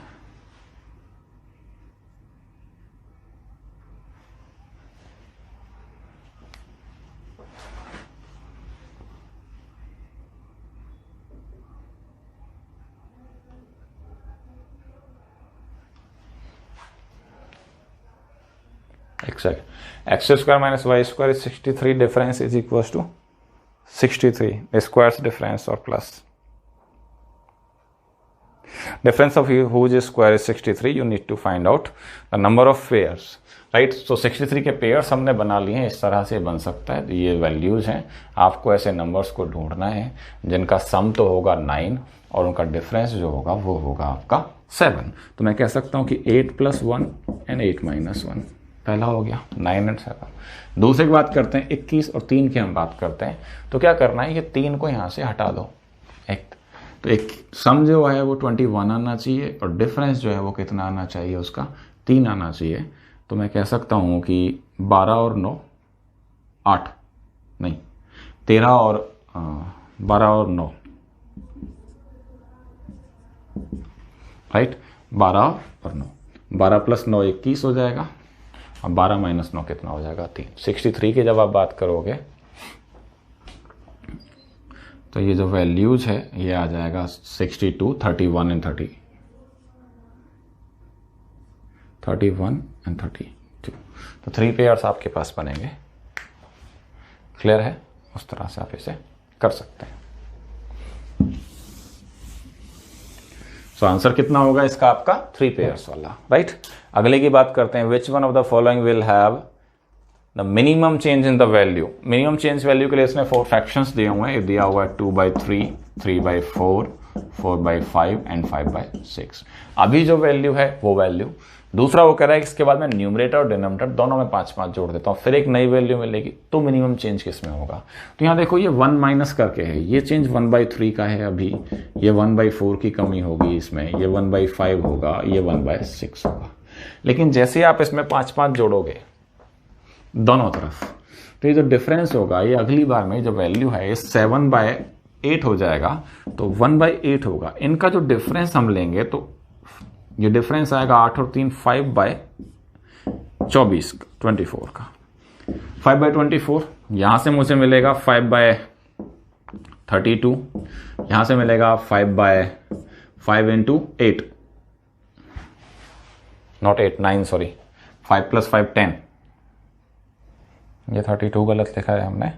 [SPEAKER 1] Exact. X² - y² is 63. Difference is equals to 63. The squares difference or plus. Difference of whose square is 63. You need to find out the number of pairs. Right? So 63 के पेयर्स हमने बना लिए हैं, इस तरह से बन सकता है। ये वैल्यूज हैं, आपको ऐसे नंबर्स को ढूंढना है जिनका सम तो होगा 9 और उनका डिफरेंस जो होगा वो होगा आपका 7। तो मैं कह सकता हूं कि 8 + 1 एंड 8 - 1, पहला हो गया 9 और 7। दूसरे की बात करते हैं, 21 और 3 की हम बात करते हैं। तो क्या करना है, ये 3 को यहां से हटा दो, तो एक सम जो है वो 21 आना चाहिए और डिफरेंस जो है वो कितना आना चाहिए, उसका 3 आना चाहिए। तो मैं कह सकता हूं कि 12 और 9 8 नहीं 13 और 12 और 9, राइट, 12 और 9, 12 + 9 21 हो जाएगा, अब 12 - 9 कितना हो जाएगा, 3। 63 की जब आप बात करोगे तो ये जो वैल्यूज है ये आ जाएगा 62, 31 एंड 30, 31 एंड 32। तो 3 पेयर्स आपके पास बनेंगे। क्लियर है? उस तरह से आप इसे कर सकते हैं। सो आंसर कितना होगा इसका आपका, 3 पेयर्स वाला, राइट। अगले की बात करते हैं, which one of the following will have the minimum change in the value. Minimum change value के लिए इसने 4 फ्रैक्शंस दिए हुए हैं, दिया हुआ है 2/3, 3/4, 4/5 एंड 5/6। अभी जो वैल्यू है वो वैल्यू, दूसरा वो कह रहा है कि इसके बाद मैं न्यूमरेटर और डिनोमिनेटर दोनों में 5-5 जोड़ देता हूं, फिर एक नई वैल्यू मिलेगी, तो मिनिमम चेंज किसमें होगा। तो यहां देखो ये 1 माइनस करके है, ये चेंज 1/3 का है, अभी ये 1/4 की कमी होगी इसमें, ये 1/5 होगा, ये 1/6 होगा। लेकिन जैसे आप इसमें 5-5 जोड़ोगे दोनों तरफ, तो ये जो डिफरेंस होगा ये अगली बार में जो वैल्यू है ये 7/8 हो जाएगा, तो 1/8 होगा। इनका जो डिफरेंस हम लेंगे तो ये डिफरेंस आएगा 8 और 3 5/24 का 5/24। यहां से मुझे मिलेगा 5/8 32, यहाँ से मिलेगा 5/5 इंटू 8, नॉट 8 9 सॉरी, 5 + 5 10, ये 32 गलत लिखा है हमने,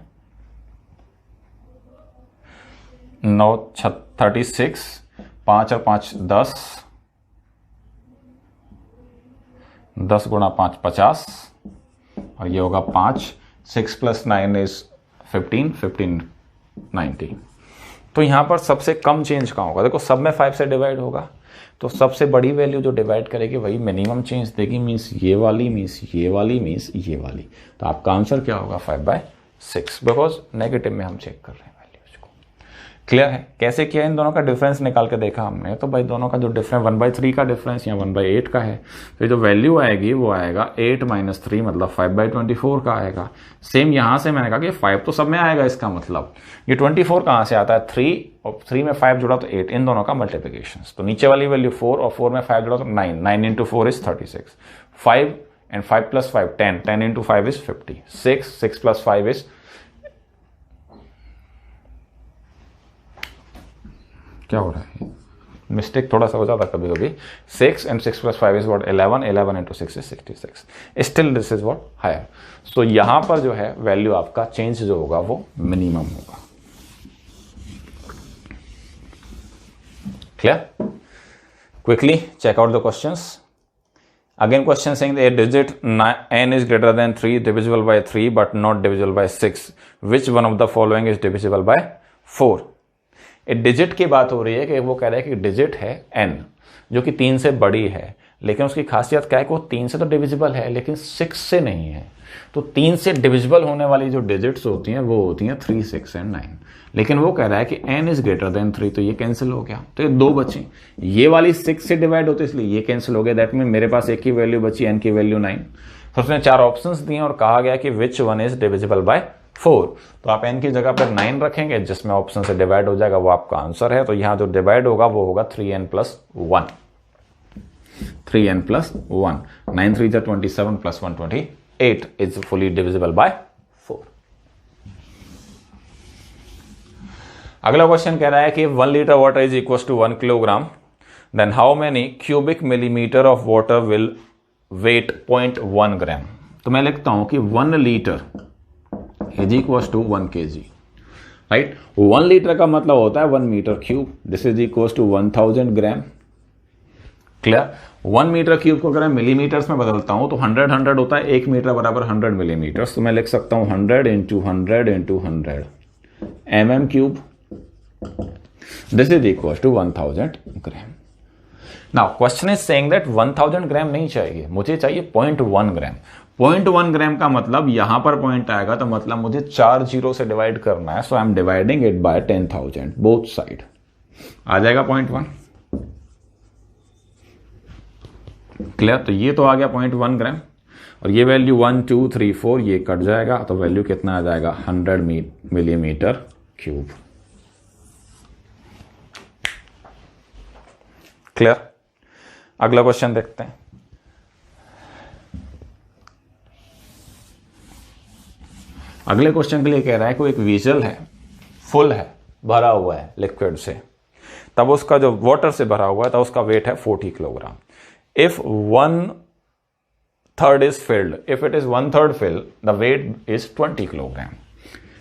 [SPEAKER 1] 9 36, 5 और 5 10, 10 × 5 50, और ये होगा 5, 6 + 9 इज 15, 15 90। तो यहां पर सबसे कम चेंज कहाँ होगा? देखो सब में 5 से डिवाइड होगा, तो सबसे बड़ी वैल्यू जो डिवाइड करेगी वही मिनिमम चेंज देगी, मीन्स ये वाली, मीन्स ये वाली, मीन्स ये वाली। तो आपका आंसर क्या होगा? 5/6, बिकॉज नेगेटिव में हम चेक कर रहे हैं वैल्यूज को। क्लियर है? कैसे किया? इन दोनों का डिफरेंस निकाल के देखा हमने, तो भाई दोनों का जो डिफरेंस 1/3 का डिफरेंस या 1/8 का है, तो जो वैल्यू आएगी वो आएगा 8 - 3 मतलब 5/24 का आएगा। सेम यहां से मैंने कहा कि 5 तो सब में आएगा, इसका मतलब ये 24 कहां से आता है? 3 और 3 में 5 जुड़ा तो 8, इन दोनों का मल्टीप्लिकेशन। तो नीचे वाली वैल्यू 4 और 4 में 5 जुड़ा तो 9, 9 × 4 इज 36, 5 and 5 + 5 10, 10 × 5 इज 50, 6 + 5 इज, क्या हो रहा है? मिस्टेक थोड़ा सा हो जाता कभी कभी। 6 and 6 + 5 इज व्हाट? 11, 11 × 6 इज 66, still this is what? Higher. So यहां पर जो है वैल्यू आपका चेंज जो होगा वो मिनिमम होगा। Clear? Quickly check out the questions. Again question saying that a digit n is greater than 3 divisible by 3 but not divisible by 6. Which one of the following is divisible by 4? एक डिजिट की बात हो रही है कि वो कह रहा है कि डिजिट है n जो कि 3 से बड़ी है, लेकिन उसकी खासियत क्या है कि वो 3 से तो डिविजिबल है लेकिन 6 से नहीं है। तो 3 से डिविजिबल होने वाली जो डिजिट्स होती हैं वो होती हैं 3, 6 और 9, लेकिन वो कह रहा है कि n इज ग्रेटर देन 3, तो ये कैंसिल हो गया, तो ये 2 बचे। ये वाली 6 से डिवाइड होती है इसलिए ये कैंसिल हो गया, दैट मीन मेरे पास एक ही वैल्यू बची, n की वैल्यू 9। तो उसने 4 ऑप्शंस दिए और कहा गया कि विच वन इज डिविजिबल बाय 4। तो आप n की जगह पर 9 रखेंगे, जिसमें ऑप्शन से डिवाइड हो जाएगा वो आपका आंसर है। तो यहां जो डिवाइड होगा वो होगा 3n + 1, 3n + 1, 9 3 = 27 + 1 28 is fully divisible by 4। अगला क्वेश्चन कह रहा है कि 1 liter water is equals to 1 kilogram, then how many cubic millimeter of water will weight 0.1 gram? तो मैं लिखता हूं कि 1 litre is equals to 1 kg, राइट। 1 लीटर का मतलब होता है 1 metre cube, this is equals to 1000 gram. Clear? 1 metre cube को अगर मैं मिलीमीटर्स में बदलता हूं तो 100 होता है, 1 मीटर बराबर 100 मिलीमीटर्स। तो मैं लिख सकता हूं 100 × 100 × 100 mm cube, this is equals to 1000 gram. Now question is saying that 1000 gram नहीं चाहिए, मुझे चाहिए 0.1 ग्राम। 0.1 ग्राम का मतलब यहां पर पॉइंट आएगा तो मतलब मुझे 4 जीरो से डिवाइड करना है, so I am dividing it by 10,000 both side, आ जाएगा 0.1। क्लियर? तो ये तो आ गया 0.1 ग्राम, और ये वैल्यू 1 2 3 4 ये कट जाएगा, तो वैल्यू कितना आ जाएगा? 100 मिलीमीटर क्यूब। क्लियर? अगला क्वेश्चन देखते हैं। अगले क्वेश्चन के लिए कह रहा है कोई एक व्हीसल है, फुल है, भरा हुआ है लिक्विड से, तब उसका जो वाटर से भरा हुआ है तब उसका वेट है 40 kilogram. If 1/3 is filled, if it is 1/3 fill, the weight is 20 kilogram.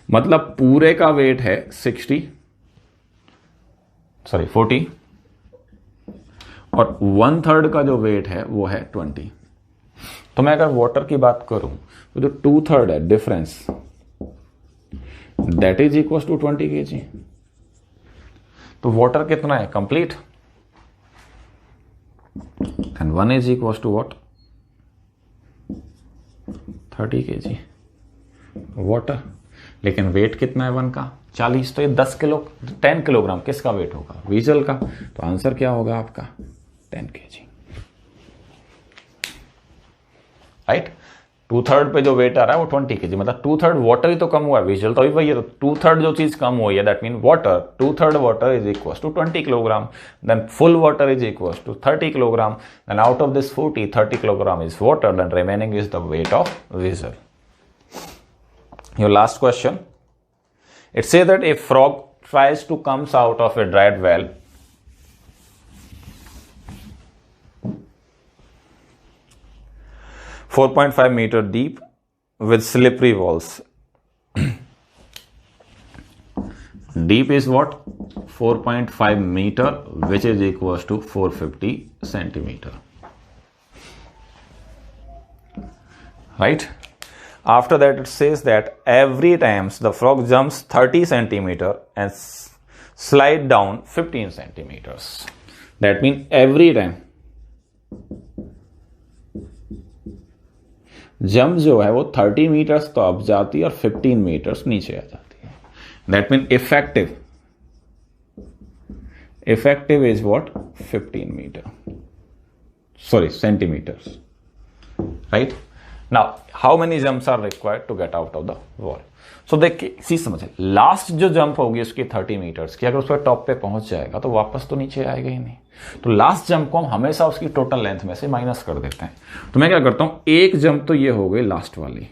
[SPEAKER 1] मतलब पूरे का वेट है 40 और 1/3 का जो वेट है वो है 20। तो मैं अगर वाटर की बात करूं तो जो 2/3 है difference, that is equal to 20 kg। तो वाटर कितना है? Complete, and 1 is equal to what? 30 kg water. लेकिन वेट कितना है 1 का? 40, तो ये 10 किलोग्राम किसका वेट होगा? व्हीसल का। तो आंसर क्या होगा आपका? 10 kg, राइट। 2/3 पे जो वेट आ रहा है वो 20 kg, मतलब 2/3 वाटर ही तो कम हुआ है, व्हीसल तो वही है, तो 2/3 जो चीज कम हुई है that mean water, 2/3 water is equal to 20 kilogram, then full water is equal to 30 kilogram, then out of this 30 kilogram is water, then remaining is the weight of vessel. Your last question, it says that a frog tries to comes out of a dried well, (4.5 meter deep with slippery walls. Deep is what? 4.5 meter, which is equals to 450 centimeter. Right? After that, it says that every time the frog jumps 30 centimeter and slide down 15 centimeters. That means every time jump जो है वो 30 मीटर्स तो अप जाती है और 15 मीटर्स नीचे आ जाती है. That mean effective is what? 15 metre, sorry centimetres. Right? Now how many jumps are required to get out of the wall? So देखिए, चीज समझे, लास्ट जो जंप होगी उसकी 30 मीटर्स की, अगर उसका टॉप पे पहुंच जाएगा तो वापस तो नीचे आएगा ही नहीं. तो लास्ट जंप को हम हमेशा उसकी टोटल लेंथ में से माइनस कर देते हैं. तो मैं क्या करता हूं, एक जंप तो ये हो गई लास्ट वाली,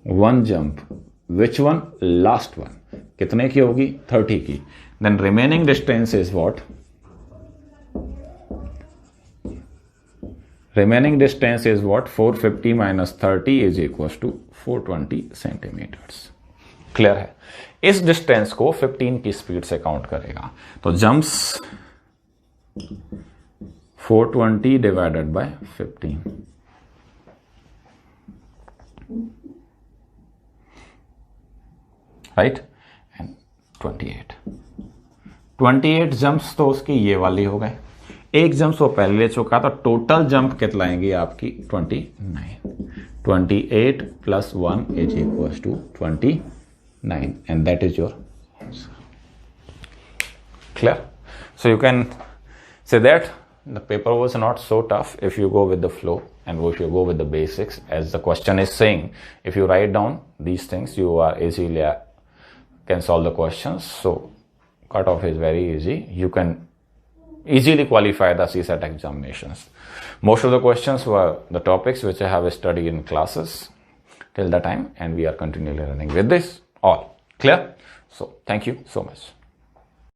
[SPEAKER 1] one jump, which one? Last one. कितने की होगी? 30 की. Then remaining distance is what? Remaining distance is what? 450 minus 30 is equals to 420 centimeters. Clear है? इस डिस्टेंस को 15 की स्पीड से काउंट करेगा. तो jumps 420 divided by 15. Right? And 28 jumps तो उसकी ये वाली हो गए. एक जंप वो पहले ले चुका, तो टोटल जंप कितना आएंगी आपकी? 29. 28 plus 1 is equals to 29 and that is your answer. Clear? So you can say that the paper was not so tough if you go with the flow and if you go with the basics, as the question is saying. If you write down these things, you are easily can solve the questions. So cutoff is very easy. You can easily qualify the CSAT examinations. Most of the questions were the topics which I have studied in classes till the time, and we are continually running with this all. Clear? So thank you so much.